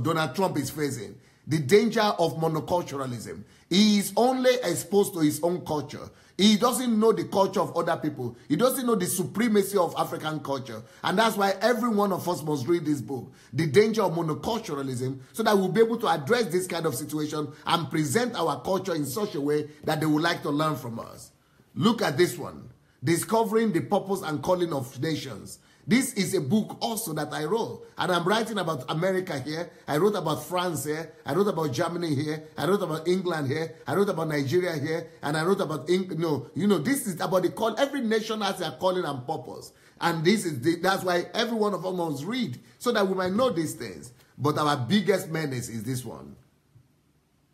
Donald Trump is facing. The danger of monoculturalism. He is only exposed to his own culture. He doesn't know the culture of other people. He doesn't know the supremacy of African culture. And that's why every one of us must read this book, The Danger of Monoculturalism, so that we'll be able to address this kind of situation and present our culture in such a way that they would like to learn from us. Look at this one, Discovering the Purpose and Calling of Nations. This is a book also that I wrote. And I'm writing about America here. I wrote about France here. I wrote about Germany here. I wrote about England here. I wrote about Nigeria here. And I wrote about, this is about the call. Every nation has their calling and purpose. And that's why every one of us must read, so that we might know these things. But our biggest menace is this one.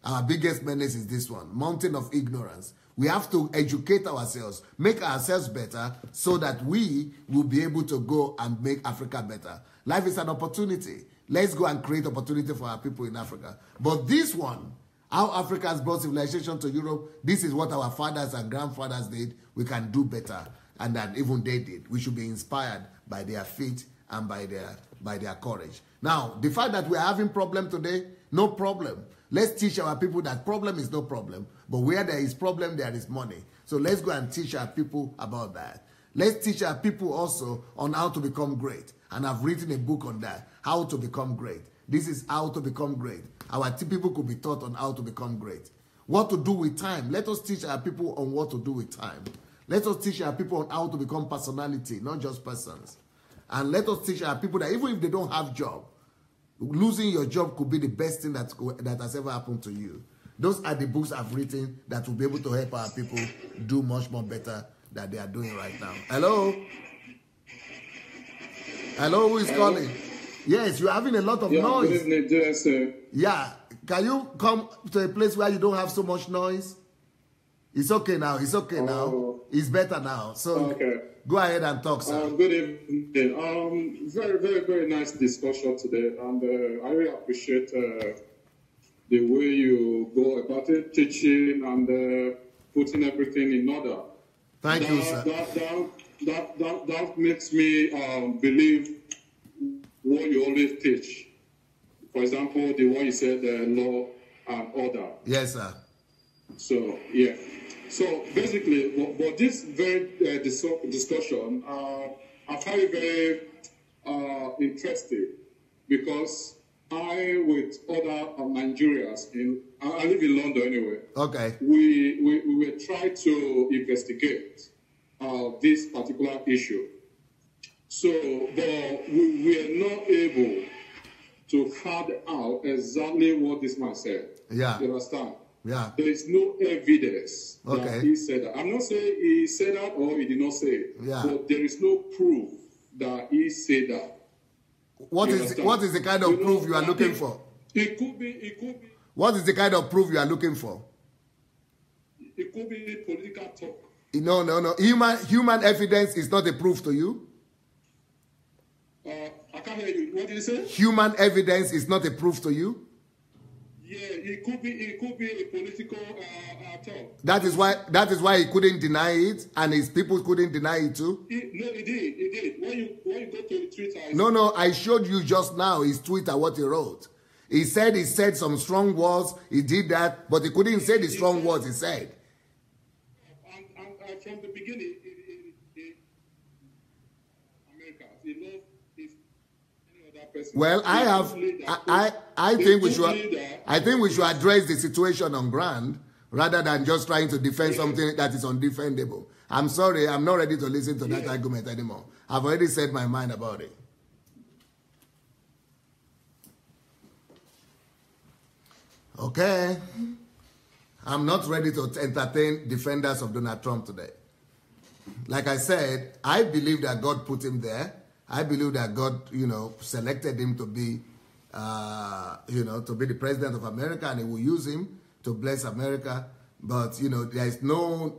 Our biggest menace is this one, mountain of ignorance. We have to educate ourselves, make ourselves better, so that we will be able to go and make Africa better. Life is an opportunity. Let's go and create opportunity for our people in Africa. But this one, how Africa has brought civilization to Europe, this is what our fathers and grandfathers did. We can do better, and that even they did. We should be inspired by their faith and by their courage. Now, the fact that we are having problem today, no problem. Let's teach our people that problem is no problem. But where there is problem, there is money. So let's go and teach our people about that. Let's teach our people also on how to become great. And I've written a book on that, how to become great. This is how to become great. Our people could be taught on how to become great. What to do with time. Let us teach our people on what to do with time. Let us teach our people on how to become personality, not just persons. And let us teach our people that even if they don't have job, losing your job could be the best thing that has ever happened to you. Those are the books I've written that will be able to help our people do much more better than they are doing right now. Hello? Hello, who is calling? Yes, you're having a lot of noise. Good evening, dear sir. Yeah. Can you come to a place where you don't have so much noise? It's okay now. It's okay now. It's better now. So go ahead and talk, sir. Good evening. Very, very, very nice discussion today. And I really appreciate the way you go about it, teaching and putting everything in order. Thank you, sir. That makes me believe what you always teach. For example, the one you said, law and order. Yes, sir. So, yeah. So, basically, but this very discussion, I find it very interesting because I, with other Nigerians, I live in London anyway. Okay. We were trying to investigate this particular issue. So, but we were not able to find out exactly what this man said. Yeah. You understand? Yeah. There is no evidence that he said that. I'm not saying he said that or he did not say it. Yeah. But there is no proof that he said that. What is the kind of proof you are looking for? It could be. What is the kind of proof you are looking for? It could be political talk. No. Human evidence is not a proof to you? I can't hear you. What did you say? Human evidence is not a proof to you? Yeah, it could be a political talk. That is why he couldn't deny it, and his people couldn't deny it too. He did. When you go to Twitter. No. I showed you just now his Twitter what he wrote. He said some strong words. He did that, but he couldn't say the strong words he said. And from the beginning, America, he loved any other person. Well, I think we should address the situation on ground rather than just trying to defend something that is undefendable. I'm sorry, I'm not ready to listen to that argument anymore. I've already said my mind about it. Okay. I'm not ready to entertain defenders of Donald Trump today. Like I said, I believe that God put him there. I believe that God, selected him to be, to be the president of America, and he will use him to bless America. But, there is no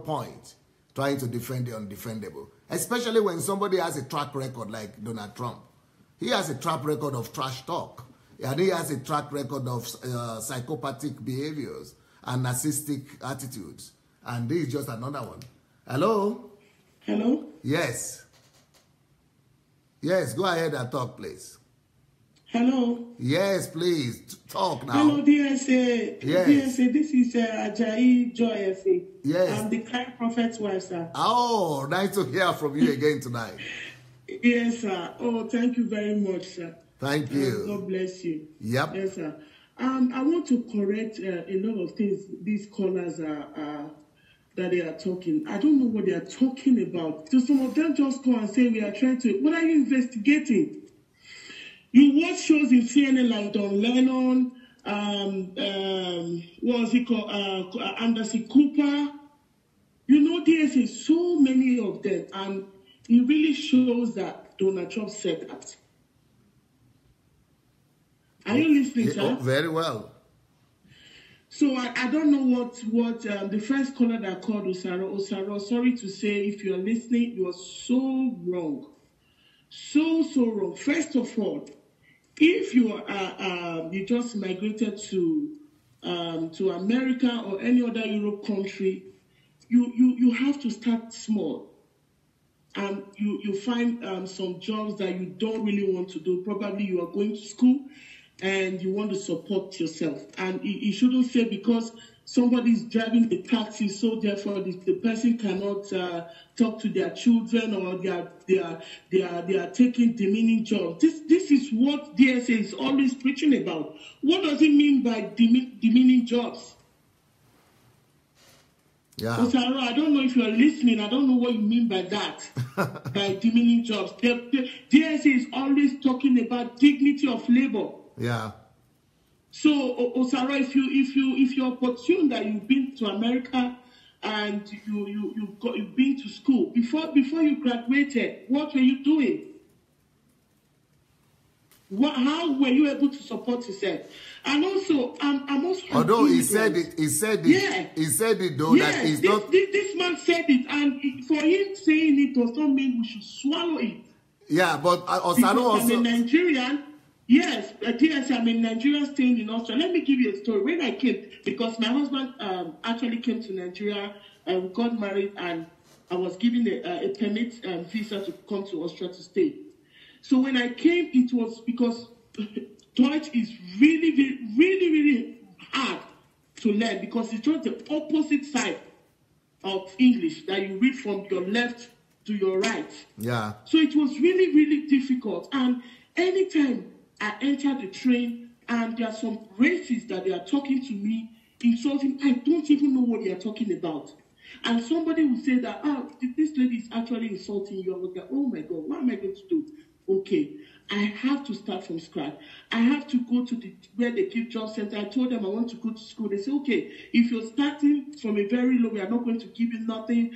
point trying to defend the undefendable, especially when somebody has a track record like Donald Trump. He has a track record of trash talk, and he has a track record of psychopathic behaviors and narcissistic attitudes. And this is just another one. Hello? Hello? Yes. Yes, go ahead and talk, please. Hello? Yes, please. Talk now. Hello, DSA. Yes. DSA, this is Ajayi Joy FA. Yes. I'm the kind prophet's wife, sir. Oh, nice to hear from you again tonight. Yes, sir. Oh, thank you very much, sir. Thank you. God bless you. Yep. Yes, sir. I want to correct a lot of things these callers that they are talking. I don't know what they are talking about. So some of them just go and say we are trying to. What are you investigating? You watch shows in CNN like Don Lennon, what was it called? Anderson Cooper. There's so many of them, and it really shows that Donald Trump said that. Are you listening, sir? Oh, very well. So I don't know what the first caller that called Osaro, sorry to say, if you're listening, you are so wrong. So wrong. First of all, if you just migrated to America or any other Europe country, you have to start small. And you find some jobs that you don't really want to do. Probably you are going to school and you want to support yourself. And you shouldn't say because somebody is driving the taxi, so therefore the person cannot talk to their children, or they are taking demeaning jobs. This is what DSA is always preaching about. What does it mean by demeaning jobs? Yeah. Osaro, I don't know if you are listening. I don't know what you mean by that, by demeaning jobs. The DSA is always talking about dignity of labor. Yeah. So, Osaro, if you're opportune that you've been to America and you've been to school before you graduated, what were you doing? How were you able to support yourself? And also, I'm also. Although he said it, Yeah. He said it though that he's not. This man said it, and for him saying it does not mean we should swallow it. Yeah, but Osano also. I'm a Nigerian. Yes, yes, I'm a Nigerian staying in Austria. Let me give you a story. When I came, because my husband actually came to Nigeria, we got married, and I was given a permit visa to come to Austria to stay. So when I came, it was because Deutsch is really, really, really, really hard to learn, because it's just the opposite side of English that you read from your left to your right. Yeah. So it was really, really difficult. And anytime I enter the train and there are some racists that they are talking to me, insulting, I don't even know what they are talking about. And somebody will say that, this lady is actually insulting you. I was like, oh my God, what am I going to do? Okay, I have to start from scratch. I have to go to where they give job center. I told them I want to go to school. They say, okay, if you're starting from a very low, we are not going to give you nothing.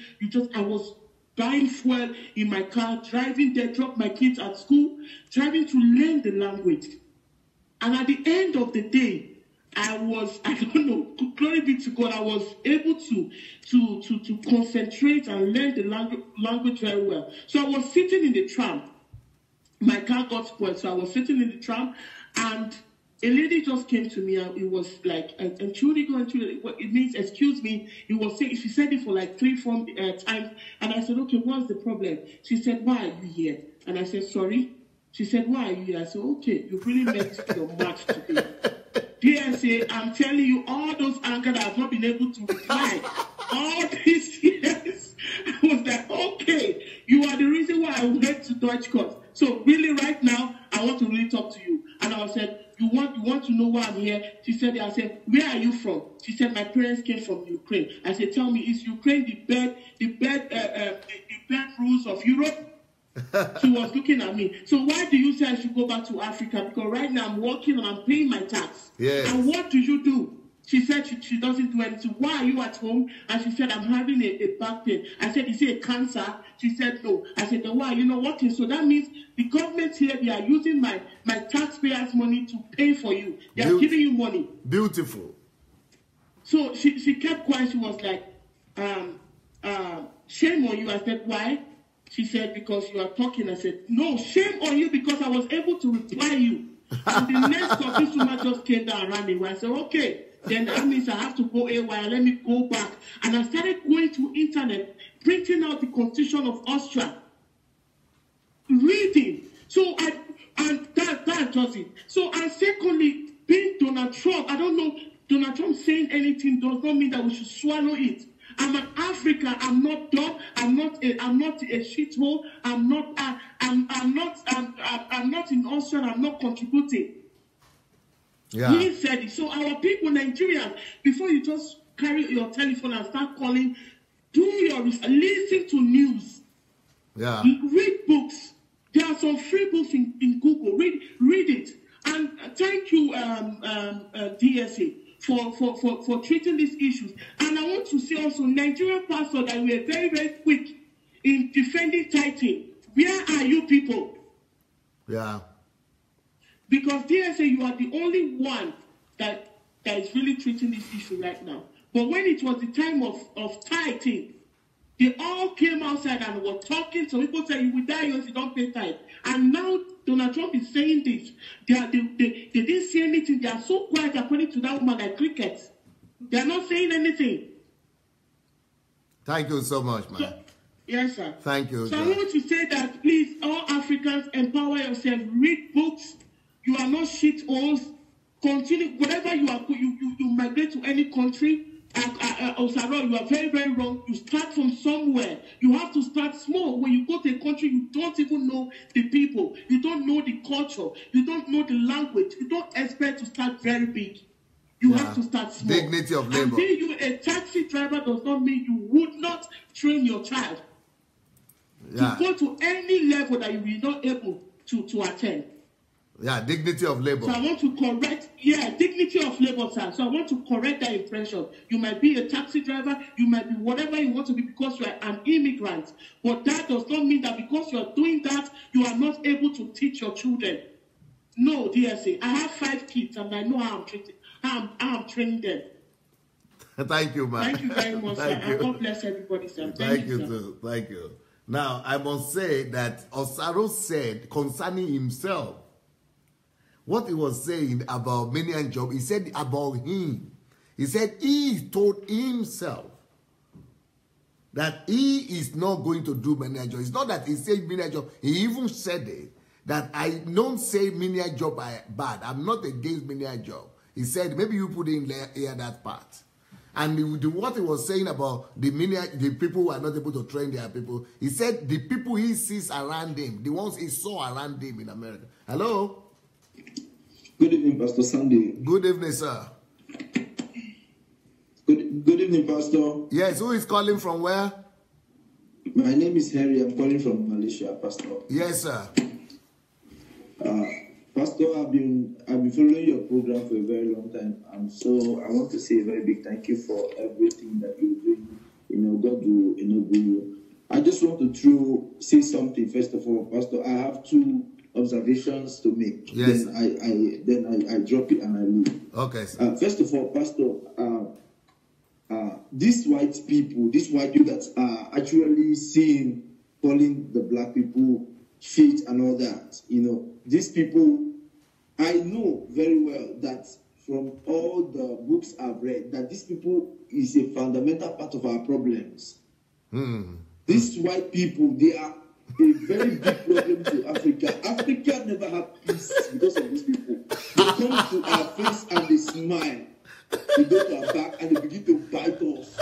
I was buying fuel in my car, driving there, drop my kids at school, driving to learn the language. And at the end of the day, I don't know, glory be to God, I was able to concentrate and learn the language very well. So I was sitting in the tram. My car got spoiled, so I was sitting in the tram, and a lady just came to me, and it was like, and truly going to, it means, excuse me, it was saying, she said it for like 3-4 times, and I said, okay, what's the problem? She said, why are you here? And I said, sorry. She said, why are you here? I said, okay, you really made your match today. DSA, I'm telling you, all those anger that I've not been able to reply, all these years, I was like, okay, you are the reason why I went to Deutsch course. So really right now, I want to really talk to you. And I said, you want to know why I'm here? She said, I said, where are you from? She said, my parents came from Ukraine. I said, tell me, is Ukraine the bed rules of Europe? She was looking at me. So why do you say I should go back to Africa? Because right now I'm working and I'm paying my tax. Yes. And what do you do? She said she doesn't do anything. Why are you at home? And she said, I'm having a back pain. I said, is it a cancer? She said, no. I said, then why are you not working? So that means the government here, they are using my taxpayers' money to pay for you. They are giving you money. Beautiful. So she kept quiet. She was like, shame on you. I said, why? She said, because you are talking. I said, no, shame on you, because I was able to reply you. And the next officer just came down and ran me. I said, okay. Then that means I have to go AY. Let me go back. And I started going to internet, printing out the Constitution of Austria, reading. So that does it. So, and secondly, being Donald Trump, I don't know, Donald Trump saying anything does not mean that we should swallow it. I'm an African. I'm not dumb. I'm not a shithole. I'm not in Austria. I'm not contributing. Yeah. He said it. So our people, Nigerians, before you just carry your telephone and start calling, do your research, listen to news. Yeah. Read books. There are some free books in Google. Read it. And thank you, DSA, for treating these issues. And I want to say also, Nigerian pastors that were very, very quick in defending tithing. Where are you people? Yeah. Because DSA, you are the only one that is really treating this issue right now. But when it was the time of tithing, they all came outside and were talking. So people say, you will die if you don't pay tithe. And now Donald Trump is saying this. They didn't say anything. They are so quiet according to that woman like crickets. They are not saying anything. Thank you so much, man. So, yes, sir. Thank you. So I want to say that, please, all Africans, empower yourself. Read books. You are not shitholes. Continue. Whatever you are, you migrate to any country. Osaro, you are very, very wrong. You start from somewhere. You have to start small. When you go to a country, you don't even know the people. You don't know the culture. You don't know the language. You don't expect to start very big. You have to start small. Dignity of labor. And being you a taxi driver does not mean you would not train your child to go to any level that you will not able to attend. Yeah, dignity of labor. So I want to correct, dignity of labor, sir. So I want to correct that impression. You might be a taxi driver, you might be whatever you want to be because you are an immigrant. But that does not mean that because you are doing that, you are not able to teach your children. No, DSA. I have 5 kids, and I know how I'm training them. Thank you, man. Thank you very much, sir. Thank you. God bless everybody, sir. Thank you, sir. too. Thank you. Now, I must say that Osaro said concerning himself, what he was saying about Minian Job, he said about him. He said he told himself that he is not going to do Minian Job. It's not that he said Minian Job. He even said it, that I don't say Minian Job bad. I'm not against Minian Job. He said, maybe you put in here that part. And what he was saying about the people who are not able to train their people, he said the people he sees around him, the ones he saw around him in America. Hello? Good evening, Pastor Sandy. Good evening, sir. Good evening, Pastor. Yes, who is calling from where? My name is Harry. I'm calling from Malaysia, Pastor. Yes, sir. Pastor, I've been following your program for a very long time, and so I want to say a very big thank you for everything that you're doing. God will enable you. I just want to say something first of all, Pastor. I have 2 observations to make. Yes. Then I drop it and I leave. Okay, sir. First of all, Pastor, these white people that are actually calling the black people shit and all that, these people, I know very well that from all the books I've read, that these people is a fundamental part of our problems. These white people, they are a very big problem to Africa. Africa never had peace because of these people. They come to our face and they smile. They go to our back and they begin to bite us.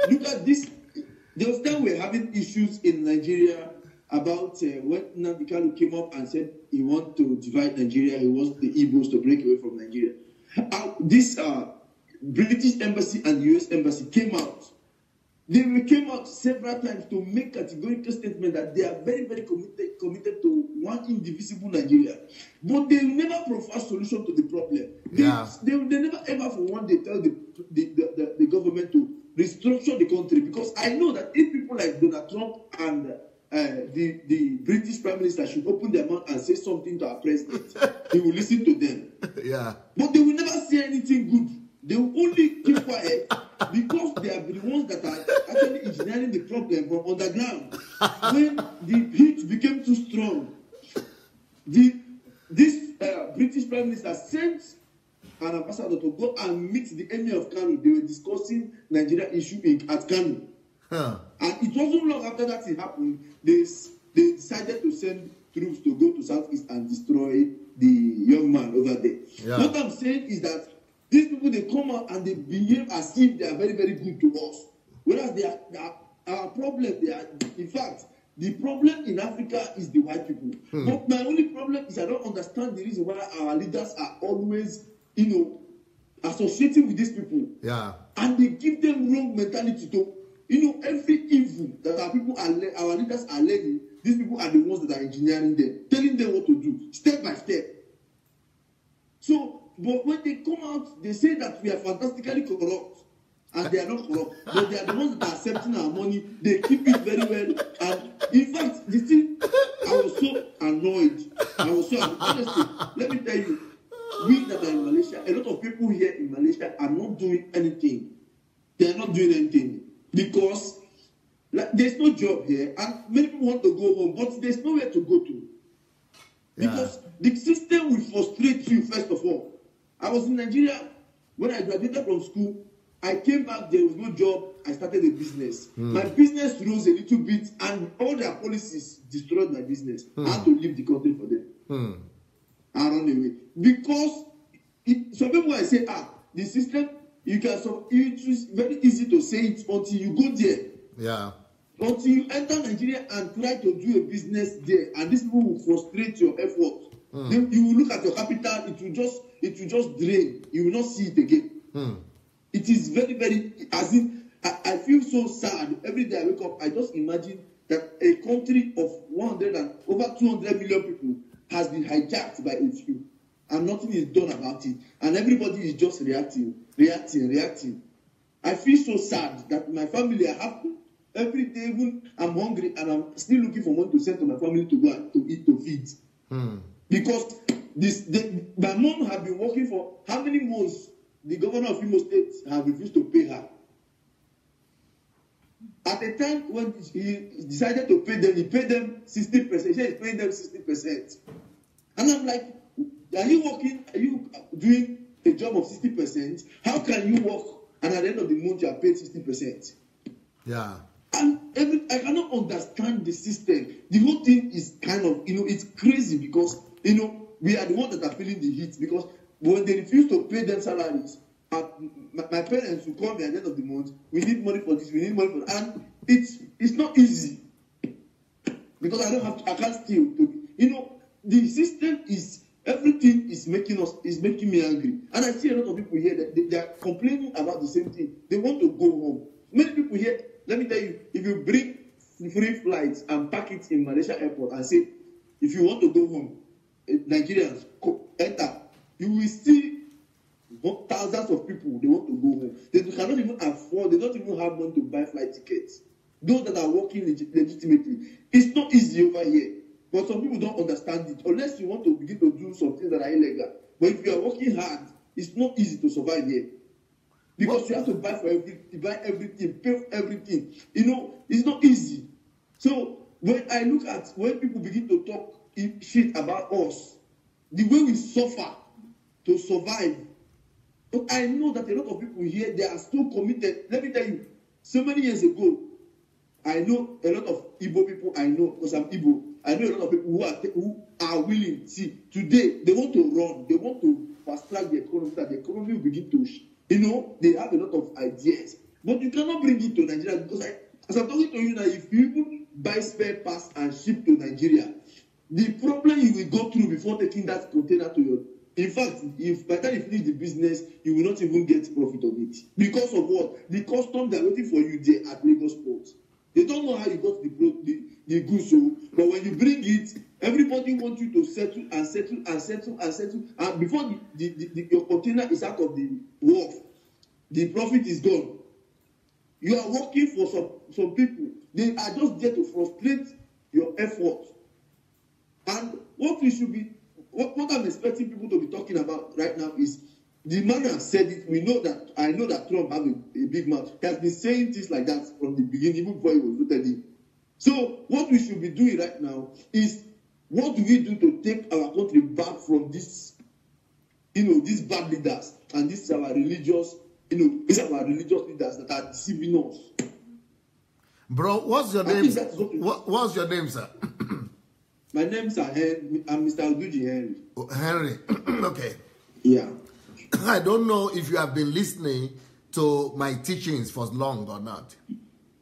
Look at this. There was time we were having issues in Nigeria about when Nnamdi Kanu came up and said he wanted to divide Nigeria. He wants the Igbos to break away from Nigeria. This British embassy and US embassy came out. They came out several times to make categorical statement that they are very, very committed to one indivisible Nigeria. But they never provide solution to the problem. They never ever for one day tell the government to restructure the country. Because I know that if people like Donald Trump and the British Prime Minister should open their mouth and say something to our president, he will listen to them. But they will never say anything good. They will only keep quiet because they are the ones that are actually engineering the problem from underground. When the heat became too strong, this British Prime Minister sent an ambassador to go and meet the Emir of Kano. They were discussing Nigeria issue at Kano. And it wasn't long after that it happened, they decided to send troops to go to Southeast and destroy the young man over there. What I'm saying is that these people, they come out and they behave as if they are very, very good to us. Whereas they are our problem, in fact, the problem in Africa is the white people. But my only problem is I don't understand the reason why our leaders are always, associating with these people. And they give them wrong mentality to, every evil that our leaders are learning, these people are the ones that are engineering them, telling them what to do, step by step. So, but when they come out, they say that we are fantastically corrupt. And they are not corrupt. But they are the ones that are accepting our money. They keep it very well. And in fact, the thing, I was so annoyed. Honestly, let me tell you, we that are in Malaysia, a lot of people here in Malaysia are not doing anything. They are not doing anything. Because there's no job here. And many people want to go home, but there's nowhere to go to. Because the system will frustrate you, first of all. I was in Nigeria when I graduated from school. I came back, there was no job. I started a business. My business rose a little bit, and all their policies destroyed my business. I had to leave the country for them. I run away. Because some people I say, the system, it is very easy to say it until you go there. Until you enter Nigeria and try to do a business there, and these people will frustrate your effort. Then you will look at your capital, it will just drain. You will not see it again. It is very, very, as if I feel so sad. Every day I wake up, I just imagine that a country of over 200 million people has been hijacked by a few, and nothing is done about it. And everybody is just reacting. I feel so sad that my family, I have to, every day when I'm hungry and I'm still looking for money to send to my family to go and to eat, to feed. Because my mom had been working for how many months? The governor of Imo State had refused to pay her. At the time when he decided to pay them, he paid them 60%. He said he's paying them 60%. And I'm like, are you working? Are you doing a job of 60%? How can you work and at the end of the month you are paid 60%? Yeah. And I cannot understand the system. The whole thing is kind of, it's crazy because, we are the ones that are feeling the heat because when they refuse to pay them salaries, my parents will call me at the end of the month, we need money for this, we need money for that. And it's not easy because I can't steal. The system is, everything is making me angry. And I see a lot of people here that they are complaining about the same thing. They want to go home. Many people here, let me tell you, if you bring free flights and pack it in Malaysia airport and say, if you want to go home, Nigerians, enter, you will see thousands of people, they want to go home. They cannot even afford, they don't even have money to buy flight tickets. Those that are working legitimately. It's not easy over here. But some people don't understand it. Unless you want to begin to do some things that are illegal. But if you are working hard, it's not easy to survive here. Because you have to buy everything, pay for everything. It's not easy. So when I look at when people begin to talk shit about us, the way we suffer to survive. But I know that a lot of people here, they are still committed. Let me tell you, so many years ago, I know a lot of Igbo people, because I'm Igbo, I know a lot of people who are willing. See, today, they want to run, they want to fast-track the economy, that the economy will begin to, they have a lot of ideas. But you cannot bring it to Nigeria, because as I'm talking to you now, if you even buy spare parts and ship to Nigeria, the problem you will go through before taking that container to your... In fact, if by the time you finish the business, you will not even get profit of it. Because of what? The customs are waiting for you there at Lagos port. They don't know how you got the goods, but when you bring it, everybody wants you to settle and settle and settle and settle. And before your container is out of the wharf, the profit is gone. You are working for some people. They are just there to frustrate your effort. And what we should be, what I'm expecting people to be talking about right now is, the man has said it. I know that Trump has a big mouth. He has been saying things like that from the beginning, even before he was voted in. So what we should be doing right now is, what do we do to take our country back from this, these bad leaders and these are our religious, these are our religious leaders that are deceiving us. Bro, what's your name? What's your name, sir? My name is Henry. I'm Mr. Oduji Henry. Oh, Henry. Okay. Yeah. I don't know if you have been listening to my teachings for long or not.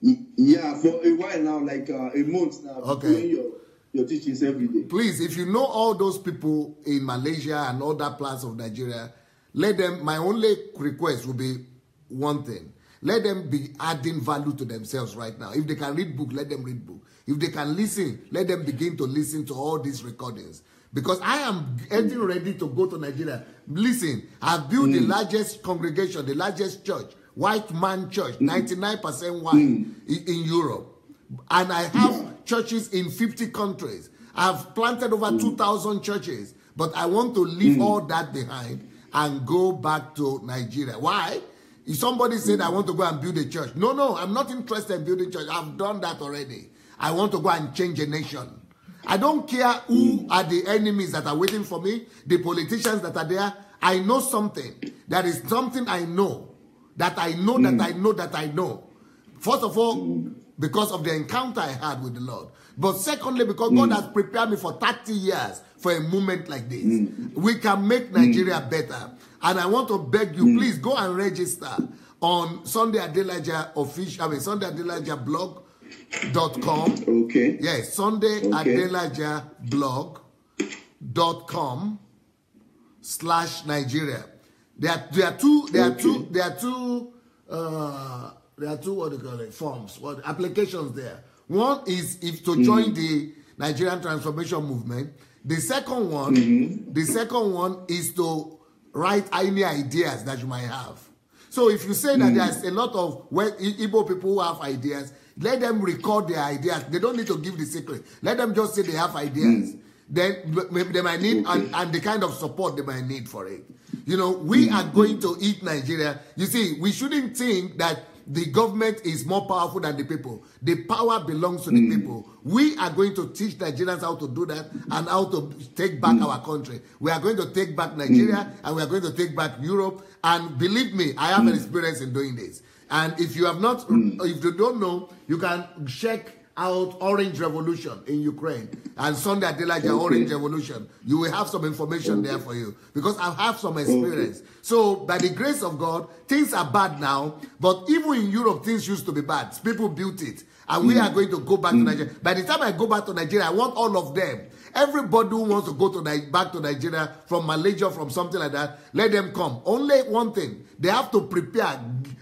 Yeah, for a while now, like a month now. Okay. Doing your teachings every day. Please, if you know all those people in Malaysia and other parts of Nigeria, let them, my only request will be one thing. Let them be adding value to themselves right now. If they can read book, let them read book. If they can listen, let them begin to listen to all these recordings. Because I am getting ready to go to Nigeria. Listen, I've built the largest congregation, the largest church, white man church, 99% white in Europe. And I have churches in 50 countries. I've planted over 2,000 churches. But I want to leave all that behind and go back to Nigeria. Why? If somebody said, I want to go and build a church. No, I'm not interested in building a church. I've done that already. I want to go and change a nation. I don't care who are the enemies that are waiting for me, the politicians that are there. I know something. There is something I know. That I know, that I know, that I know. First of all, because of the encounter I had with the Lord. But secondly, because God has prepared me for 30 years for a moment like this. We can make Nigeria better. And I want to beg you, please go and register on Sunday Adelaja official, Sunday Adelaja blog.com. Okay. Yes, Sunday Adelaja blog.com/Nigeria. There are two what do you call it, forms, applications there. One is to join the Nigerian Transformation Movement. The second one, is to write any ideas that you might have. So if you say that there's a lot of Igbo people who have ideas, let them record their ideas. They don't need to give the secret. Let them just say they have ideas. then they might need, and the kind of support they might need for it. You know, we are going to eat Nigeria. You see, we shouldn't think that the government is more powerful than the people. The power belongs to the people. We are going to teach Nigerians how to do that and how to take back our country. We are going to take back Nigeria and we are going to take back Europe. And believe me, I have an experience in doing this. And if you have not, if you don't know, you can check out Orange Revolution in Ukraine and Sunday Adelaja Orange Revolution. You will have some information there for you because I have some experience. So by the grace of God, things are bad now, but even in Europe, things used to be bad. People built it, and we are going to go back to Nigeria. By the time I go back to Nigeria, I want all of them. Everybody who wants to go to back to Nigeria from Malaysia, from something like that, let them come. Only one thing, they have to prepare,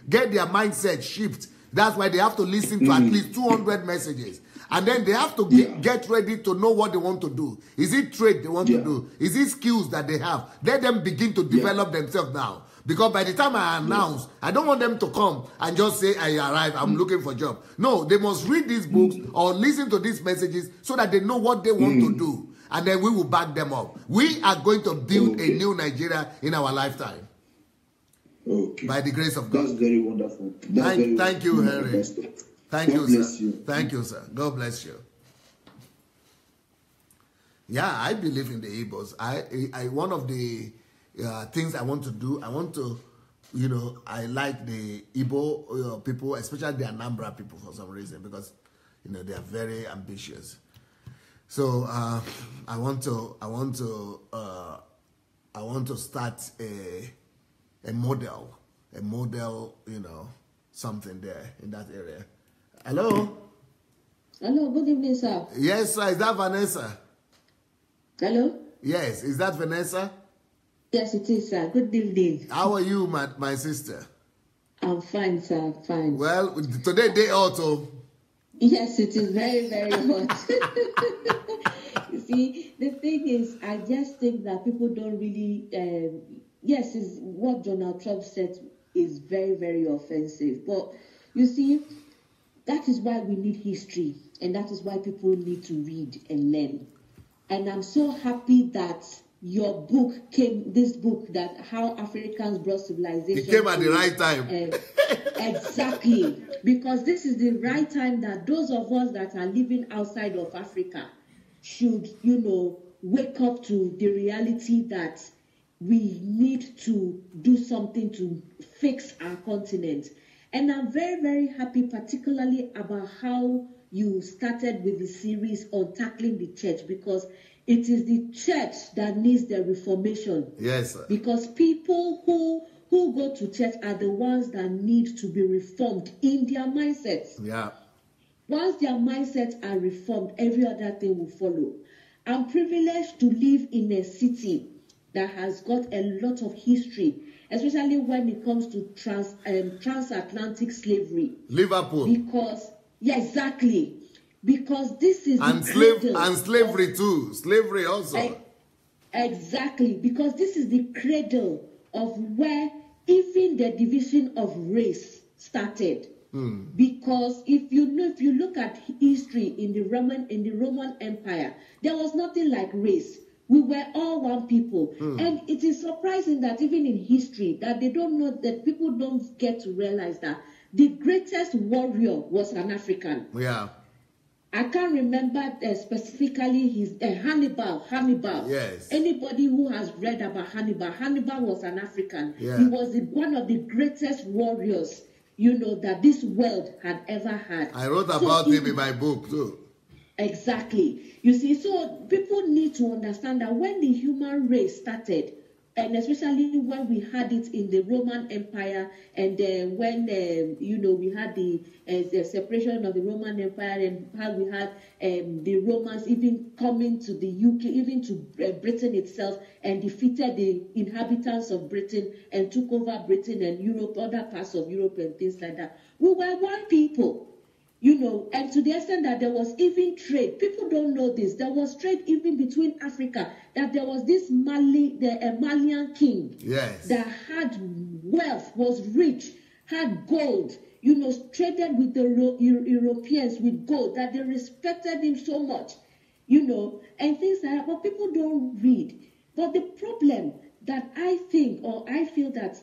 get their mindset shift. That's why they have to listen to at least 200 messages. And then they have to get ready to know what they want to do. Is it trade they want to do? Is it skills that they have? Let them begin to develop themselves now. Because by the time I announce, I don't want them to come and just say, I arrived, I'm looking for a job. No, they must read these books or listen to these messages so that they know what they want to do. And then we will back them up. We are going to build a new Nigeria in our lifetime. Okay. By the grace of God. That's very wonderful. Thank you, Henry. Thank you, sir. Thank you, sir. God bless you. Yeah, I believe in the Igbos. I one of the things I want to do, I want to, you know, I like the Igbo people, especially the Anambra people for some reason, because, you know, they are very ambitious. So I want to start a model, you know, something there in that area. Hello? Hello, good evening, sir. Yes, sir. Is that Vanessa? Hello? Yes, is that Vanessa? Yes, it is, sir. Good evening. How are you, my sister? I'm fine, sir. Fine. Well, today day auto. Yes, it is very, very hot. You see, the thing is, I just think that people don't really... yes, is what Donald Trump said is very, very offensive. But you see, that is why we need history, and that is why people need to read and learn. And I'm so happy that your book came, this book, that How Africans Brought Civilization. It came at the right time. Exactly. Because this is the right time that those of us that are living outside of Africa should, you know, wake up to the reality that we need to do something to fix our continent. And I'm very, very happy, particularly about how you started with the series on tackling the church, because it is the church that needs the reformation. Yes, sir. Because people who go to church are the ones that need to be reformed in their mindsets. Yeah. Once their mindsets are reformed, every other thing will follow. I'm privileged to live in a city that has got a lot of history, especially when it comes to transatlantic slavery. Liverpool. Because, yeah, exactly. Because this is and slavery too. Slavery also. Exactly. Because this is the cradle of where even the division of race started. Because if you look at history in the Roman Empire, there was nothing like race. We were all one people. And it is surprising that even in history, that they don't know, that people don't get to realize that the greatest warrior was an African. Yeah. I can't remember specifically his Hannibal. Yes. Anybody who has read about Hannibal was an African. Yeah. He was one of the greatest warriors, you know, that this world had ever had. I wrote about him in my book too. Exactly. You see, so people need to understand that when the human race started, and especially when we had it in the Roman Empire, and when, you know, we had the separation of the Roman Empire, and how we had the Romans even coming to the UK, even to Britain itself, and defeated the inhabitants of Britain and took over Britain and Europe, other parts of Europe and things like that. We were one people. You know, and to the extent that there was even trade. People don't know this. There was trade even between Africa. That there was this Malian king. Yes. That had wealth, was rich, had gold. You know, traded with the Europeans with gold. That they respected him so much. and things like that. But people don't read. But the problem that I think, or I feel that,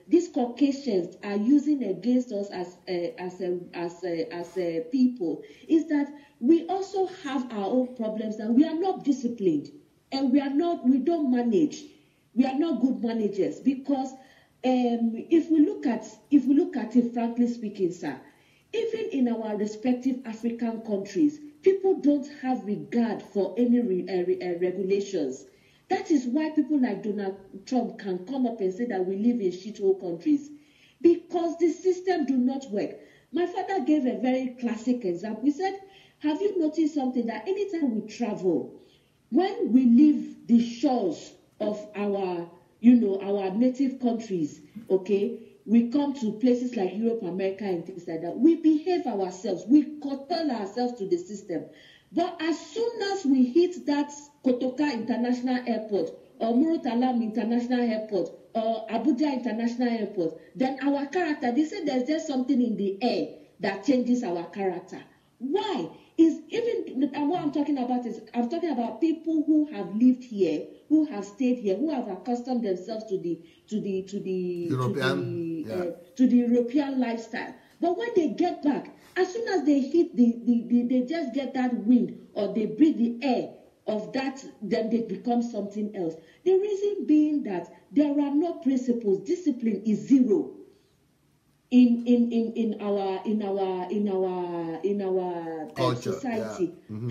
these Caucasians are using against us as people is that we also have our own problems, and we are not disciplined, and we don't manage. We are not good managers, because if we look at it, frankly speaking, sir, even in our respective African countries, people don't have regard for any regulations. That is why people like Donald Trump can come up and say that we live in shithole countries, because the system do not work. My father gave a very classic example. He said, have you noticed something, that anytime we travel, when we leave the shores of our native countries, okay, we come to places like Europe, America, and things like that, we behave ourselves, we compel ourselves to the system. But as soon as we hit that Kotoka International Airport, or Murutalam International Airport, or Abuja International Airport, then our character, they say there's just something in the air that changes our character. Why? Is even, and what I'm talking about is, I'm talking about people who have lived here, who have stayed here, who have accustomed themselves to the European lifestyle. But when they get back, as soon as they hit they just get that wind, or they breathe the air of that, then they become something else. The reason being that there are no principles. Discipline is zero in our culture, society. Yeah. Mm-hmm.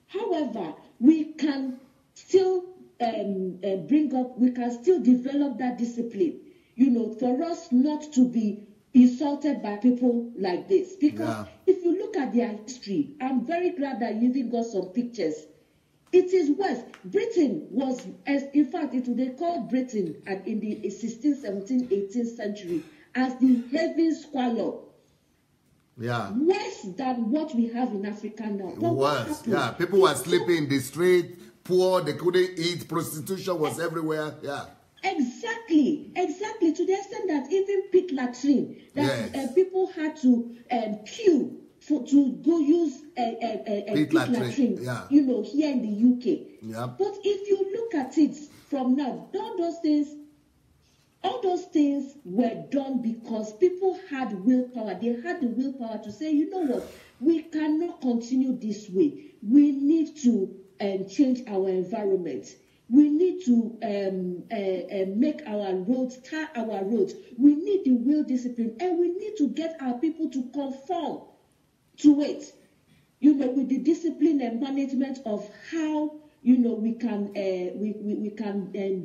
However, we can still we can still develop that discipline, for us not to be insulted by people like this. Because if you look at their history, I'm very glad that you even got some pictures. It is worse. Britain was, in fact, they called Britain in the 16th, 17th, 18th century as the heavy squalor. Yeah. Worse than what we have in Africa now. Worse. Yeah. People were sleeping in the street, poor, they couldn't eat, prostitution was everywhere. Yeah. Exactly. To the extent that even pit latrine, that people had to queue to go use a pit latrine, here in the UK. Yeah. But if you look at it from now, all those things were done because people had willpower. They had the willpower to say, you know what, we cannot continue this way. We need to change our environment. We need to make our roads, tar our roads. We need the will discipline, and we need to get our people to conform to it. With the discipline and management of how we can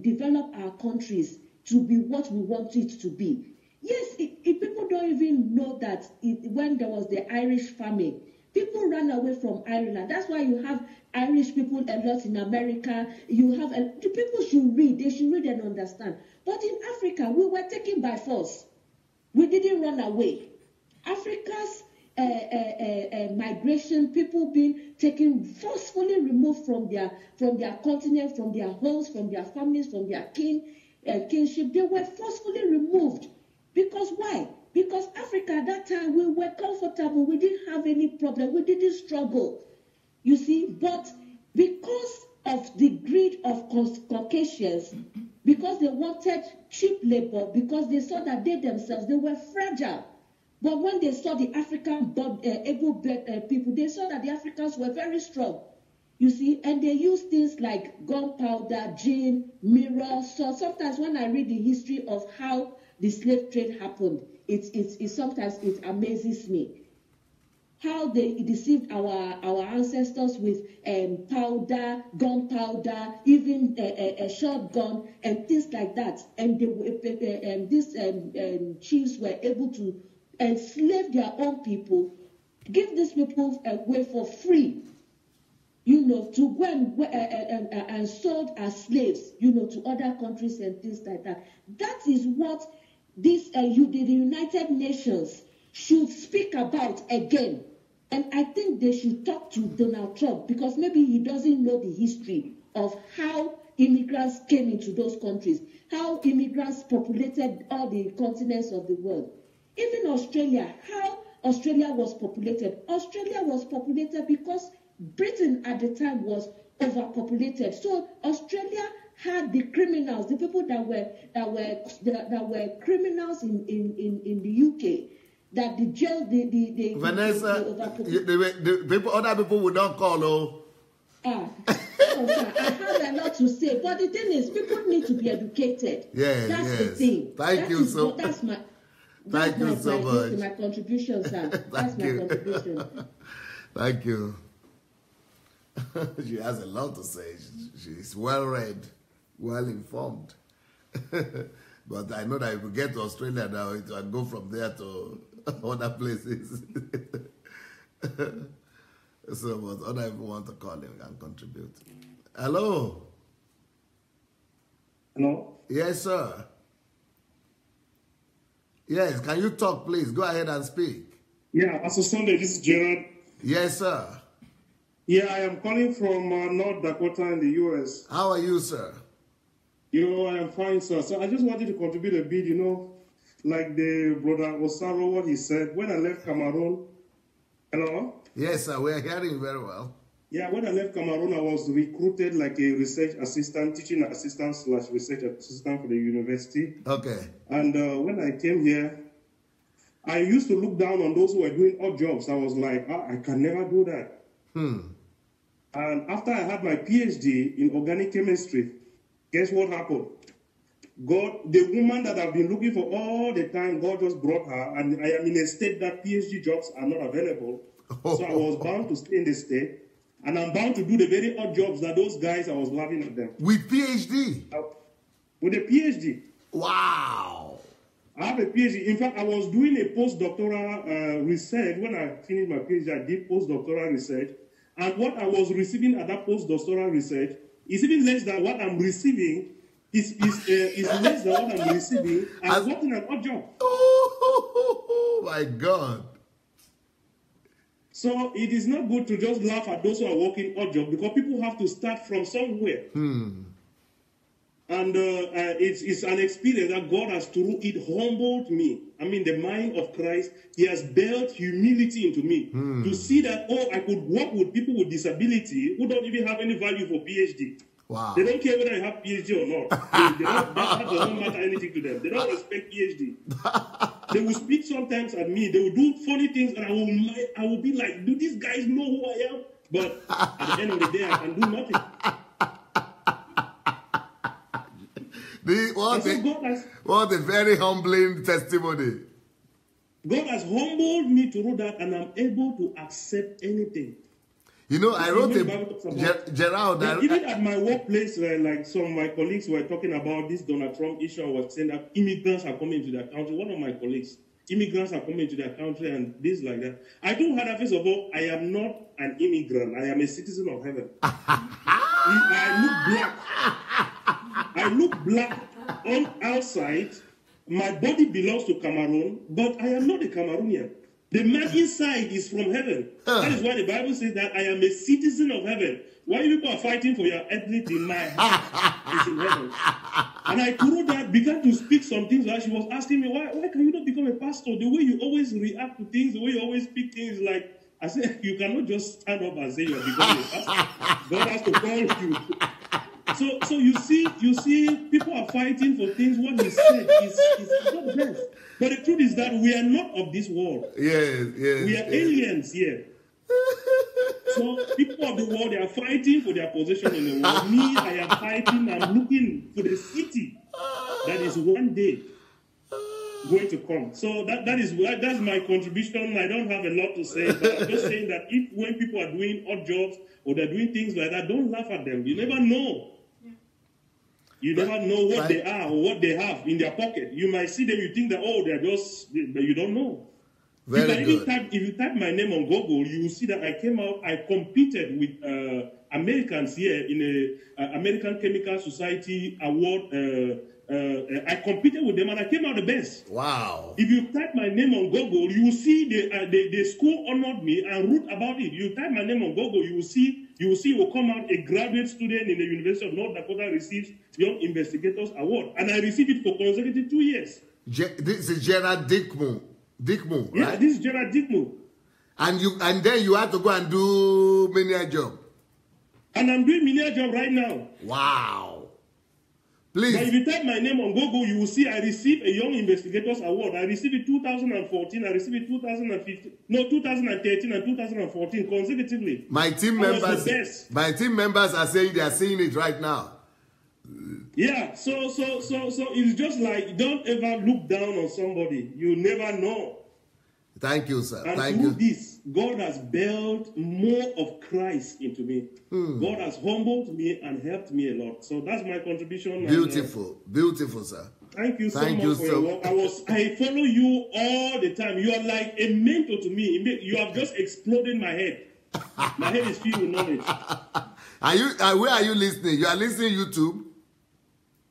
develop our countries to be what we want it to be. Yes, people don't even know that when there was the Irish famine, people ran away from Ireland. That's why you have Irish people a lot in America. The people should read. They should read and understand. But in Africa, we were taken by force. We didn't run away. Africa's migration, people being taken, forcefully removed from their continent, from their homes, from their families, from their kinship. They were forcefully removed. Because why? Because Africa at that time, we were comfortable. We didn't have any problem. We didn't struggle. You see, but because of the greed of Caucasians, because they wanted cheap labor, because they saw that they themselves, they were fragile. But when they saw the African able-bodied people, they saw that the Africans were very strong. You see, and they used things like gunpowder, gin, mirror. So sometimes when I read the history of how the slave trade happened, sometimes it amazes me. How they deceived our ancestors with powder, gunpowder, even a shotgun and things like that. And these chiefs were able to enslave their own people, give these people away for free, to go and sold as slaves, to other countries and things like that. That is what the United Nations should speak about again. And I think they should talk to Donald Trump, because maybe he doesn't know the history of how immigrants came into those countries, how immigrants populated all the continents of the world. Even Australia, how Australia was populated. Australia was populated because Britain at the time was overpopulated. So Australia had the criminals, the people that were criminals in the UK. That the jail, Vanessa, the people, other people would not call. Oh. Oh, sir, I have a lot to say, but the thing is, people need to be educated. Yeah, that's the thing. Thank you so much. Thank you so much. My contribution, sir. That's my contribution. Thank you. She has a lot to say. She's well read, well informed. But I know that if we get to Australia now, it will go from there to other places. So, but other people want to call him and contribute. Hello. Hello. Yes, sir. Yes, can you talk, please? Go ahead and speak. Yeah, Pastor Sunday, this is Gerard. Yes, sir. Yeah, I am calling from North Dakota in the U.S. How are you, sir? I am fine, sir. So I just wanted to contribute a bit, like the brother Osaro, what he said. When I left Cameroon, hello? Yes, sir, we are hearing very well. Yeah, when I left Cameroon, I was recruited like a research assistant, teaching assistant / research assistant for the university. Okay. And when I came here, I used to look down on those who were doing odd jobs. I was like, I can never do that. And after I had my PhD in organic chemistry, guess what happened? God, the woman that I've been looking for all the time, God just brought her, and I am in a state that PhD jobs are not available. So I was bound to stay in the state, and I'm bound to do the very odd jobs that those guys, I was laughing at them. With PhD? With a PhD. Wow. I have a PhD. In fact, I was doing a postdoctoral research. When I finished my PhD, I did postdoctoral research. And what I was receiving at that postdoctoral research is even less than what I'm receiving. Is less than what I'm receiving. I'm working an odd job. Oh my God. So it is not good to just laugh at those who are working odd job, because people have to start from somewhere. And it's an experience that God has through it humbled me. I mean, the mind of Christ, he has built humility into me to see that, I could work with people with disability who don't even have any value for PhD. Wow. They don't care whether I have PhD or not. That doesn't matter anything to them. They don't respect PhD. They will speak sometimes at me. They will do funny things, and I will be like, do these guys know who I am? But at the end of the day, I can do nothing. What a very humbling testimony. God has humbled me to do that, and I'm able to accept anything. I wrote a Gerald. Even at my workplace, like some of my colleagues were talking about this Donald Trump issue, I was saying that immigrants are coming into their country. One of my colleagues, immigrants are coming into their country and this like that. I told her that, first of all, I am not an immigrant. I am a citizen of heaven. I look black on outside. My body belongs to Cameroon, but I am not a Cameroonian. The man inside is from heaven. That is why the Bible says that I am a citizen of heaven. Why people are fighting for your earthly thing, my heart is in heaven. And I through that began to speak some things. Like she was asking me, why can you not become a pastor? The way you always react to things, the way you always speak things, like I said, you cannot just stand up and say you're becoming a pastor. God has to call you. So you see, people are fighting for things. What he said is not best. But the truth is that we are not of this world. Yes. We are aliens here. So people of the world, they are fighting for their position in the world. Me, I am fighting. I'm looking for the city that is one day going to come. So that's my contribution. I don't have a lot to say, but I'm just saying that when people are doing odd jobs or they're doing things like that, don't laugh at them. You never know. You never know what they are or what they have in their pocket. You might see them, you think that, they're just, but you don't know. If you type my name on Google, you will see that I competed with Americans here in a American Chemical Society award. I competed with them and I came out the best. Wow. If you type my name on Google, you will see the school honored me and wrote about it. You type my name on Google, you will see will come out a graduate student in the University of North Dakota receives Young Investigators Award. And I received it for consecutive 2 years. This is Gerard Dickmo, yeah, right? This is Gerard Dickmo. And then you have to go and do menial job. And I'm doing menial job right now. Wow. Please. But if you type my name on Google, you will see I received a Young Investigators Award. I received it 2014, I received it 2013 and 2014 consecutively. My team members are saying they are seeing it right now. Yeah, so it's just like, don't ever look down on somebody. You never know. Thank you, sir. And Thank through you. this, God has built more of Christ into me. God has humbled me and helped me a lot. So that's my contribution. Beautiful. Beautiful, sir. Thank you so much for your work. I follow you all the time. You are like a mentor to me. You have just exploded my head. My head is filled with knowledge. Where are you listening? You are listening YouTube?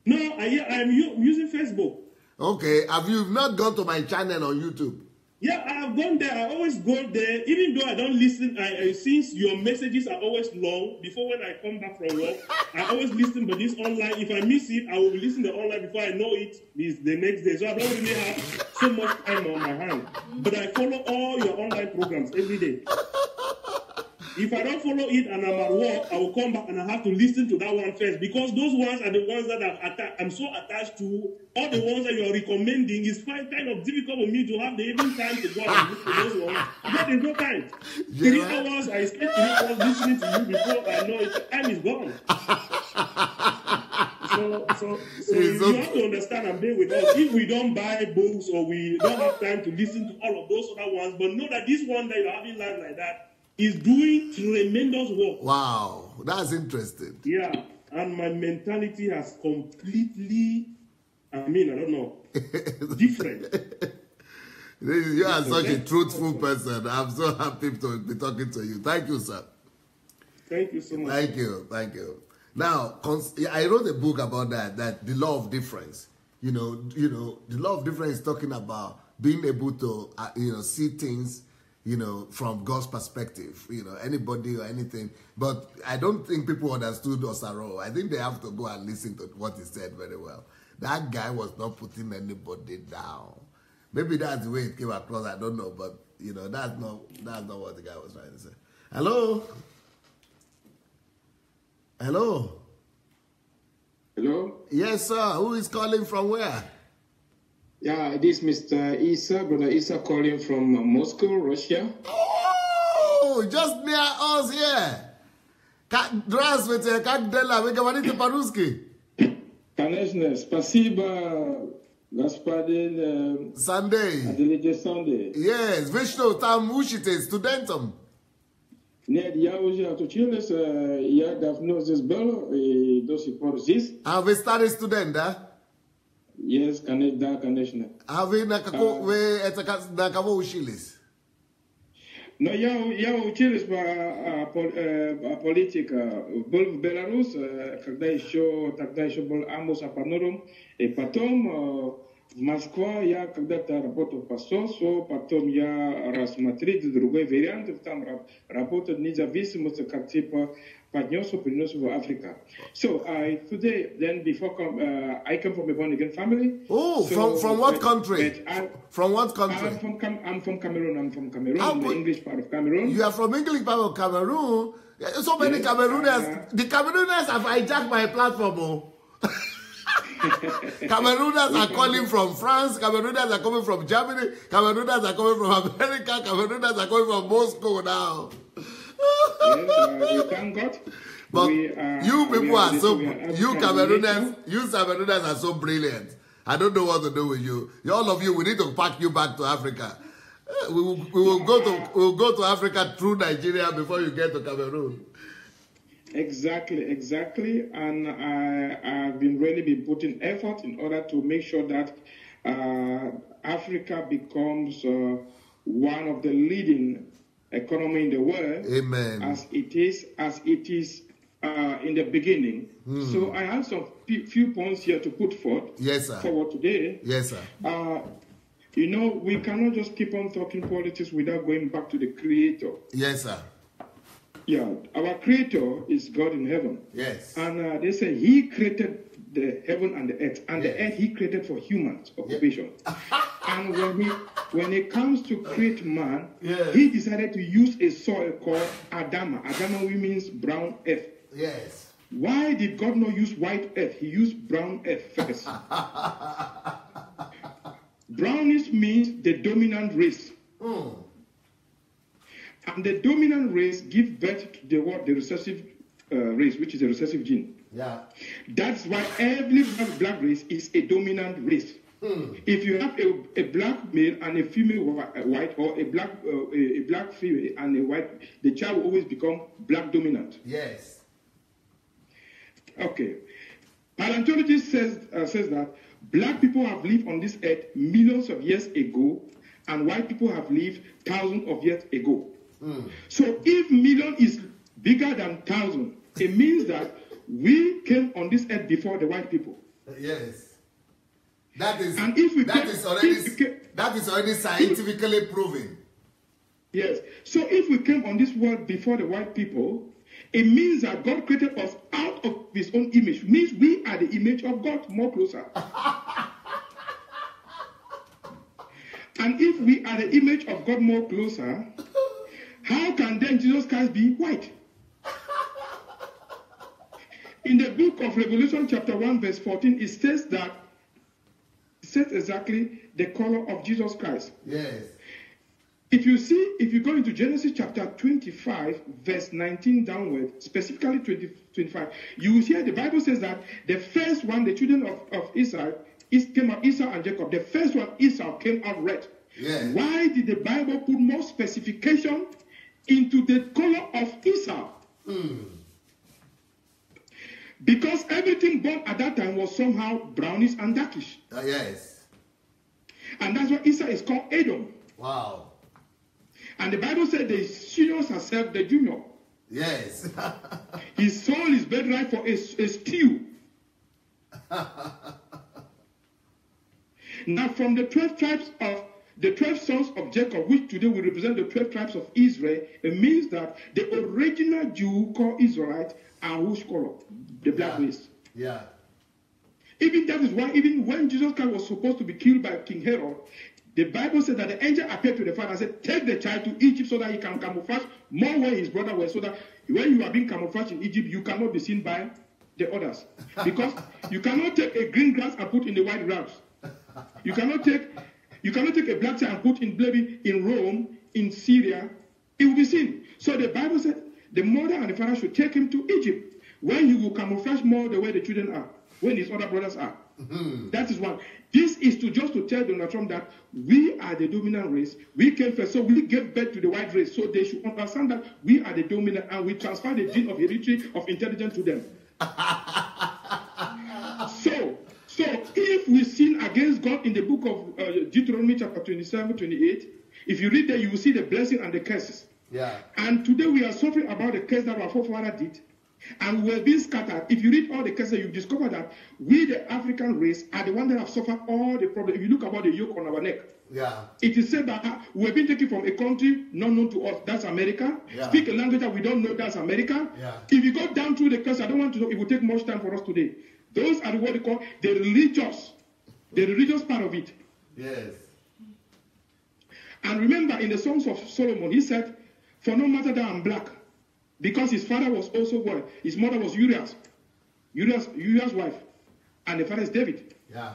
No, I'm using Facebook. Okay. Have you not gone to my channel on YouTube? Yeah, I have gone there. I always go there, even though I don't listen. Since your messages are always long, before when I come back from work, I always listen. But this online, if I miss it, I will listen to online before I know it is the next day. So I don't really have so much time on my hand. But I follow all your online programs every day. If I don't follow it and I'm at work, I will come back and I have to listen to that one first, because those ones are the ones that I'm so attached to. All the ones that you're recommending is kind of difficult for me to have the even time to go and look for those ones. But there's no time. 3 hours, I spent 3 hours listening to you before I know it. Time is gone. So you have to understand and bear with us. If we don't buy books or we don't have time to listen to all of those other ones, but know that this one that you're having live like that is doing tremendous work. Wow, that's interesting. Yeah, and my mentality has completely, I don't know, different. You are such a truthful person. I'm so happy to be talking to you. Thank you, sir. Thank you so much. Thank you. Now, I wrote a book about that the law of difference. The law of difference is talking about being able to, see things, from God's perspective, anybody or anything. But I don't think people understood Osaro. I think they have to go and listen to what he said very well. That guy was not putting anybody down. Maybe that's the way it came across, I don't know. But, that's not what the guy was trying to say. Hello? Hello? Hello? Yes, sir. Who is calling from where? Yeah, this is Mr. Isa, Brother Isa calling from Moscow, Russia. Oh, just near us here. Здравствуйте, как дела? Вы говорите по-русски? Конечно, спасибо, господин Sunday. Adelaja Sunday. Yes, вы что, там учите студентам? Нет, я уже отучился, я давно здесь был и до сих пор здесь. А вы старый студент, да? Yes, конечно. А вы на кого учились? Но я учился по политике. Был в Беларуси, тогда еще был Амус Апанурум. И потом в Москве я когда-то работал в посольстве, потом я рассмотрел другой вариант, там работать независимость, как типа принес в Африку. So today, then before I come from a born-again family. Oh, so, from what country? From what country? I'm from Cameroon. The English part of Cameroon. You are from English part of Cameroon? So many Camerooners. The Camerooners have hijacked my platform. Oh. Camerooners are calling from France. Camerooners are coming from Germany. Camerooners are coming from America. Camerooners are coming from Moscow now. Yes, we thank God. But you people are so, you Camerooners are so brilliant. I don't know what to do with you. All of you, we need to pack you back to Africa. We will go to Africa through Nigeria before you get to Cameroon. Exactly. And I've really been putting effort in order to make sure that Africa becomes one of the leading economy in the world. Amen. As it is in the beginning. So I have some few points here to put forward. Yes, sir. Forward today. Yes, sir. We cannot just keep on talking politics without going back to the Creator. Yes, sir. Yeah, our Creator is God in heaven. Yes. And they say He created the heaven and the earth, and the earth he created for humans occupation. And when it comes to create man, he decided to use a soil called Adama. Adama means brown earth. Yes. Why did God not use white earth? He used brown earth first. Brownish means the dominant race. And the dominant race gives birth to the recessive race, which is a recessive gene. Yeah. That's why every black race is a dominant race. If you have a black male and a female white, or a black female and a white, the child will always become black dominant. Yes. Okay. Paleontology says that black people have lived on this earth millions of years ago, and white people have lived thousands of years ago. So if million is bigger than thousand, it means that we came on this earth before the white people. Yes. That is already scientifically proven. Yes. So if we came on this world before the white people, it means that God created us out of his own image. It means we are the image of God, more closer. And if we are the image of God more closer, how can then Jesus Christ be white? In the book of Revelation chapter 1 verse 14, it says exactly the color of Jesus Christ. Yes. If you go into Genesis chapter 25 verse 19 downward, specifically 25, you will hear the Bible says that the first one, the children of Israel, came out, Esau and Jacob. The first one, Esau, came out red. Yes. Why did the Bible put more specification into the color of Esau? Because everything born at that time was somehow brownish and darkish. Yes. And that's why Esau is called Edom. Wow. And the Bible said the senior has served the junior. Yes. He sold his birthright for a stew. Now from the 12 tribes of the 12 sons of Jacob, which today will represent the 12 tribes of Israel, it means that the original Jew called Israelite are whose color? The black race. Yeah. Even that is why, even when Jesus Christ was supposed to be killed by King Herod, the Bible said that the angel appeared to the father and said, take the child to Egypt so that he can camouflage more where his brother was, so that when you are being camouflaged in Egypt, you cannot be seen by the others. Because you cannot take a green grass and put in the white grass. You cannot take a black child and put in maybe in Rome, in Syria. It will be seen. So the Bible said the mother and the father should take him to Egypt, when he will camouflage more the way the children are, when his other brothers are. That is one. This is just to tell Donald Trump that we are the dominant race. We came first, so we gave birth to the white race. So they should understand that we are the dominant, and we transfer the gene of heredity of intelligence to them. So if we sin against God in the book of Deuteronomy chapter 27, 28, if you read there, you will see the blessing and the curses. Yeah. And today we are suffering about the curse that our forefather did. And we're being scattered. If you read all the cases, you discover that we, the African race, are the ones that have suffered all the problems. If you look about the yoke on our neck, it is said that we've been taken from a country not known to us. That's America. Speak a language that we don't know. That's America. If you go down through the curse, I don't want to know. It will take much time for us today. Those are what they call the religious part of it. Yes. And remember, in the Songs of Solomon, he said, "For no matter that I'm black." Because his father was also what? His mother was Uriah's wife. And the father is David. Yeah.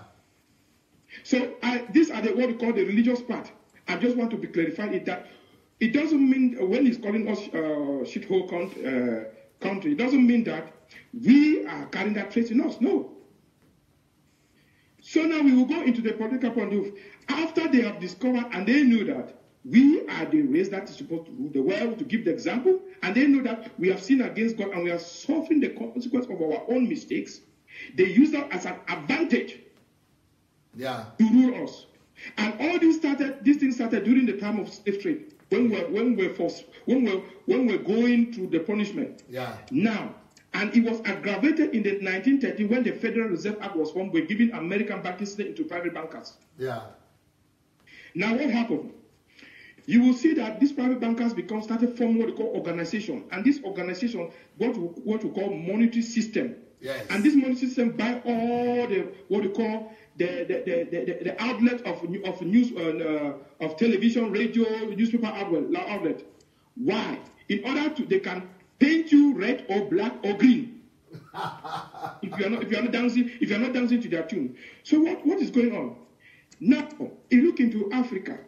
So these are what we call the religious part. I just want to be clarified that it doesn't mean when he's calling us shithole country, it doesn't mean that we are carrying that trait in us. No. So now we will go into the political point of view. After they have discovered and they knew that we are the race that is supposed to rule the world, to give the example, and they know that we have sinned against God and we are suffering the consequence of our own mistakes. They use that as an advantage to rule us. And all these things started during the time of slave trade, when we're going through the punishment. Now, and it was aggravated in the 1930 when the Federal Reserve Act was formed. We're giving American banking system into private bankers. Now what happened? You will see that these private bankers started forming what we call organization. And this organization, what we call monetary system. And this monetary system buy all the outlet of news of television, radio, newspaper outlet. Why? In order to they can paint you red or black or green. if you're not dancing to their tune. So what is going on? Now, if you look into Africa,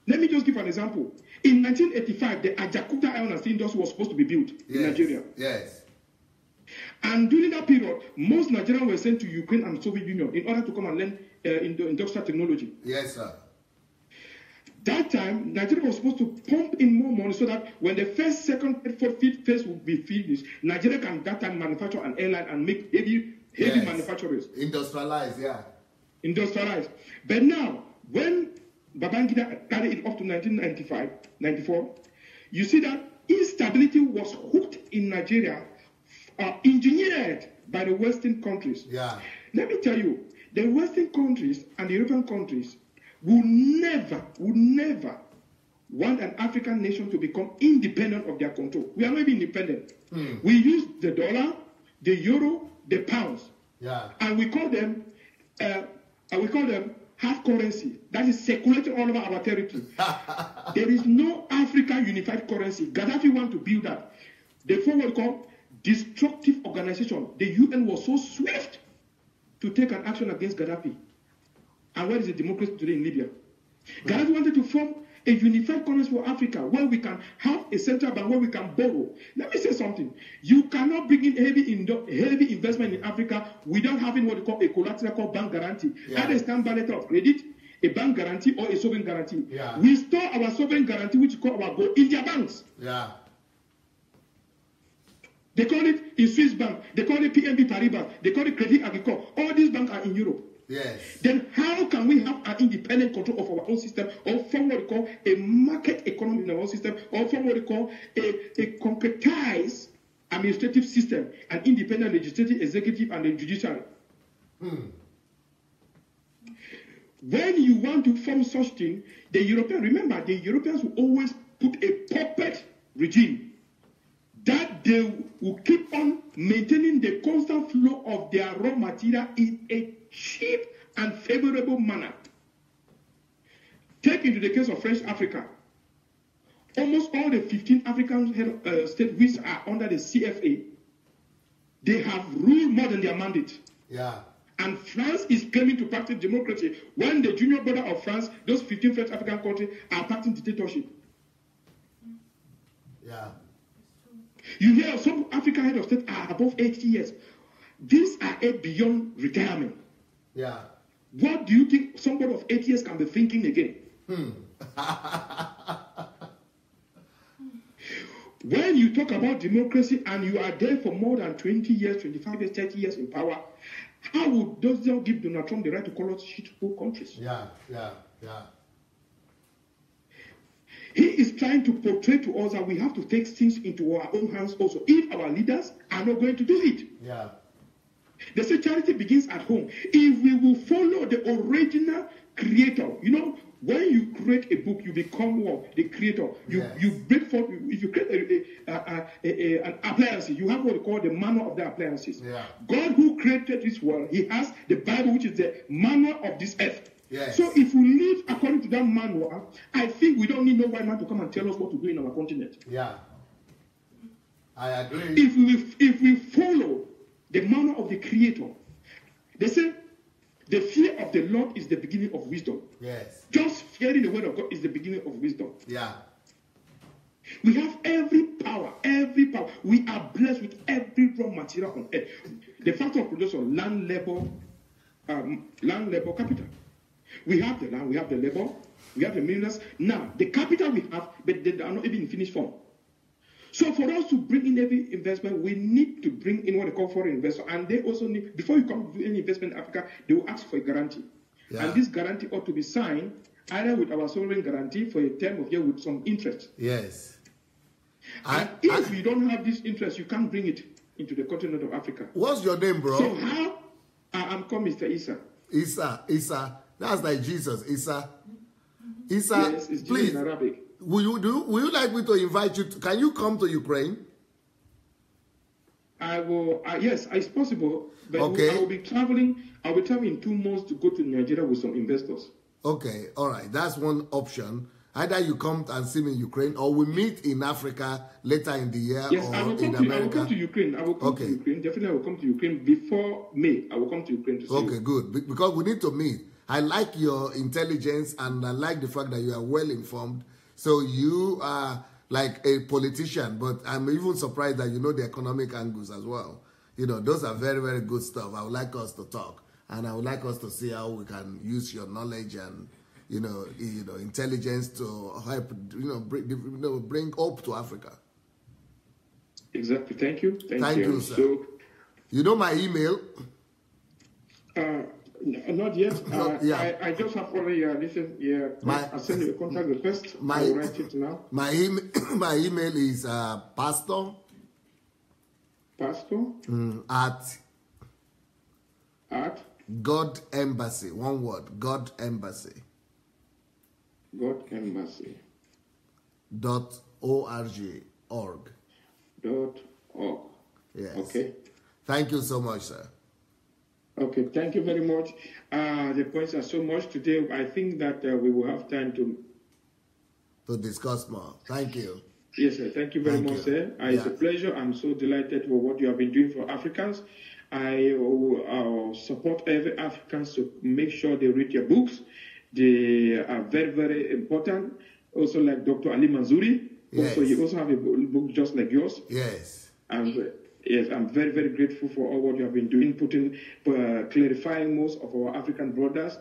let me just give an example. In 1985, the Ajakuta Iron and Steel Industry was supposed to be built in Nigeria. Yes. And during that period, most Nigerians were sent to Ukraine and Soviet Union in order to come and learn industrial technology. Yes, sir. That time, Nigeria was supposed to pump in more money so that when the first, second, third, fourth, fifth phase would be finished, Nigeria can that time manufacture an airline and make heavy manufacturers. Industrialize, yeah. Industrialize. But now, when Babangida carried it up to 1995, 94, you see that instability was hooked in Nigeria, engineered by the Western countries. Yeah. Let me tell you, the Western countries and the European countries would never want an African nation to become independent of their control. We are not even independent. We use the dollar, the euro, the pounds, and we call them half currency. That is circulating all over our territory. There is no African unified currency. Gaddafi want to build that. The forward called destructive organization. The UN was so swift to take an action against Gaddafi. And where is the democracy today in Libya? Gaddafi wanted to form a unified currency for Africa where we can have a central bank where we can borrow. Let me say something. You cannot bring in heavy investment in Africa without having what we call a collateral called bank guarantee. Either a standby letter of credit, a bank guarantee, or a sovereign guarantee. We store our sovereign guarantee, which we call our gold, in their banks. They call it in Swiss bank. They call it PNB Paribas. They call it Credit Agricole. All these banks are in Europe. Yes. Then how can we have an independent control of our own system, or form what we call a market economy in our own system, or form what we call a concretized administrative system, an independent legislative, executive, and a judiciary? When you want to form such thing, the Europeans will always put a puppet regime that they will keep on maintaining the constant flow of their raw material in a cheap and favorable manner. Take into the case of French Africa. Almost all the 15 African states which are under the CFA, they have ruled more than their mandate. And France is claiming to practice democracy when the junior brother of France, those 15 French African countries, are practicing dictatorship. You hear some African head of state are above 80 years. These are beyond retirement. What do you think somebody of 80 years can be thinking again? When you talk about democracy and you are there for more than 20 years, 25 years, 30 years in power, how would those not give Donald Trump the right to call us shithole countries? He is trying to portray to us that we have to take things into our own hands also, if our leaders are not going to do it. They say charity begins at home. If we will follow the original creator, you know, when you create a book, you become what? The creator. You break forth. If you create an appliance, you have what we call the manual of the appliances. God who created this world, he has the Bible, which is the manual of this earth. So if we live according to that manual, I think we don't need no white man to come and tell us what to do in our continent. I agree. If we follow the manual of the creator, they say the fear of the Lord is the beginning of wisdom. Just fearing the word of God is the beginning of wisdom. We have every power. We are blessed with every raw material on earth. The factor of production, land, labor, capital. We have the land, we have the labor, we have the minerals. Now, the capital we have, but they are not even in finished form. So for us to bring in every investment, we need to bring in what they call foreign investors. And they also need, before you come to do any investment in Africa, they will ask for a guarantee. And this guarantee ought to be signed either with our sovereign guarantee for a term of year with some interest. And if you don't have this interest, you can't bring it into the continent of Africa. What's your name, bro? So how? I'm called Mr. Isa. Isa. That's like Jesus. Isa, yes, it's please. In Arabic. Will you like me to invite you? Can you come to Ukraine? I will. Yes, it's possible. But Okay. I will be traveling. I will travel in 2 months to go to Nigeria with some investors. Okay, all right. That's one option. Either you come and see me in Ukraine, or we meet in Africa later in the year, Yes, or I will in come America. I will come to Ukraine. I will come to Ukraine. Definitely, I will come to Ukraine before May. I will come to Ukraine to see Okay, you. good. Because we need to meet. I like your intelligence, and I like the fact that you are well informed. So you are like a politician, but I'm even surprised that you know the economic angles as well. You know, those are very, very good stuff. I would like us to talk, and I would like us to see how we can use your knowledge and intelligence to help, bring hope to Africa. Exactly. Thank you. Thank you, sir. So, you know my email? Not yet. Yeah. I just have already listened. Yeah. I'll send you a contact request. I will write it now. My email is pastor at God Embassy. One word. God Embassy. God Embassy. .org. Yes. Okay. Thank you so much, sir. Okay, thank you very much. The points are so much today. I think that we will have time to discuss more. Thank you. Yes, sir. Thank you very much, sir. It's a pleasure. I'm so delighted for what you have been doing for Africans. I will support every African to make sure they read your books. They are very, very important. Also, like Dr. Ali Manzouri. Yes. Also, you also have a book just like yours. Yes. Yes, I'm very, very grateful for all what you have been doing, clarifying most of our African brothers.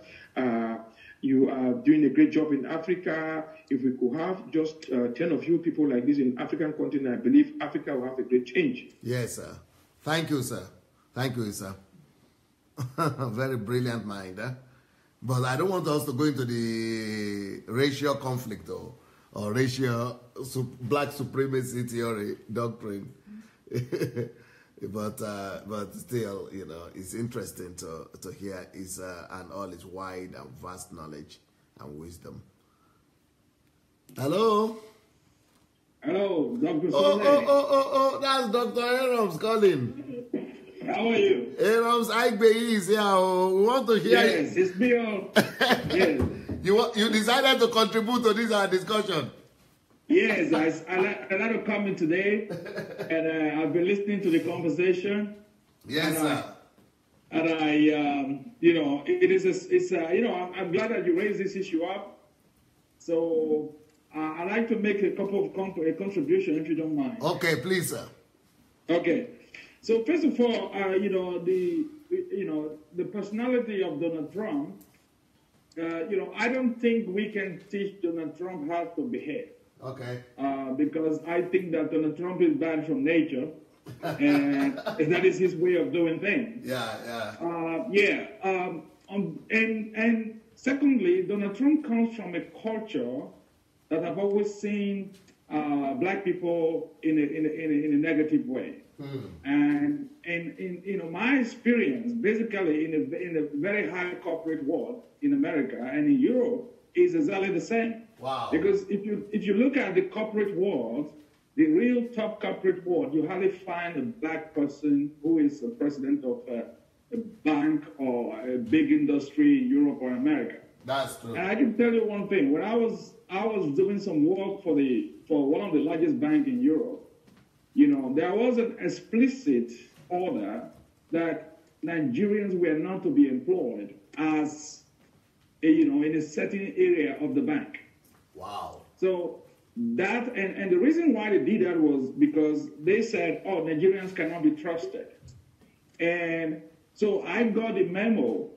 You are doing a great job in Africa. If we could have just 10 of you people like this in African continent, I believe Africa will have a great change. Yes, sir. Thank you, sir. Thank you, sir. Very brilliant mind, eh? But I don't want us to go into the racial conflict or racial black supremacy theory doctrine. but still, it's interesting to hear his and all his wide and vast knowledge and wisdom. Hello. Hello, Dr. Oh, that's Dr. Aarons calling. How are you? Aarons Aigbe is here. We want to hear you. Yes, it's me. Yes. You decided to contribute to this discussion. Yes, I like to come in today, and I've been listening to the conversation. Yes, sir. And I'm glad that you raised this issue up. So I'd like to make a couple of contribution, if you don't mind. Okay, please, sir. Okay. So first of all, the personality of Donald Trump. I don't think we can teach Donald Trump how to behave. Okay. Because I think that Donald Trump is bad from nature, and that is his way of doing things. And secondly, Donald Trump comes from a culture that I've always seen black people in a negative way. And in my experience, basically in a very high corporate world in America and in Europe, is exactly the same. Wow. Because if you look at the corporate world, the real top corporate world, you hardly find a black person who is a president of a bank or a big industry in Europe or America. That's true. And I can tell you one thing. When I was doing some work for one of the largest banks in Europe, there was an explicit order that Nigerians were not to be employed as in a certain area of the bank. Wow. So that, and the reason why they did that was because they said, Nigerians cannot be trusted. And so I got the memo,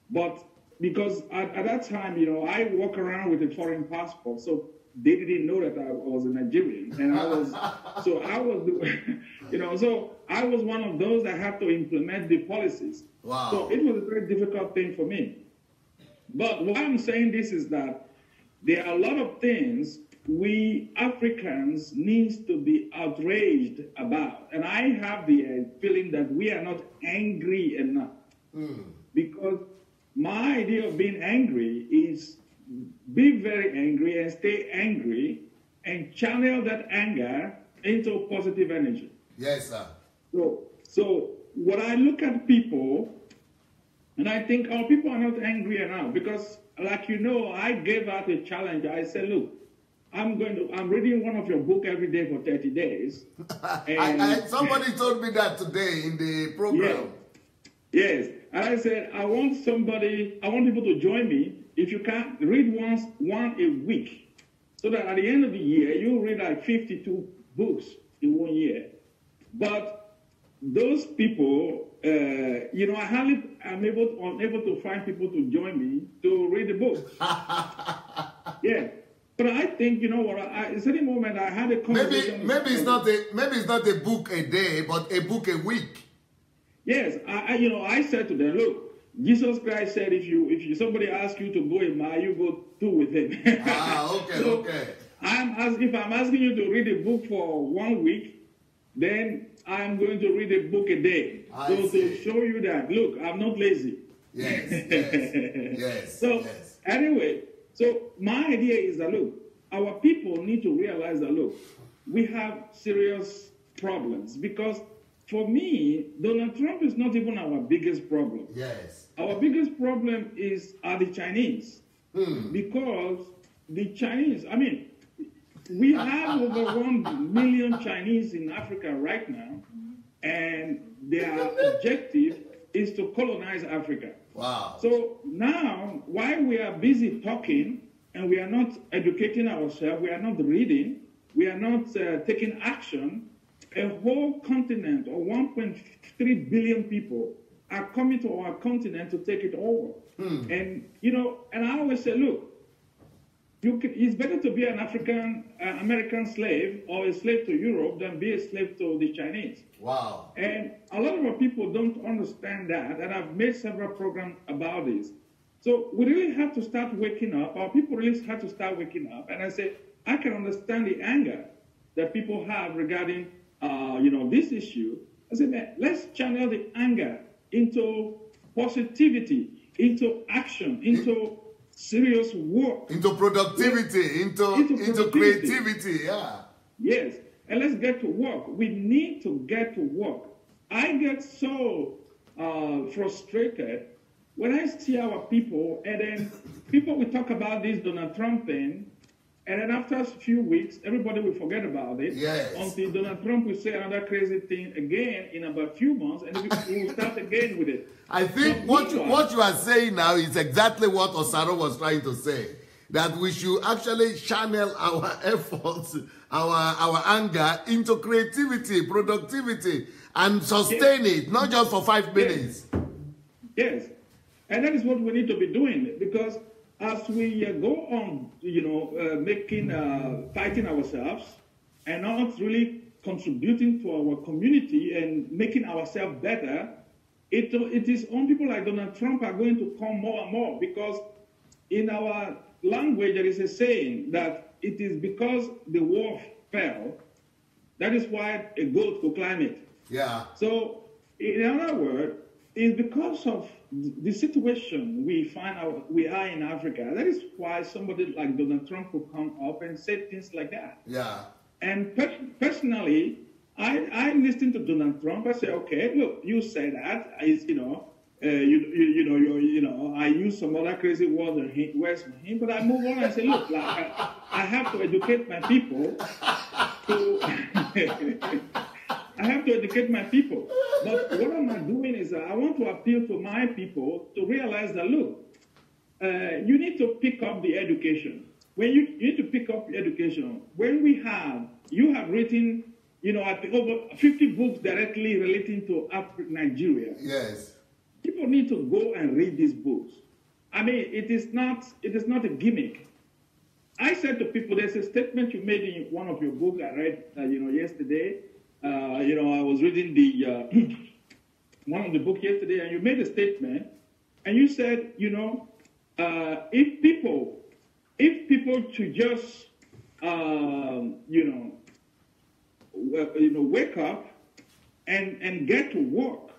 but because at that time, I walk around with a foreign passport, so they didn't know that I was a Nigerian. And I was one of those that had to implement the policies. Wow. So it was a very difficult thing for me. But why I'm saying this is that there are a lot of things we Africans need to be outraged about. And I have the feeling that we are not angry enough. Because my idea of being angry is be very angry and stay angry and channel that anger into positive energy. Yes, sir. So when I look at people, and I think our people are not angry enough because, like you know, I gave out a challenge. I said, look, I'm reading one of your book every day for 30 days. And somebody told me that today in the program. Yes. And I said, I want people to join me. If you can, read one a week. So that at the end of the year, you read like 52 books in 1 year. But those people, you know, I'm unable to find people to join me to read the book. Yeah. But I think, you know what, at a certain moment I had a conversation. Maybe it's not a book a day, but a book a week. Yes, I said to them, look, Jesus Christ said, if somebody asks you to go a mile, you go 2 with him. Okay, so okay. If I'm asking you to read a book for 1 week, then I'm going to read a book a day. To show you that, look, I'm not lazy. Yes, yes. So anyway, so my idea is that, look, our people need to realize that, look, we have serious problems because for me, Donald Trump is not even our biggest problem. Yes. Our biggest problem are the Chinese. Because the Chinese, I mean, we have over 1 million Chinese in Africa right now, and their objective is to colonize Africa. Wow. So now, while we are busy talking and we are not educating ourselves, we are not reading, we are not taking action, a whole continent of 1.3 billion people are coming to our continent to take it over. And, you know, and I always say, look, it's better to be an American slave or a slave to Europe than be a slave to the Chinese. Wow. And a lot of our people don't understand that, and I've made several programs about this. So we really have to start waking up. Our people really have to start waking up. And I say, I can understand the anger that people have regarding, this issue. I said, man, let's channel the anger into positivity, into action, into serious work. Into productivity, into creativity, yeah. Yes, and let's get to work. We need to get to work. I get so frustrated when I see our people, and then people will talk about this Donald Trump thing, and then after a few weeks, everybody will forget about it. Yes. Until Donald Trump will say another crazy thing again in about a few months, and we will start again with it. I think what you are saying now is exactly what Osaro was trying to say. That we should actually channel our efforts, our anger into creativity, productivity, and sustain it, not just for 5 minutes. Yes. And that is what we need to be doing, because as we go on, fighting ourselves and not really contributing to our community and making ourselves better, it is on people like Donald Trump are going to come more and more, because in our language there is a saying that it is because the wall fell, that is why a goat could climb it. Yeah. So in other words, it's because of the situation we are in Africa. That is why somebody like Donald Trump will come up and say things like that. Yeah. And personally, I listen to Donald Trump. I say, okay, look, you say that. I use some other crazy words on him, but I move on and say, look, like, I have to educate my people I have to educate my people. But what am I doing is I want to appeal to my people to realize that, look, you need to pick up the education. When you need to pick up the education, when you have written, over 50 books directly relating to Nigeria. Yes. People need to go and read these books. I mean, it is not a gimmick. I said to people, there's a statement you made in one of your books I read, yesterday. I was reading the one of the book yesterday, and you made a statement, and you said, if people should just, wake up and get to work,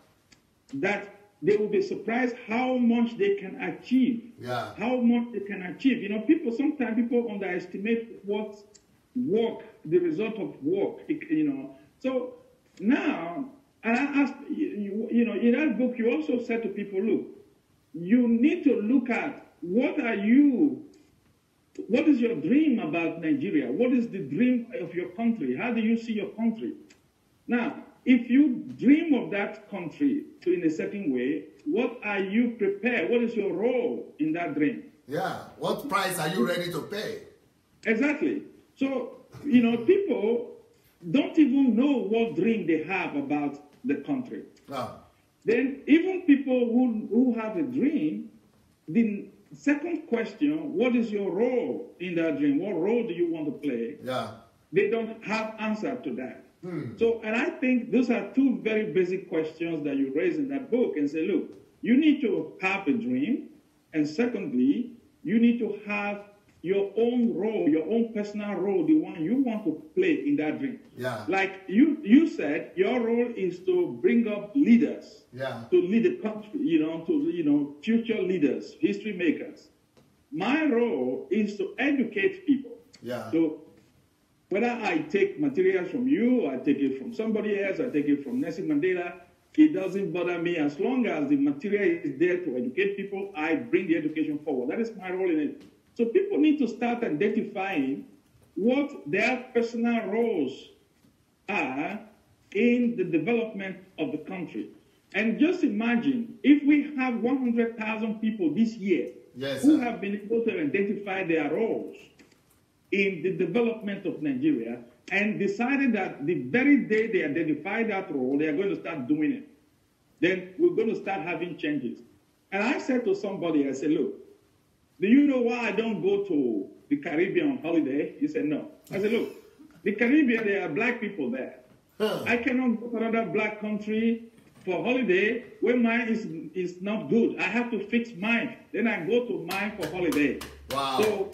that they will be surprised how much they can achieve. Yeah. How much they can achieve. Sometimes people underestimate the result of work, So now And I asked, you know, in that book, you also said to people, look, you need to look at what is your dream about Nigeria? What is the dream of your country? How do you see your country? Now, if you dream of that country in a certain way, what are you prepared? What is your role in that dream? Yeah, what price are you ready to pay? Exactly. So, you know, people don't even know what dream they have about the country. Oh. Then even people who have a dream, the second question, what is your role in that dream? What role do you want to play? Yeah. They don't have answer to that. So, and I think those are two very basic questions that you raise in that book and say, look, you need to have a dream. And secondly, you need to have your own role, your own personal role, the one you want to play in that dream. Yeah. Like you said, your role is to bring up leaders, yeah, to lead the country, to future leaders, history makers. My role is to educate people. Yeah. So whether I take materials from you, I take it from somebody else, I take it from Nelson Mandela, it doesn't bother me. As long as the material is there to educate people, I bring the education forward. That is my role in it. So people need to start identifying what their personal roles are in the development of the country. And just imagine if we have 100,000 people this year who have been able to identify their roles in the development of Nigeria and decided that the very day they identify that role, they are going to start doing it. Then we're going to start having changes. And I said to somebody, I said, look, do you know why I don't go to the Caribbean on holiday? He said, no. I said, look, the Caribbean, there are black people there. I cannot go to another black country for holiday when mine is not good. I have to fix mine. Then I go to mine for holiday. Wow. So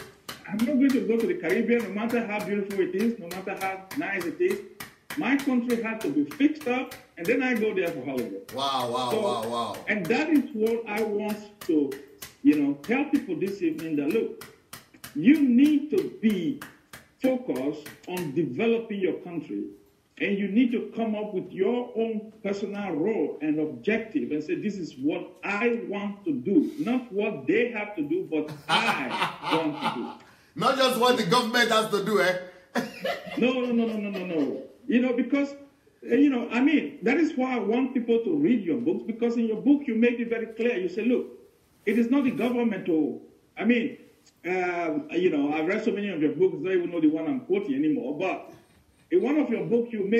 I'm not going to go to the Caribbean, no matter how beautiful it is, no matter how nice it is. My country has to be fixed up, and then I go there for holiday. Wow, wow, So, wow, wow. And that is what I want to, tell people this evening that, look, you need to be focused on developing your country, and you need to come up with your own personal role and objective and say, this is what I want to do, not what they have to do, but I want to do. Not just what the government has to do, eh? No. Because, that is why I want people to read your books, because in your book, you make it very clear. You say, look, it is not the government who, I've read so many of your books, I don't even know the one I'm quoting anymore, but in one of your books, you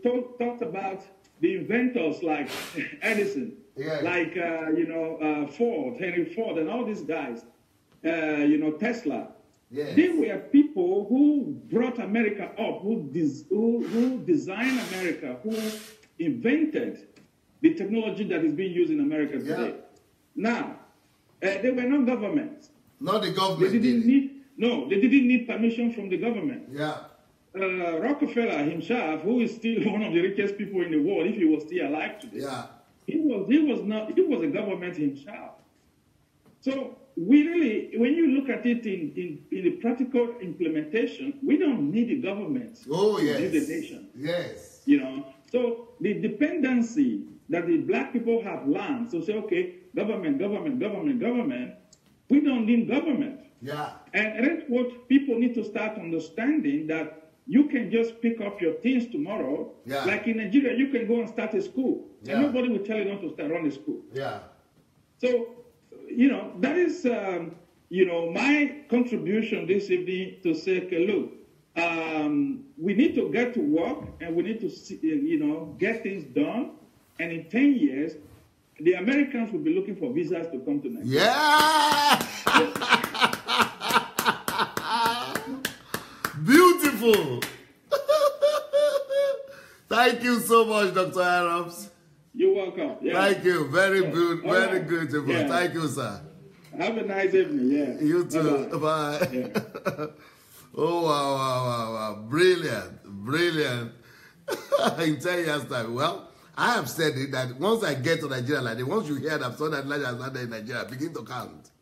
talked about the inventors like Edison, like, Ford, Henry Ford, and all these guys, Tesla. Yes. They were people who brought America up, who designed America, who invented the technology that is being used in America today. Now, they were not governments. Not the government. They didn't need permission from the government. Yeah. Rockefeller himself, who is still one of the richest people in the world, if he was still alive today, he was a government himself. So we really, when you look at it in the practical implementation, we don't need the government to lead the nation. Yes. So the dependency that the black people have learned, so say, okay, government, we don't need government. Yeah. And that's what people need to start understanding, that you can just pick up your things tomorrow. Yeah. Like in Nigeria, you can go and start a school. Yeah. And nobody will tell you not to run a school. Yeah. So, that is, my contribution this evening to say, okay, look, we need to get to work and we need to, get things done. And in 10 years, the Americans will be looking for visas to come to Nigeria. Yeah! Beautiful! Thank you so much, Dr. Arabs. You're welcome. Yeah. Thank you. Very good. Very right. beautiful. Yeah. Thank you, sir. Have a nice evening. Yeah. You too. Bye-bye. Bye. Yeah. Oh, wow. Brilliant. In 10 years' time. Well, I have said it that once I get to Nigeria, like once you hear that son Adelaja has landed in Nigeria, begin to count.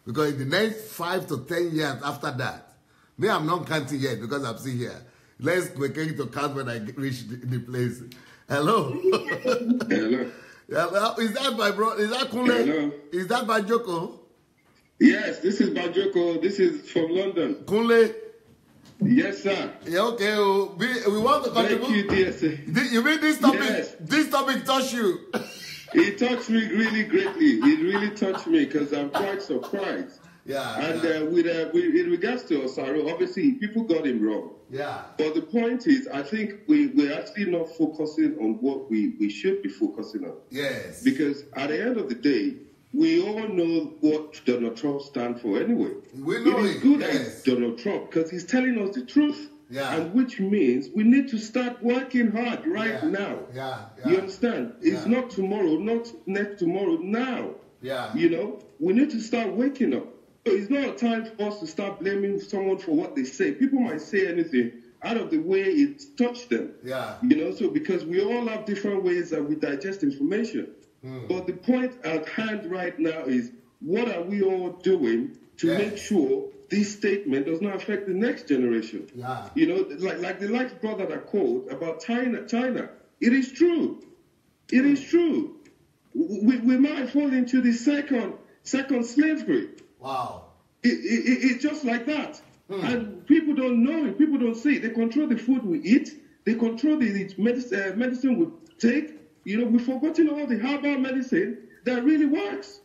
Because in the next 5 to 10 years after that, me, I'm not counting yet because I'm still here. Let's begin to count when I reach the place. Hello. Hello. Yeah, is that my bro? Is that Kunle? Hello. Is that Bajoko? Yes, this is Bajoko. This is from London. Kunle? Yes, sir. Yeah, okay. We want to contribute. Thank you, DSA. You mean this topic? Yes. This topic touched you? It touched me really greatly. It really touched me because I'm quite surprised. Yeah. And with in regards to Osaro, obviously people got him wrong. Yeah. But the point is, I think we're actually not focusing on what we should be focusing on. Yes. Because at the end of the day, we all know what Donald Trump stands for anyway. We know it is good that it's Donald Trump because he's telling us the truth. Yeah. And which means we need to start working hard right now. Yeah. You understand? It's not tomorrow, not next tomorrow, now. Yeah. You know, we need to start waking up. So it's not a time for us to start blaming someone for what they say. People might say anything out of the way it touched them. Yeah. You know, so because we all have different ways that we digest information. But the point at hand right now is, what are we all doing to make sure this statement does not affect the next generation? Yeah. You know, like the last brother that called about China. It is true. It is true. We might fall into the second slavery. Wow. It's just like that. And people don't know it. People don't see it. They control the food we eat. They control the medicine we take. You know, we've forgotten all the herbal medicine that really works.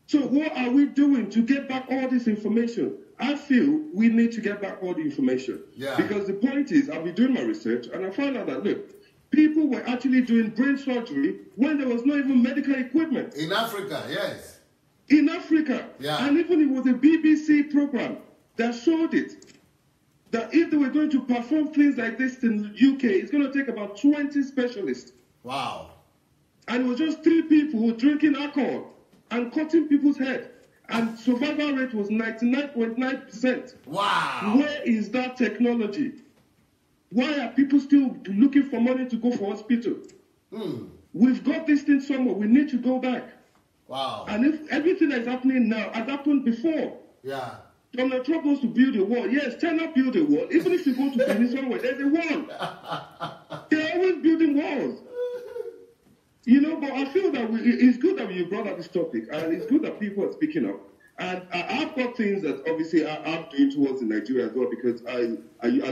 So what are we doing to get back all this information? I feel we need to get back all the information. Yeah. Because the point is, I've been doing my research and I found out that, look, people were actually doing brain surgery when there was not even medical equipment. In Africa, yes. In Africa. Yeah. And even it was a BBC program that showed it. That if they were going to perform things like this in the UK, it's going to take about 20 specialists. Wow. And it was just 3 people who were drinking alcohol and cutting people's head. And survival rate was 99.9%. Wow. Where is that technology? Why are people still looking for money to go for hospital? We've got this thing somewhere. We need to go back. Wow. And if everything that's happening now has happened before. Yeah. Donald Trump wants to build a wall. Yes, China build a wall. Even if you go to Benin somewhere, there's a wall. They're always building walls. You know, but I feel that it's good that you brought up this topic, and it's good that people are speaking up. And I've got things that obviously I'm doing towards in Nigeria as well, because as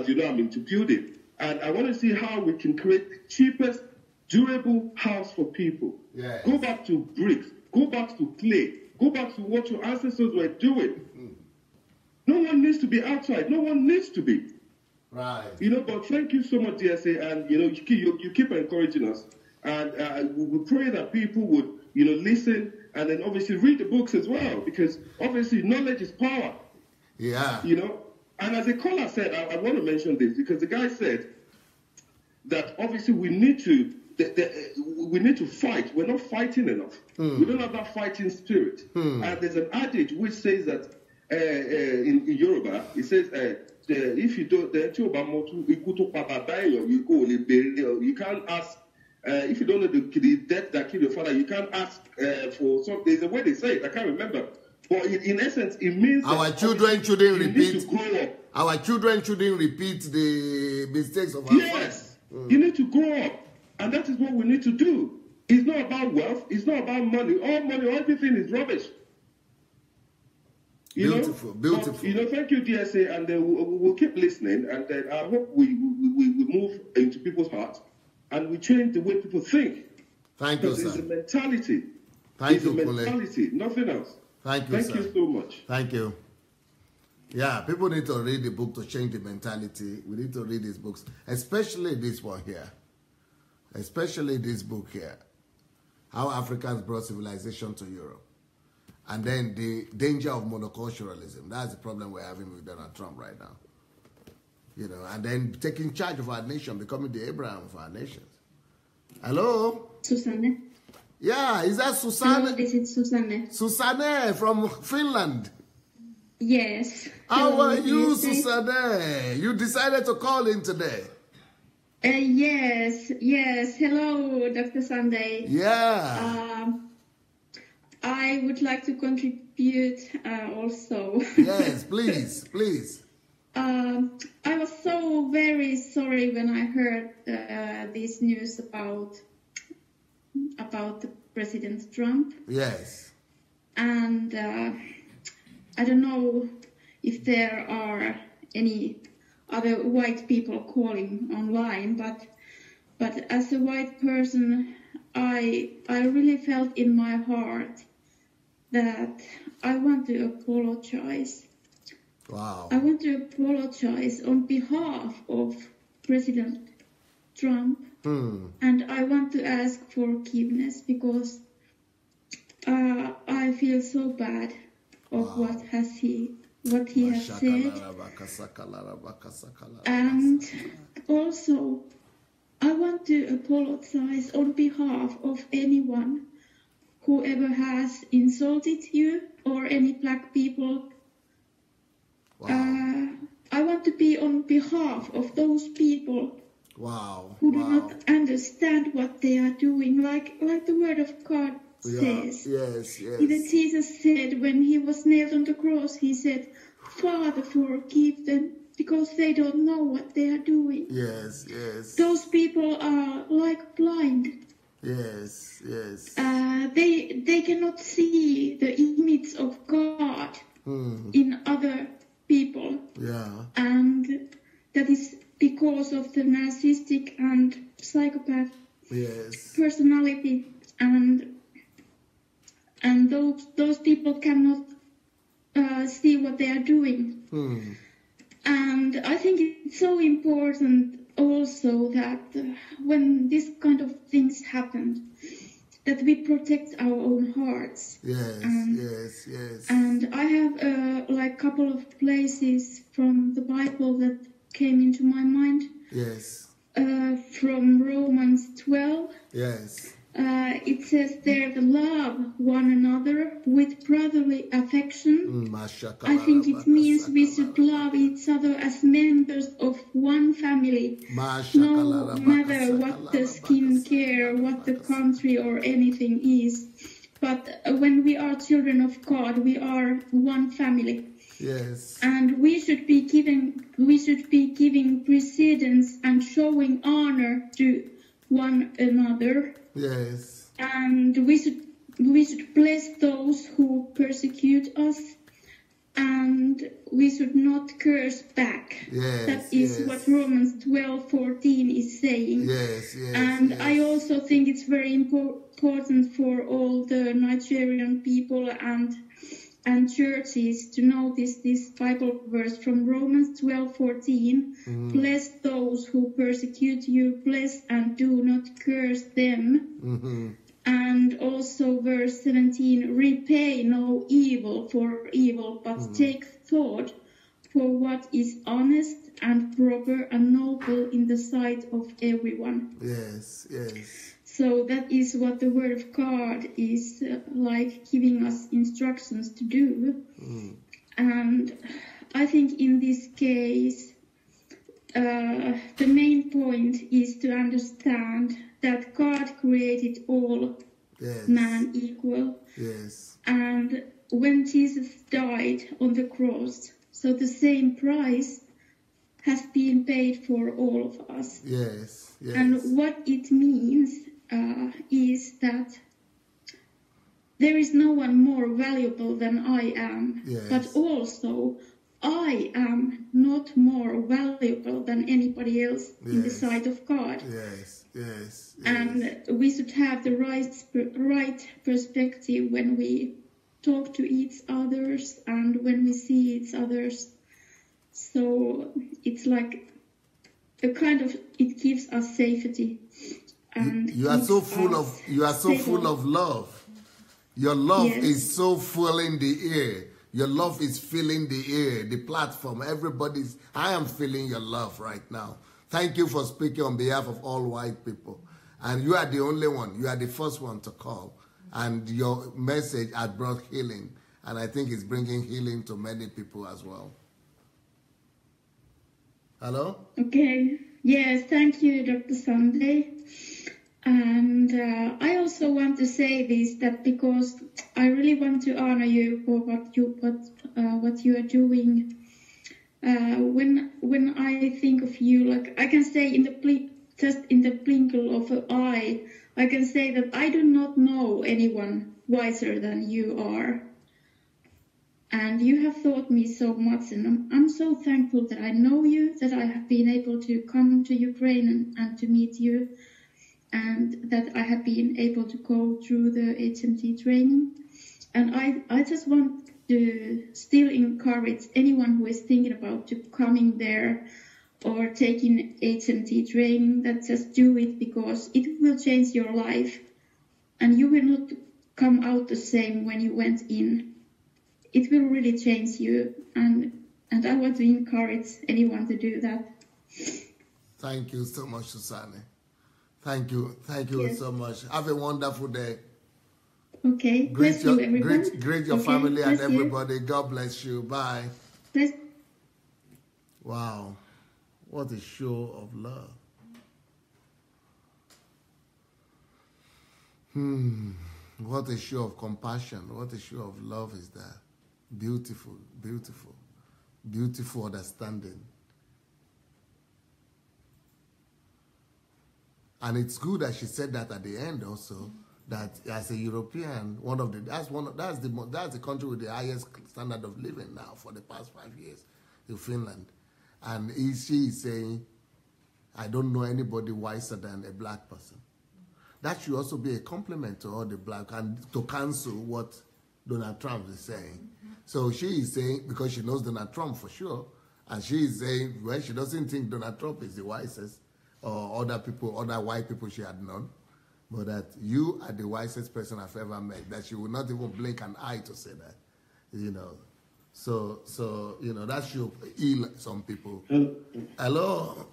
you know, I'm into building. And I want to see how we can create the cheapest, durable house for people. Yes. Go back to bricks. Go back to clay. Go back to what your ancestors were doing. No one needs to be outside. No one needs to be. Right. You know, but thank you so much, DSA, and, you know, you keep encouraging us. And we pray that people would, you know, listen and then obviously read the books as well, because obviously knowledge is power. Yeah. You know, and as a caller said, I want to mention this, because the guy said that obviously we need to fight. We're not fighting enough. We don't have that fighting spirit. And there's an adage which says that in Yoruba, it says, if you don't, you can't ask, if you don't know the death that killed your father, you can't ask for something. There's a way they say it, I can't remember. But in essence, it means our children shouldn't repeat. Need to grow up. Our children shouldn't repeat the mistakes of our fathers. You need to grow up. And that is what we need to do. It's not about wealth. It's not about money. All money, everything is rubbish. Beautiful. But, you know, thank you, DSA, and we'll keep listening. And then I hope we move into people's hearts and we change the way people think. Thank you, sir. It's a mentality. Thank you, It's a mentality, nothing else. Thank you, sir. Thank you so much. Thank you. Yeah, people need to read the book to change the mentality. We need to read these books, especially this one here. Especially this book here. How Africans brought civilization to Europe. And then the danger of monoculturalism. That's the problem we're having with Donald Trump right now. You know, and then taking charge of our nation, becoming the Abraham of our nations. Hello? Susanne. Yeah, is that Susanne? Hello, this is Susanne. Susanne from Finland. Yes. How are you, yes, Susanne? You decided to call in today. Yes. Hello, Dr. Sunday. Yeah. I would like to contribute also. Yes, please. I was so very sorry when I heard this news about President Trump. Yes. And I don't know if there are any other white people calling online, but as a white person, I really felt in my heart that I want to apologize. Wow. I want to apologize on behalf of President Trump, and I want to ask forgiveness because I feel so bad of what he has said. And also, I want to apologize on behalf of anyone who ever has insulted you or any black people. I want to be on behalf of those people who do not understand what they are doing, like the Word of God says. Yes. Even Jesus said when he was nailed on the cross, he said, Father, forgive them because they don't know what they are doing. Yes. Those people are like blind. Yes. They cannot see the image of God in other people. Yeah. And that is because of the narcissistic and psychopath personality. And those people cannot see what they are doing. And I think it's so important also that when this kind of things happen, that we protect our own hearts. Yes. And I have like couple of places from the Bible that came into my mind. Yes. From Romans 12. Yes. It says there to love one another with brotherly affection. I think it means we should love each other as members of one family, no matter what the skin care, what the country or anything is. But when we are children of God, we are one family. Yes. And we should be giving precedence and showing honor to one another. Yes. And we should bless those who persecute us, and we should not curse back. Yes. That is what Romans 12:14 is saying. Yes. And I also think it's very important for all the Nigerian people and churches to know this Bible verse from Romans 12:14. Bless those who persecute you, bless and do not curse them. And also verse 17, repay no evil for evil, but take thought for what is honest and proper and noble in the sight of everyone. Yes. So that is what the Word of God is like giving us instructions to do. And I think in this case, the main point is to understand that God created all man equal. Yes. And when Jesus died on the cross, so the same price has been paid for all of us. Yes. And what it means is that there is no one more valuable than I am, but also I am not more valuable than anybody else in the sight of God. Yes. And we should have the right perspective when we talk to each others and when we see each others. So it's like a kind of, it gives us safety. And you are so full of love. Your love is so filling the air. Your love is filling the air, the platform. I am feeling your love right now. Thank you for speaking on behalf of all white people. And you are the only one. You are the first one to call. And your message has brought healing. And I think it's bringing healing to many people as well. Hello? Okay. Yes, thank you, Dr. Sunday. And I also want to say this, that because I really want to honor you for what you are doing, when I think of you, like I can say just in the twinkle of an eye, I can say that I do not know anyone wiser than you are. And you have taught me so much, and I'm so thankful that I know you, that I have been able to come to Ukraine and to meet you, and that I have been able to go through the HMT training. And I just want to still encourage anyone who is thinking about to coming there or taking HMT training, that just do it, because it will change your life, and you will not come out the same when you went in. It will really change you, and I want to encourage anyone to do that. Thank you so much, Susanne. Thank you Yes. so much. Have a wonderful day. Okay, bless you, everyone. Greet your Okay, family and bless you. everybody. God bless you. Bye. Bless. Wow, what a show of love. What a show of compassion. What a show of love is that. Beautiful, beautiful, beautiful understanding. And it's good that she said that at the end also, that as a European, that's the country with the highest standard of living now for the past 5 years, in Finland. And she is saying, I don't know anybody wiser than a black person. That should also be a compliment to all the black, and to cancel what Donald Trump is saying. So she is saying, because she knows Donald Trump for sure, and she is saying, well, she doesn't think Donald Trump is the wisest, or other white people she had known, but that you are the wisest person I've ever met, that she would not even blink an eye to say that, you know. So you know, that should heal some people. Hello?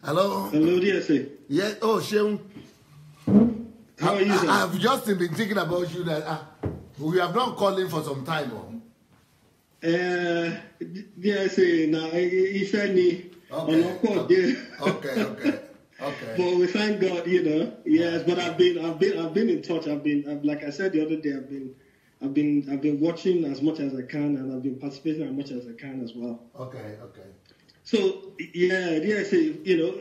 Hello? Hello, DSA. Yeah, oh, Sheung. How are you, sir? I've just been thinking about you that we have not called in for some time. DSA, now, if any, Okay. But we thank God, you know. Yes, but I've been in touch. I've like I said the other day, I've been watching as much as I can, and I've been participating as much as I can as well. Okay. So DSA, you know,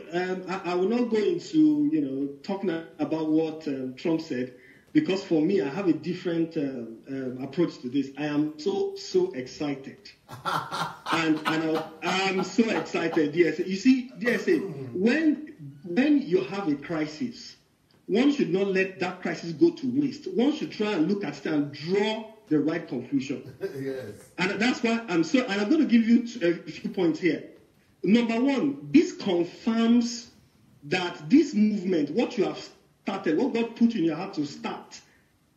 I will not go into, you know, talking about what Trump said, because for me, I have a different approach to this. I am so excited, and I'm so excited. DSA, you see, DSA, when you have a crisis, one should not let that crisis go to waste. One should try and look at it and draw the right conclusion. Yes. And that's why and I'm going to give you a few points here. Number one, this confirms that this movement, what you have started, what God put in your heart to start,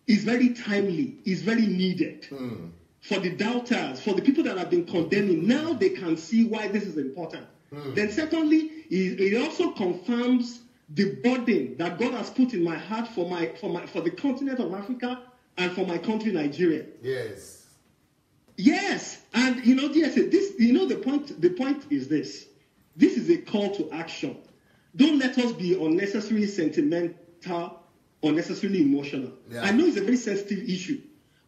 is very timely, is very needed. For the doubters, for the people that have been condemning. Now they can see why this is important. Then secondly, it also confirms the burden that God has put in my heart for the continent of Africa and for my country, Nigeria. Yes, and you know, this, you know, the point is this. This is a call to action. Don't let us be unnecessarily sentimental, unnecessarily emotional. I know it's a very sensitive issue,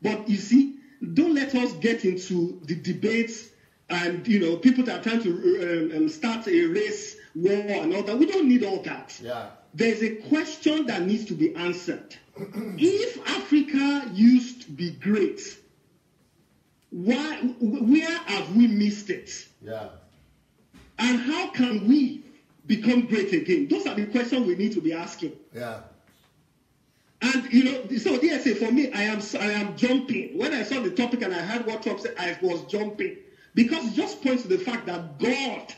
but you see, don't let us get into the debates and, you know, people that are trying to start a race war and all that. We don't need all that. There's a question that needs to be answered. If Africa used to be great, where have we missed it? And how can we become great again? Those are the questions we need to be asking. And you know, so DSA, for me, I am jumping. When I saw the topic and I heard what Trump said, I was jumping, because it just points to the fact that God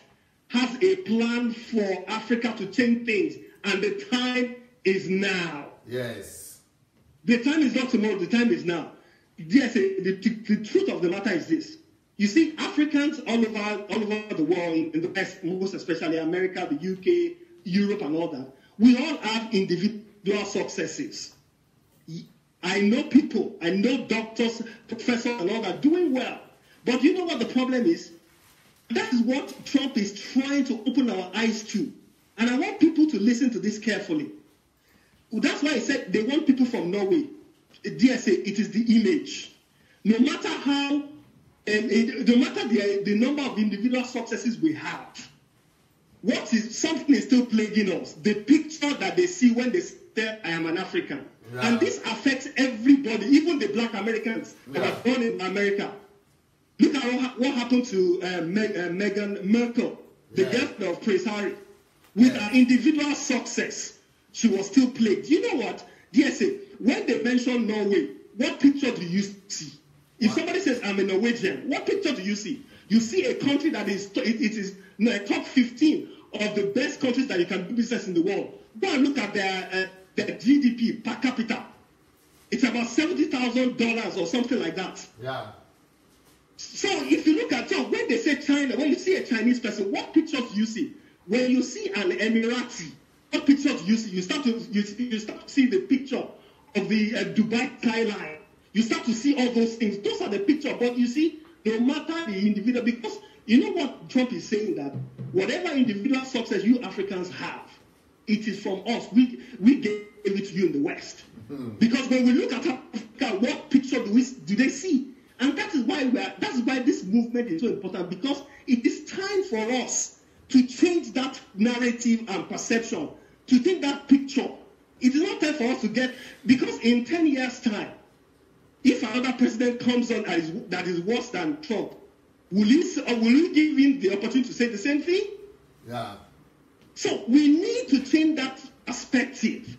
has a plan for Africa to change things, and the time is now. The time is not tomorrow. The time is now. DSA, the truth of the matter is this. You see, Africans all over the world, in the West, most especially America, the UK, Europe, and all that, we all have individual successes. I know people, I know doctors, professors, and all that doing well. But you know what the problem is? That is what Trump is trying to open our eyes to. And I want people to listen to this carefully. That's why I said they want people from Norway. DSA, it is the image. No matter how no matter the number of individual successes we have, something is still plaguing us. The picture that they see when they say, I am an African. Yeah. And this affects everybody, even the black Americans that are born in America. Look at what happened to Meghan Markle, the girlfriend of Prince Harry. With her individual success, she was still plagued. You know what? DSA, when they mention Norway, what picture do you see? If somebody says, I'm a Norwegian, what picture do you see? You see a country that is, it is top 15 of the best countries that you can do business in the world. Go and look at their GDP per capita. It's about $70,000 or something like that. Yeah. So if you look at it, when they say China, when you see a Chinese person, what pictures do you see? When you see an Emirati, what pictures do you see? You start to see the picture of the Dubai skyline. You start to see all those things. Those are the pictures. But you see, no matter the individual, because you know what Trump is saying, that whatever individual success you Africans have, it is from us. We gave it to you in the West. Mm-hmm. Because when we look at Africa, what picture do they see? And that is why this movement is so important, because it is time for us to change that narrative and perception, to take that picture. It is not time for us to get, because in 10 years' time, if another president comes on that is worse than Trump, will you give him the opportunity to say the same thing? Yeah. So we need to change that perspective.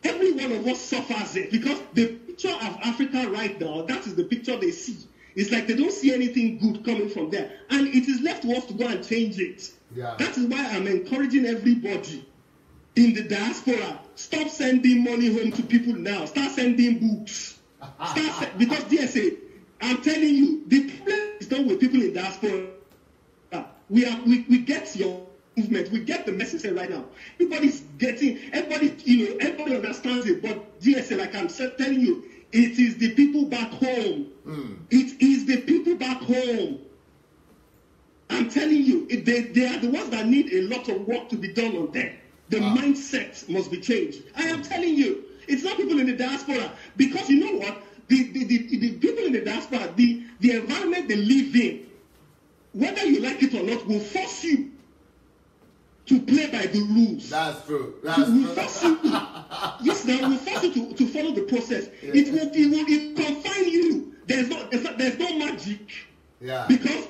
Every one of us suffers it, because the picture of Africa right now, that is the picture they see. It's like they don't see anything good coming from there. And it is left to us to go and change it. Yeah. That is why I'm encouraging everybody in the diaspora, stop sending money home to people now. Start sending books. Because DSA, I'm telling you, the problem is not with people in diaspora. We get your movement. We get the message right now. Everybody understands it. But DSA, like I'm telling you, it is the people back home. It is the people back home. I'm telling you, they are the ones that need a lot of work to be done on them. The mindset must be changed. I am telling you, it's not people in the diaspora. Because you know what? The people in the diaspora, the environment they live in, whether you like it or not, will force you to play by the rules. That's true. Force you. Yes, they will force you to follow the process. Yeah. It will confine you. There's no magic. Yeah. Because,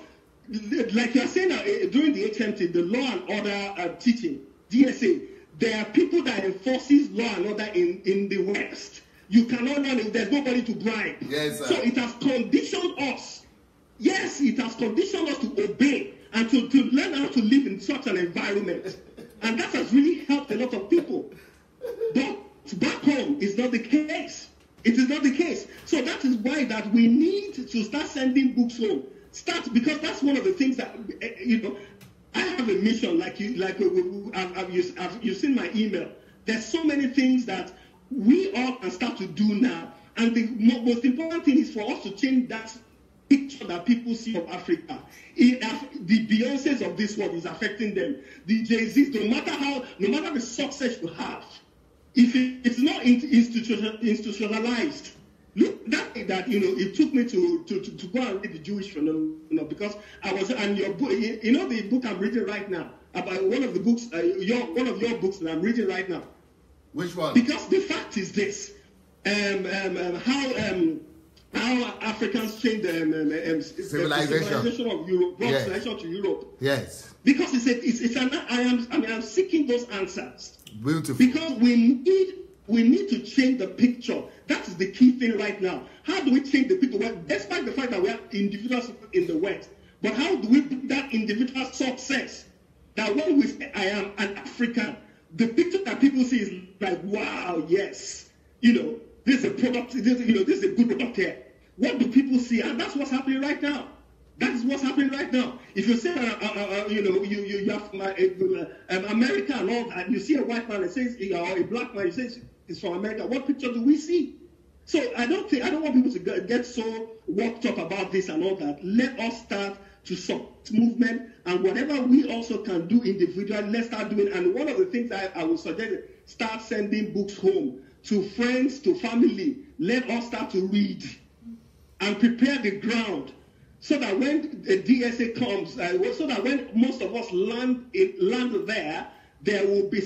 like you are saying during the HMT, the law and order teaching, DSA, there are people that enforces law and order in the West. You cannot run if there's nobody to bribe. Yes, sir. So it has conditioned us. Yes, it has conditioned us to obey and to learn how to live in such an environment. And that has really helped a lot of people. But back home is not the case. It is not the case. So that is why that we need to start sending books home. Because that's one of the things that, I have a mission, you've seen my email. There's so many things that we all can start to do now. And the most important thing is for us to change that picture that people see of Africa. The Beyoncés of this world is affecting them. The Jay-Z's, no matter the success you have, if it's not institutionalized, look, it took me to go and read the Jewish phenomenon, because I was, and your book, the book I'm reading right now, about one of the books, one of your books that I'm reading right now. Which one? Because the fact is this, how Africans changed the civilization of Europe, brought civilization to Europe. Yes. Because I'm seeking those answers. Beautiful. Because we need to change the picture. That is the key thing right now. How do we change the picture? Well, despite the fact that we have individuals in the West, but how do we put that individual success? That when we say I am an African, the picture that people see is like, wow, yes, this is a product. This is a good product here. What do people see? And that's what's happening right now. That is what's happening right now. If you say, you have America and all that, you see a white man that says, or a black man, says it's from America. What picture do we see? So I don't want people to get so worked up about this and all that. Let us start to support movement, and whatever we also can do individually, let's start doing. And one of the things that I would suggest is start sending books home to friends, to family. Let us start to read and prepare the ground. so that when the DSA comes, so that when most of us land there, there will be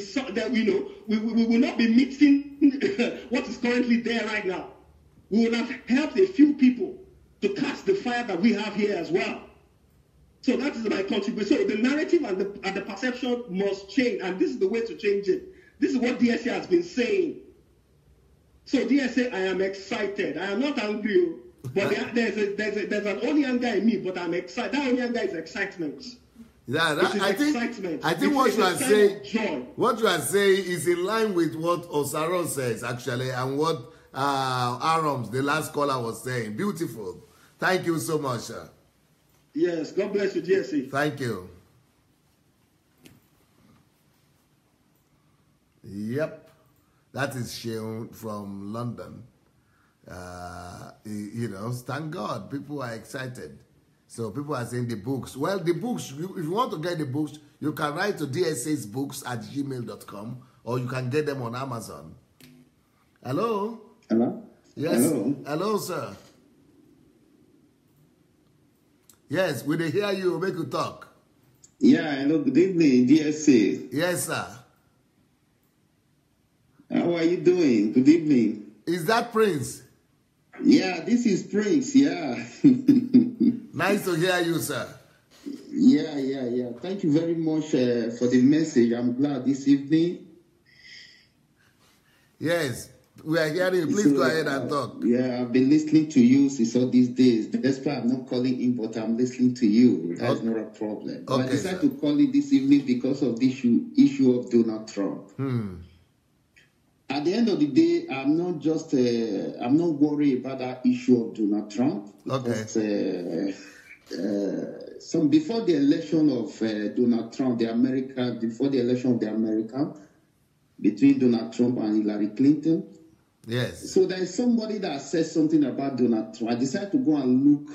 we will not be mixing what is currently there right now. We will have helped a few people to catch the fire that we have here as well. So that is my contribution. So the narrative and the perception must change, and this is the way to change it. This is what DSA has been saying. So DSA, I am excited. I am not angry, but there's an only anger in me, but I'm excited. That only anger is excitement. Yeah, I think what you are saying is in line with what Osaro says actually, and what Arams, the last caller, was saying. Beautiful. Thank you so much, sir. Yes, God bless you, DSA. Thank you. Yep, that is Sheon from London. Thank God, people are excited. So people are saying the books. Well, the books, if you want to get the books, you can write to dsasbooks@gmail.com, or you can get them on Amazon. Hello? Hello? Yes. Hello, hello, sir. Yes, we did hear you. Make you talk. Yeah, hello. Good evening, DSA. Yes, sir. How are you doing? Good evening. Is that Prince? Yeah, this is Prince. Yeah. Nice to hear you, sir. Yeah. Thank you very much for the message. I'm glad this evening. Yes, we are hearing you. Please go ahead and talk. Yeah, I've been listening to you since all these days. That's why I'm not calling in, but I'm listening to you. That's not a problem. Okay, I decided to call it this evening because of this issue of Donald Trump. At the end of the day, I'm not worried about that issue of Donald Trump. Because, before the election of Donald Trump, before the election of the American, between Donald Trump and Hillary Clinton. Yes. So there is somebody that says something about Donald Trump. I decided to go and look,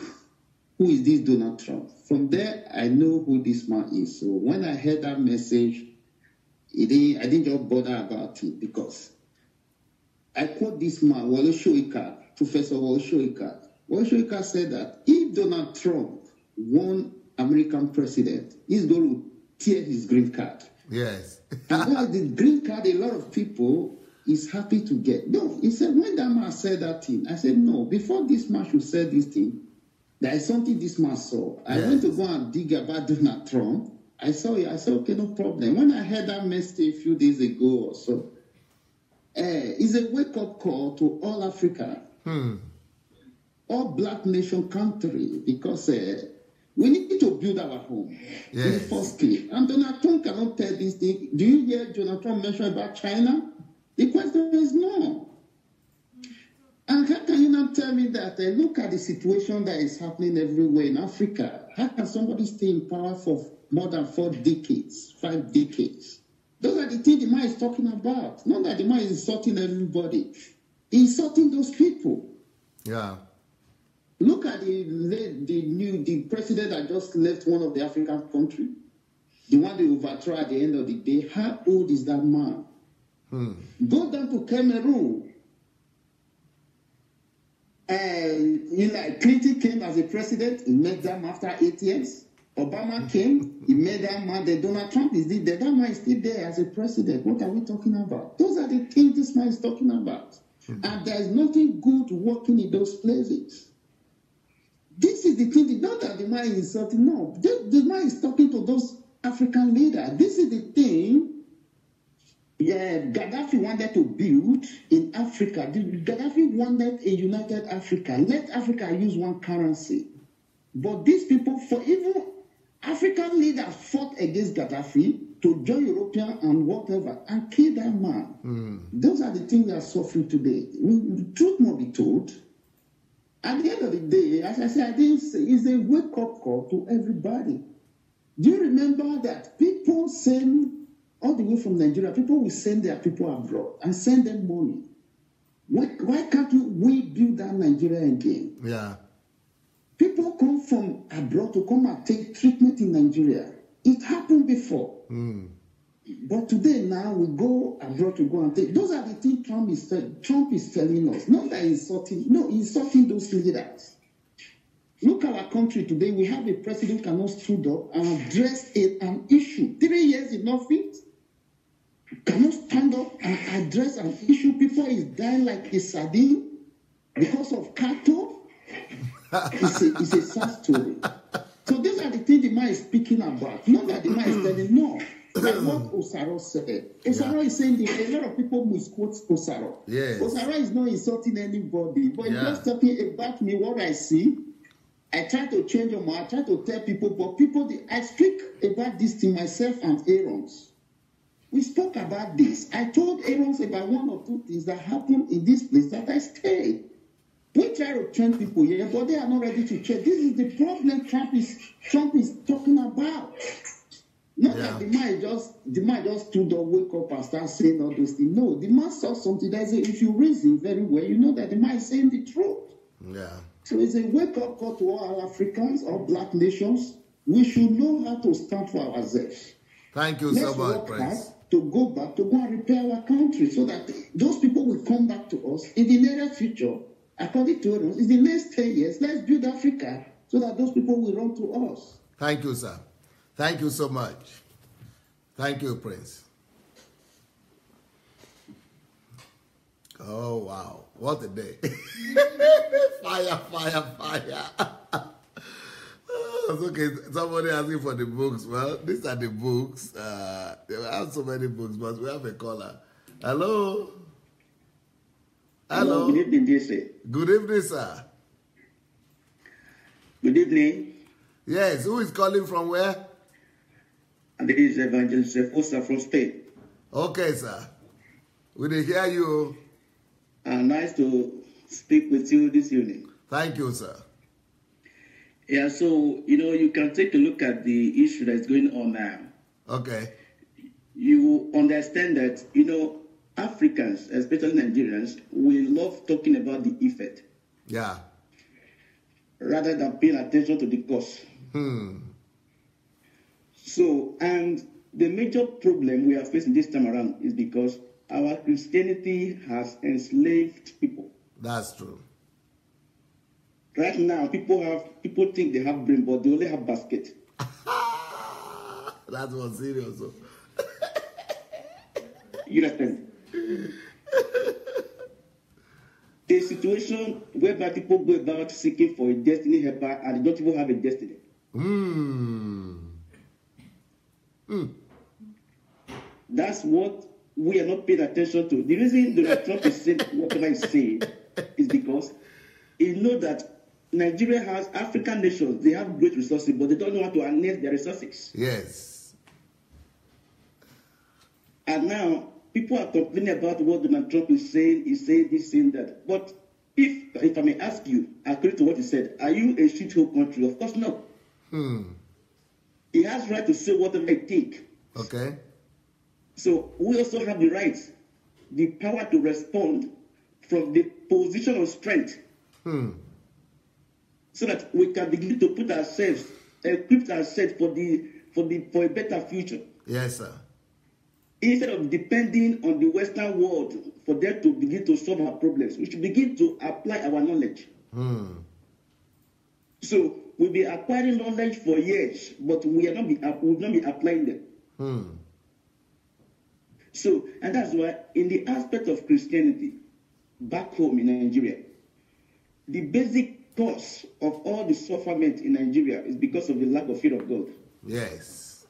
who is this Donald Trump? From there, I know who this man is. So when I heard that message, I didn't just bother about it, because I quote this man, Wole Soyinka, Professor Wole Soyinka. Wole Soyinka said that if Donald Trump won American president, he's going to tear his green card. Yes. And the green card, a lot of people is happy to get. No, he said, when that man said that thing, I said, no, before this man should say this thing, there is something this man saw. I went to go and dig about Donald Trump. I saw it. I said, okay, no problem. When I heard that message a few days ago or so, it's a wake-up call to all Africa, all black nation country, because we need to build our home in the first place. And Donald Trump cannot tell this thing. Do you hear Donald Trump mention about China? The question is no. And how can you not tell me that, look at the situation that is happening everywhere in Africa. How can somebody stay in power for more than 4 decades, 5 decades? Those are the things the man is talking about. Not that the man is insulting everybody. He's insulting those people. Yeah. Look at the president that just left one of the African countries. The one they overthrew at the end of the day. How old is that man? Go down to Cameroon. And Clinton came as a president. He met them after 8 years. Obama came, he made that man. Donald Trump is there. That man is still there as a president. What are we talking about? Those are the things this man is talking about. And there is nothing good working in those places. This is the thing. Not that the man is insulting. No, the man is talking to those African leaders. This is the thing. Yeah, Gaddafi wanted to build in Africa. Gaddafi wanted a united Africa. Let Africa use one currency. But these people, for even African leaders fought against Gaddafi to join European and whatever and kill that man. Those are the things that are suffering today. The truth must be told. At the end of the day, as I said, it's a wake-up call to everybody. Do you remember that people send, all the way from Nigeria, people will send their people abroad and send them money? Why can't we build that Nigeria again? Yeah. People come from abroad to come and take treatment in Nigeria. It happened before. But today now we go abroad to go and take. Those are the things Trump is telling us. Not that insulting. No, insulting those leaders. Look at our country today. We have a president who cannot stood up and address an issue. 3 years is not fit. Cannot stand up and address an issue. People is dying like a sardine because of cattle. It's a sad story. So these are the things the man is speaking about. Not that the man is telling, no. Like what Osaro said. Osaro is saying that a lot of people misquote Osaro. Yes. Osaro is not insulting anybody, but he's just talking about me, what I see. I try to change them. I try to tell people, but people, I speak about this to myself and Aaron's. We spoke about this. I told Aaron's about 1 or 2 things that happened in this place that I stayed. We try to train people here, but they are not ready to change. This is the problem Trump is talking about. Not that the man just stood up, wake up and start saying all those things. No, the man saw something that if you reason very well, you know that the man is saying the truth. Yeah. So it's a wake-up call to all Africans, all black nations. We should know how to stand for ourselves. Thank you so much, Prince. To go and repair our country so that those people will come back to us in the near future. According to us, in the next 10 years, let's build Africa so that those people will run to us. Thank you, sir. Thank you so much. Thank you, Prince. Oh, wow. What a day. Fire, fire, fire. It's okay. Somebody asking for the books. Well, these are the books. We have so many books, but we have a caller. Hello? Hello. Good evening, dear sir. Good evening, sir. Good evening. Yes, who is calling from where? And this is Evangelist Osa from Spain. Okay, sir. We did hear you. Nice to speak with you this evening. Thank you, sir. Yeah, so, you can take a look at the issue that's going on now. Okay. You understand that, Africans, especially Nigerians, we love talking about the effect. Yeah. Rather than paying attention to the cause. So, and the major problem we are facing this time around is because our Christianity has enslaved people. That's true. Right now, people think they have brain, but they only have basket. That was serious. You understand? A situation whereby people go about seeking for a destiny helper and they don't even have a destiny. That's what we are not paying attention to. The reason Donald Trump is saying whatever he's saying is because he knows that Nigeria has African nations. They have great resources, but they don't know how to harness their resources. Yes. And now, people are complaining about what Donald Trump is saying. He's saying this, saying that. But if I may ask you, according to what he said, are you a shithole country? Of course not. He has right to say whatever he thinks. Okay. So we also have the right, the power to respond from the position of strength. So that we can begin to put ourselves, equip ourselves for a better future. Yes, sir. Instead of depending on the Western world for them to begin to solve our problems, we should begin to apply our knowledge. So we'll be acquiring knowledge for years, but we will not be applying them. So, and that's why in the aspect of Christianity, back home in Nigeria, the basic cause of all the sufferment in Nigeria is because of the lack of fear of God. Yes.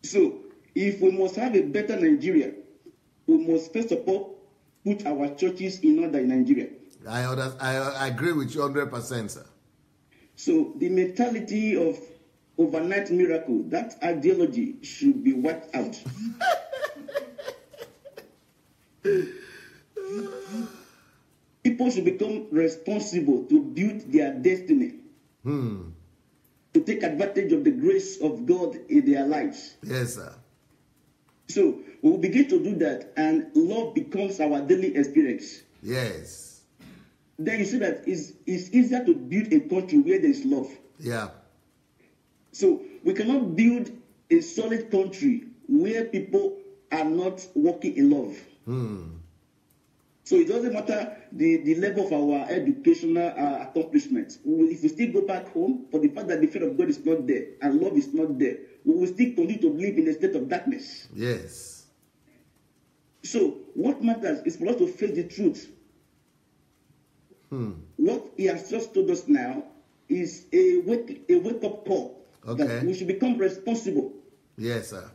So, if we must have a better Nigeria, we must first of all put our churches in order in Nigeria. I agree with you 100%, sir. So, the mentality of overnight miracle, that ideology should be wiped out. People should become responsible to build their destiny. To take advantage of the grace of God in their lives. Yes, sir. So we will begin to do that, and love becomes our daily experience. Yes. Then you see that it's easier to build a country where there is love. Yeah. So we cannot build a solid country where people are not working in love. So it doesn't matter the level of our educational accomplishments. If we still go back home, for the fact that the fear of God is not there and love is not there, we will still continue to live in a state of darkness. Yes. So what matters is for us to face the truth. What he has just told us now is a wake-up call. Okay. That we should become responsible. Yes, sir.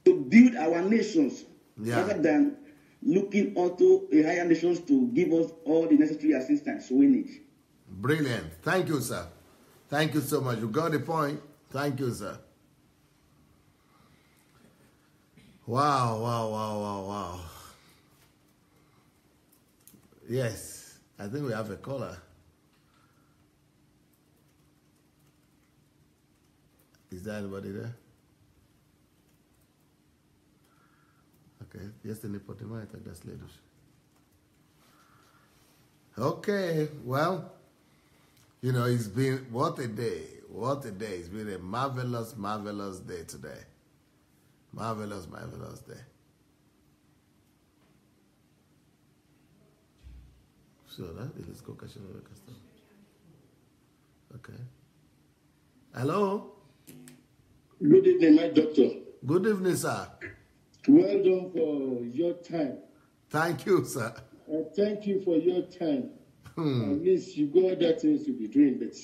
To build our nations rather than looking onto a higher nations to give us all the necessary assistance we need. Brilliant. Thank you, sir. Thank you so much. You got the point. Thank you, sir. Wow. Yes, I think we have a caller. Is there anybody there? Okay, yesterday put him out, I think that's ladies. Okay, well, you know, it's been, what a day. It's been a marvelous, marvelous day today. Marvelous, marvelous day. So let's go catch another customer. Okay. Hello? Good evening, my doctor. Good evening, sir. Well done for your time. Thank you, sir. Thank you for your time. At least you got other things to be doing, but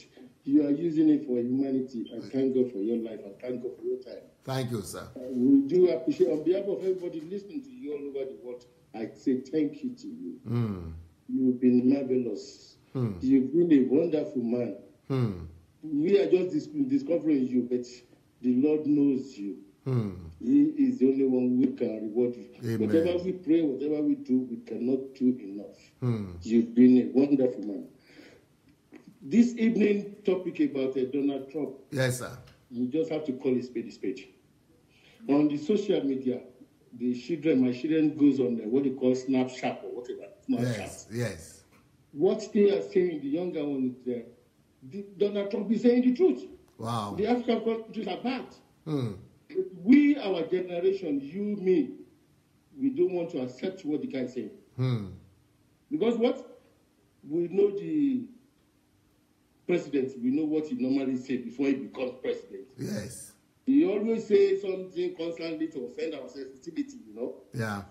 you are using it for humanity. I thank God for your life. I thank God for your time. Thank you, sir. We do appreciate, on behalf of everybody listening to you all over the world, I say thank you to you. You've been marvelous. You've been a wonderful man. We are just discovering you, but the Lord knows you. He is the only one who can reward you. Amen. Whatever we pray, whatever we do, we cannot do enough. You've been a wonderful man. This evening topic about Donald Trump. Yes, sir. You just have to call a spade a spade. On the social media, my children goes on what they call Snapchat or whatever. Yes. What they are saying, the younger one is there. Donald Trump is saying the truth. Wow. The African countries are bad. We, our generation, you, me, we don't want to accept what the guy is saying. Because what? We know the president, we know what he normally says before he becomes president. Yes. He always says something constantly to offend our sensitivity, you know? Yeah.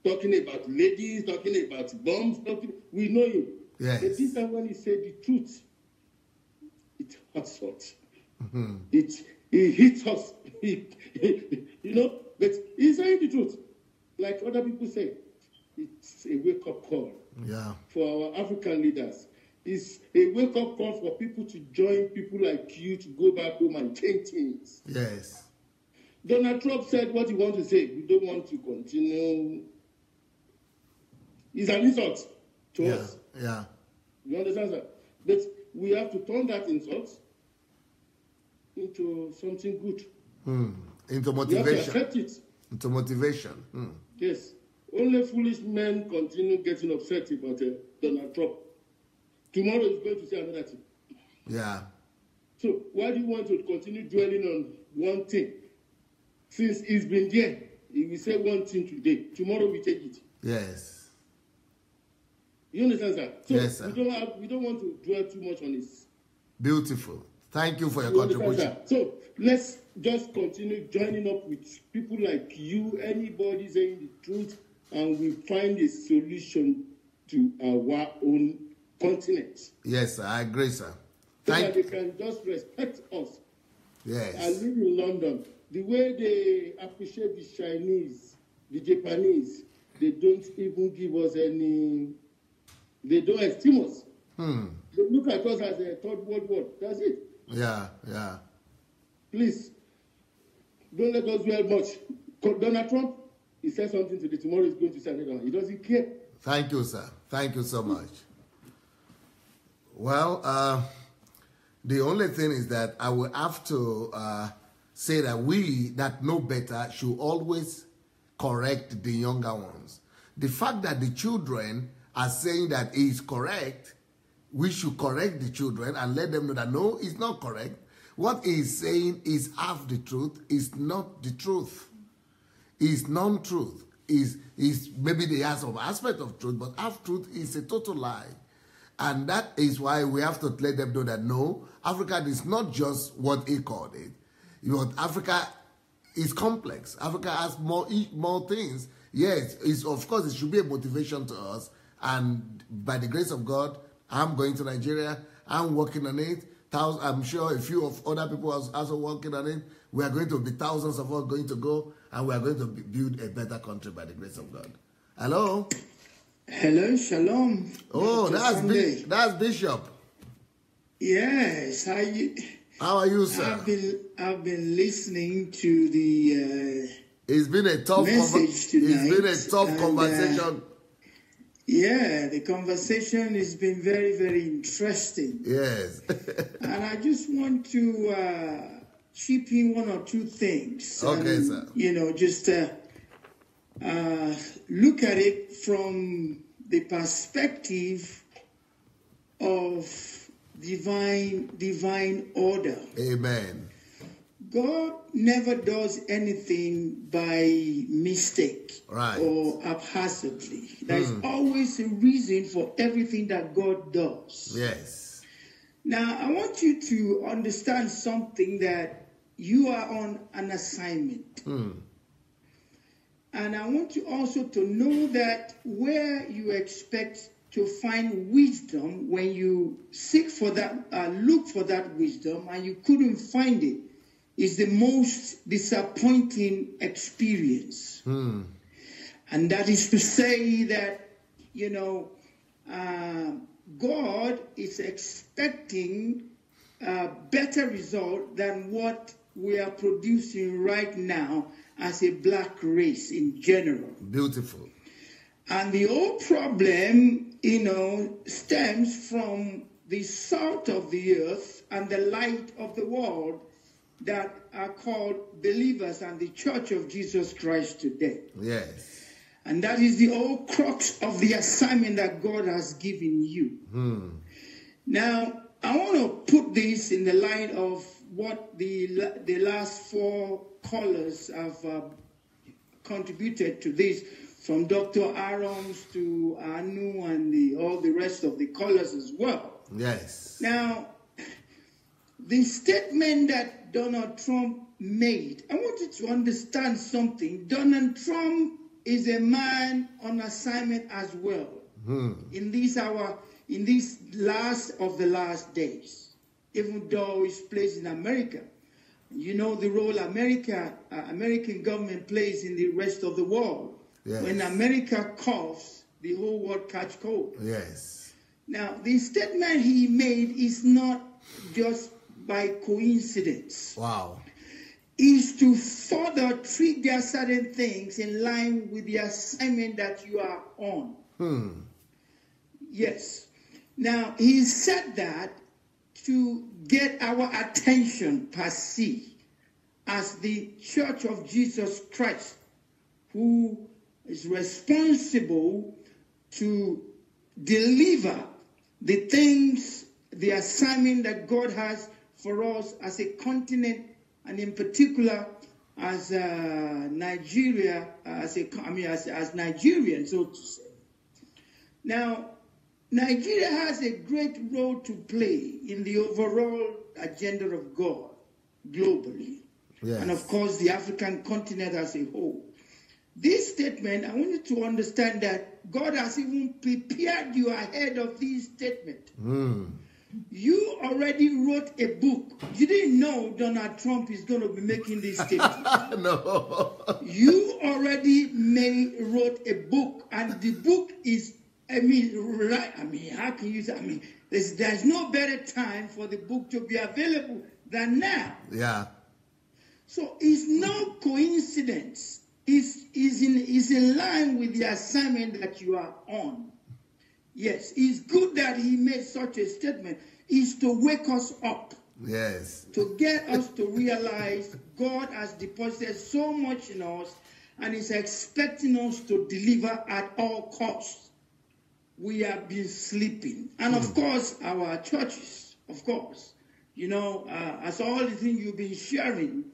Talking about ladies, talking about bombs, we know him. Yes. But this time when he said the truth, it hurts us. It hits us. You know, but he's saying the truth. Like other people say, it's a wake-up call for our African leaders. It's a wake-up call for people to join people like you to go back home and change things. Yes. Donald Trump said what he wants to say. We don't want to continue. It's an insult to us. Yeah. You understand that? But we have to turn that insult into something good. Into motivation. We have to accept it. Into motivation. Yes. Only foolish men continue getting upset about Donald Trump. Tomorrow is going to say another thing. Yeah. So why do you want to continue dwelling on one thing? Since he's been there, he will say one thing today. Tomorrow we take it. Yes. You understand that? So yes, sir. We don't want to dwell too much on this. Beautiful. Thank you for your contribution. So let's just continue joining up with people like you, anybody saying the truth, and we find a solution to our own continent. Yes, sir. I agree, sir. So that they can just respect us. Yes. I live in London. The way they appreciate the Chinese, the Japanese, they don't even give us any. They don't esteem us. They look at us as a third world war. That's it. Yeah. Please, don't let us dwell much. Donald Trump, he said something today. Tomorrow he's going to say another one. He doesn't care. Thank you, sir. Thank you so much. Well, the only thing is that I will have to say that we that know better should always correct the younger ones. The fact that the children are saying that it is correct, we should correct the children and let them know that no, it's not correct. What he is saying is half the truth, is not the truth. It's non-truth. is maybe they have some aspect of truth, but half-truth is a total lie. And that is why we have to let them know that no, Africa is not just what he called it. But Africa is complex. Africa has more things. Yes, of course, it should be a motivation to us. And by the grace of God, I'm going to Nigeria. I'm working on it. I'm sure a few of other people are also working on it. We are going to be thousands of us going to go, and we are going to build a better country by the grace of God. Hello? Hello, shalom. Oh, that's Bishop. Yes. How are you, sir? I've been listening to the it's been a tough message tonight. It's been a tough conversation. Yeah, the conversation has been very, very interesting. Yes. And I just want to chip in one or two things. Okay, sir. You know, just look at it from the perspective of divine order. Amen. God never does anything by mistake or haphazardly. There's always a reason for everything that God does. Yes. Now, I want you to understand something, that you are on an assignment. And I want you also to know that where you expect to find wisdom, when you seek for that, look for that wisdom, and you couldn't find it, is the most disappointing experience. And that is to say that, you know, God is expecting a better result than what we are producing right now as a black race in general. Beautiful. And the whole problem, you know, stems from the salt of the earth and the light of the world that are called believers and the Church of Jesus Christ today. Yes. And that is the whole crux of the assignment that God has given you. Now, I want to put this in the light of what the last four callers have contributed to this, from Dr. Arons to Anu and all the rest of the callers as well. Yes. Now, the statement that Donald Trump made, I want you to understand something. Donald Trump is a man on assignment as well. In this last of the last days, even though he's placed in America. You know the role American government plays in the rest of the world. Yes. When America coughs, the whole world catch cold. Yes. Now, the statement he made is not just by coincidence. Wow. Is to further trigger certain things in line with the assignment that you are on. Yes. Now, he said that to get our attention per se as the Church of Jesus Christ, who is responsible to deliver the things, the assignment that God has for us as a continent, and in particular as Nigeria, as Nigerians, so to say. Now, Nigeria has a great role to play in the overall agenda of God globally. Yes. And of course, the African continent as a whole. This statement, I want you to understand that God has even prepared you ahead of this statement. You already wrote a book. You didn't know Donald Trump is going to be making this statement. No. You already wrote a book, and the book is, how can you say, there's no better time for the book to be available than now. Yeah. So it's no coincidence. Is in line with the assignment that you are on. Yes, it's good that he made such a statement. It's to wake us up. Yes. To get us to realize God has deposited so much in us and is expecting us to deliver at all costs. We have been sleeping. And of course, our churches, of course, you know, as all the things you've been sharing,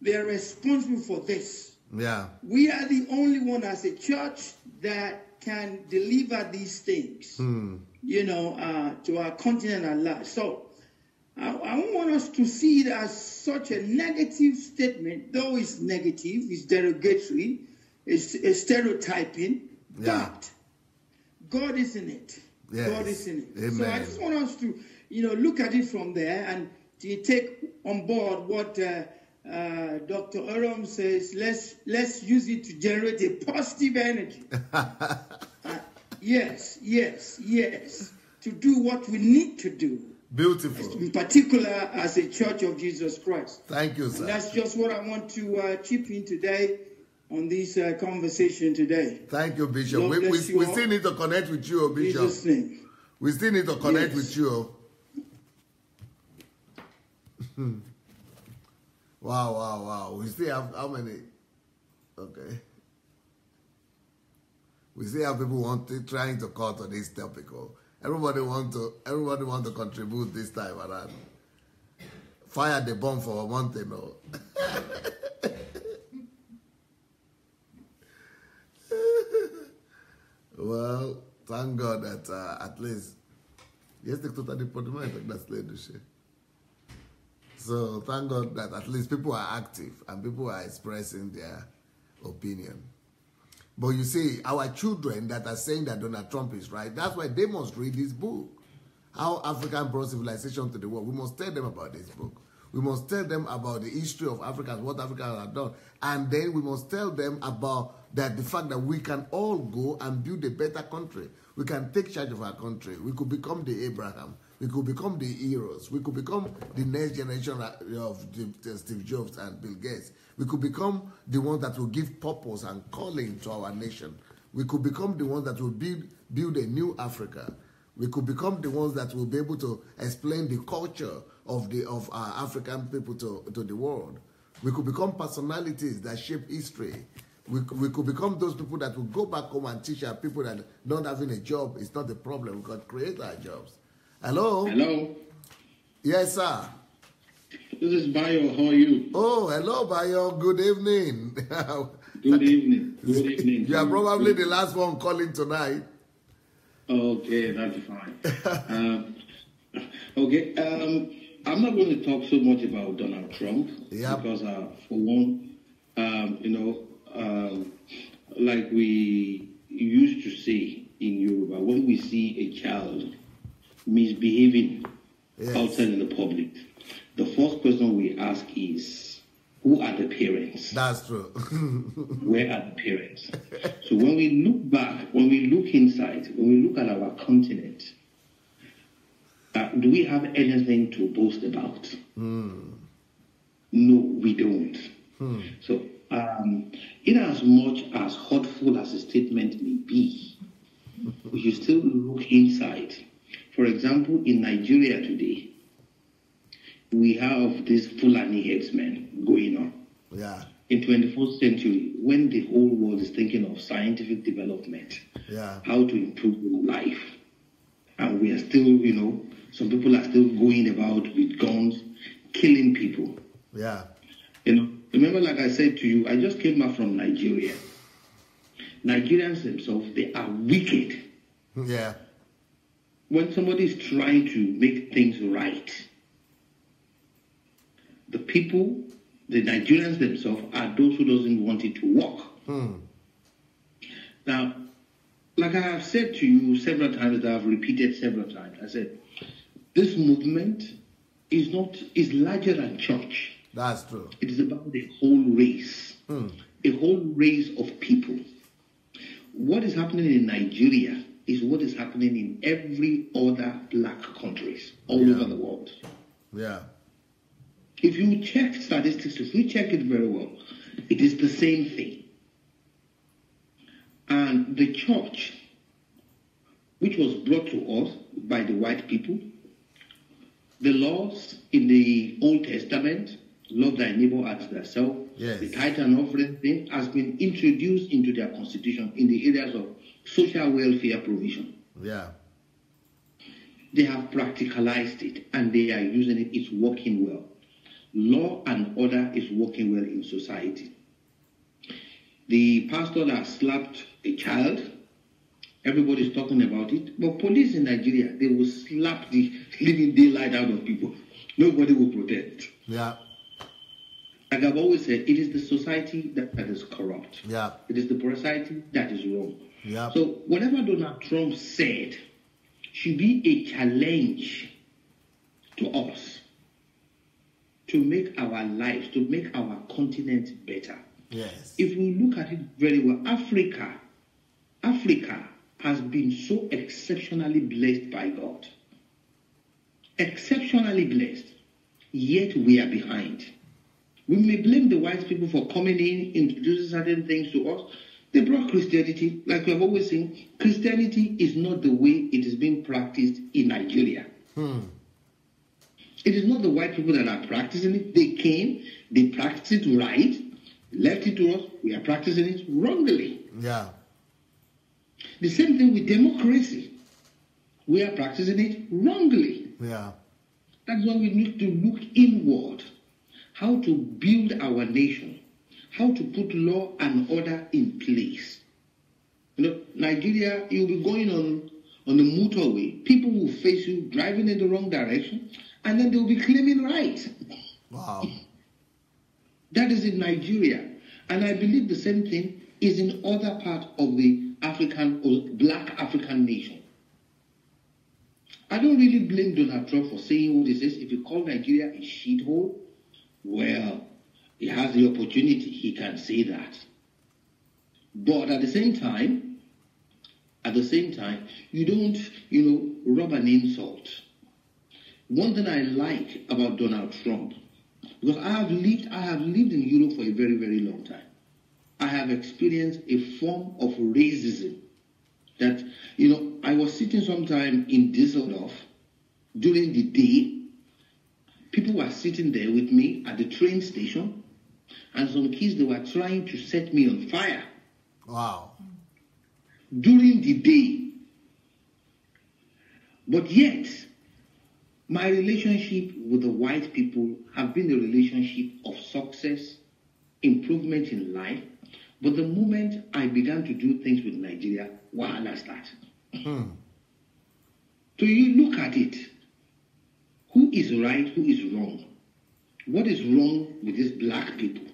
they are responsible for this. Yeah. We are the only one as a church that can deliver these things, you know, to our continent at large. So I don't want us to see it as such a negative statement, though it's negative, it's derogatory, it's stereotyping, but God is in it. Yes. God is in it. Amen. So I just want us to, you know, look at it from there and to take on board what Dr. Oram says. Let's use it to generate a positive energy. Yes. To do what we need to do. Beautiful. In particular, as a Church of Jesus Christ. Thank you, sir. And that's just what I want to chip in today on this conversation today. Thank you, Bishop. We still need to connect with you, Bishop. Jesus' name. We still need to connect with you. Wow. We still have how many? Okay. We still have people trying to call to this topic. Everybody want to contribute this time around. Fire the bomb for one thing. Well, thank God that at least so thank God that at least people are active and people are expressing their opinion. But you see, our children that are saying that Donald Trump is right, that's why they must read this book. How Africa brought civilization to the world. We must tell them about this book. We must tell them about the history of Africa and what Africa has done. And then we must tell them about the fact that we can all go and build a better country. We can take charge of our country. We could become the Abraham. We could become the heroes. We could become the next generation of Steve Jobs and Bill Gates. We could become the ones that will give purpose and calling to our nation. We could become the ones that will build a new Africa. We could become the ones that will be able to explain the culture of our African people to the world. We could become personalities that shape history. We could become those people that will go back home and teach our people that not having a job is not the problem. We can create our jobs. Hello? Hello? Yes, sir. This is Bayo. How are you? Oh, hello, Bayo. Good evening. Good evening. Good evening. You are probably the last one calling tonight. Okay, that's fine. Okay, I'm not going to talk so much about Donald Trump because, for one, like we used to say in Yoruba, when we see a child misbehaving outside in the public, the first question we ask is, who are the parents? That's true. Where are the parents? So when we look back, when we look inside, when we look at our continent, do we have anything to boast about? No, we don't. So in as much as hurtful as a statement may be, we should still look inside. For example, in Nigeria today, we have this Fulani headsmen going on. Yeah. In 21st century, when the whole world is thinking of scientific development, how to improve life, and we are still, some people are still going about with guns, killing people. Yeah. Remember, like I said to you, I just came back from Nigeria. Nigerians themselves, they are wicked. Yeah. When somebody is trying to make things right, the people, the Nigerians themselves, are those who doesn't want it to work. Now, like I have said to you several times, that I've repeated several times, I said, this movement is larger than church. That's true. It is about the whole race, a whole race of people. What is happening in Nigeria is what is happening in every other black countries all over the world. Yeah. If you check statistics, if you check it very well, it is the same thing. And the church, which was brought to us by the white people, the laws in the Old Testament, love thy neighbor as thyself, the tithe and offering thing has been introduced into their constitution in the areas of social welfare provision. Yeah. They have practicalized it and they are using it. It's working well. Law and order is working well in society. the pastor that slapped a child, everybody's talking about it. But police in Nigeria, they will slap the living daylight out of people. Nobody will protect. Yeah. Like I've always said, it is the society that is corrupt. Yeah. It is the society that is wrong. Yeah. So whatever Donald Trump said should be a challenge to us to make our lives, to make our continent better. Yes. If we look at it very well, Africa has been so exceptionally blessed by God. Exceptionally blessed. Yet we are behind. We may blame the white people for coming in, introducing certain things to us. They brought Christianity. Like we have always seen, Christianity is not the way it is being practiced in Nigeria. It is not the white people that are practicing it. They came, they practiced it right, left it to us. We are practicing it wrongly. Yeah. The same thing with democracy. We are practicing it wrongly. Yeah. That's why we need to look inward. How to build our nation. How to put law and order in place. You know, Nigeria, you'll be going on the motorway. People will face you driving in the wrong direction. And then they'll be claiming rights. Wow. That is in Nigeria. And I believe the same thing is in other parts of the African or black African nation. I don't really blame Donald Trump for saying what he says. If you call Nigeria a shithole, well, he has the opportunity. He can say that. But at the same time, you don't, rub an insult. One thing I like about Donald Trump, because I have lived in Europe for a very, very long time. I have experienced a form of racism that, I was sitting sometime in Düsseldorf during the day. People were sitting there with me at the train station, and some kids, they were trying to set me on fire. Wow. During the day. But yet, my relationship with the white people have been a relationship of success, improvement in life. But the moment I began to do things with Nigeria, wahala started. So you look at it. Who is right? Who is wrong? What is wrong with these black people?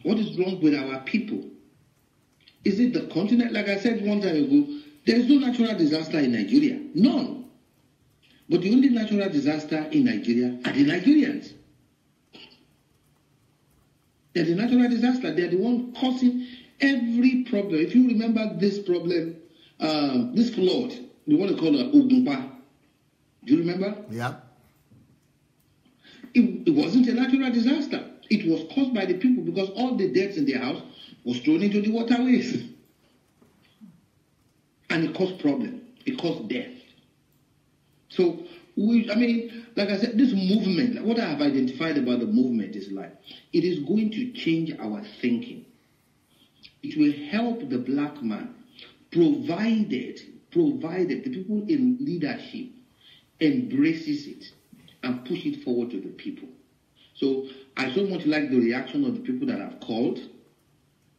What is wrong with our people? Is it the continent? Like I said one time ago, there is no natural disaster in Nigeria. None. But the only natural disaster in Nigeria are the Nigerians. They're the natural disaster. They're the one causing every problem. If you remember this problem, this flood, we want to call it Ogunpa. Do you remember? Yeah. It wasn't a natural disaster. It was caused by the people because all the debts in their house was thrown into the waterways. And it caused problem. It caused death. So, like I said, this movement, what I have identified about the movement is like, it is going to change our thinking. It will help the black man, provided the people in leadership embraces it and push it forward to the people. So I so much like the reaction of the people that have called.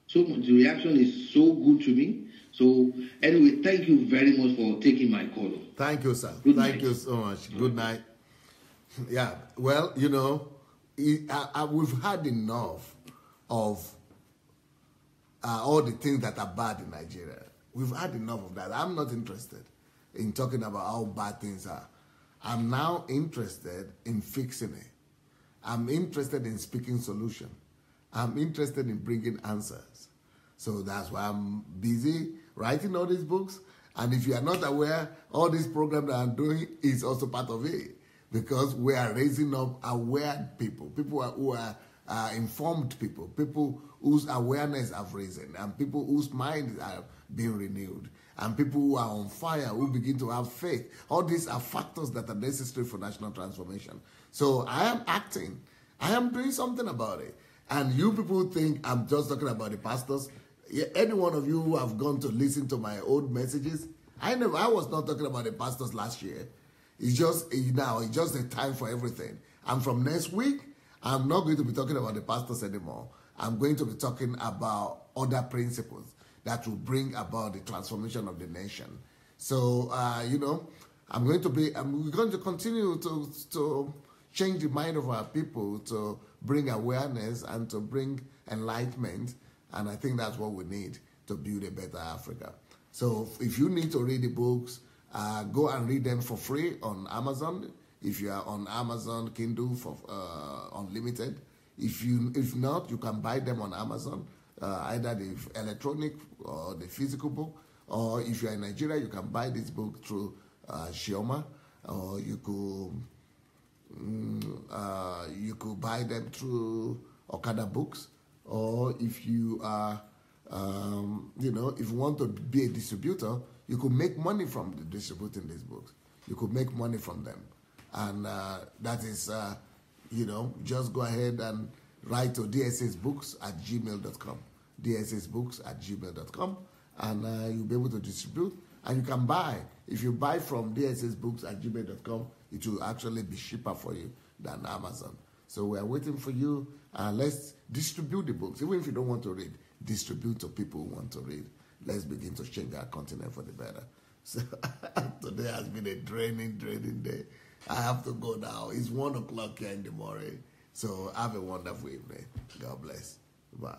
So much, the reaction is so good to me. So anyway, thank you very much for taking my call. Thank you, sir. Thank you so much. Good night. Yeah, well, we've had enough of all the things that are bad in Nigeria. We've had enough of that. I'm not interested in talking about how bad things are. I'm now interested in fixing it. I'm interested in speaking solution. I'm interested in bringing answers. So that's why I'm busy writing all these books. And if you are not aware, all this program that I'm doing is also part of it. Because we are raising up aware people, who are informed people whose awareness have risen, and people whose minds are being renewed, and people who are on fire, who begin to have faith. All these are factors that are necessary for national transformation. So I am acting. I am doing something about it. And you people think I'm just talking about the pastors. Any one of you who have gone to listen to my old messages, I was not talking about the pastors last year. It's just a time for everything. And from next week, I'm not going to be talking about the pastors anymore. I'm going to be talking about other principles that will bring about the transformation of the nation. So, you know, we're going to continue to change the mind of our people, to bring awareness and to bring enlightenment. And I think that's what we need to build a better Africa. So if you need to read the books, go and read them for free on Amazon. If you are on Amazon Kindle for unlimited. If not, you can buy them on Amazon, either the electronic or the physical book. Or if you are in Nigeria, you can buy this book through Shioma, or you could buy them through Okada Books. Or if you are, you know, if you want to be a distributor, you could make money from distributing these books. You could make money from them. And that is, you know, just go ahead and write to dssbooks@gmail.com. dssbooks@gmail.com. And you'll be able to distribute. And you can buy. If you buy from dssbooks@gmail.com, it will actually be cheaper for you than Amazon. So we are waiting for you. Let's distribute the books. Even if you don't want to read, distribute to people who want to read. Let's begin to change our continent for the better. So today has been a draining day. I have to go now. It's 1 o'clock here in the morning. So have a wonderful evening. God bless. Bye.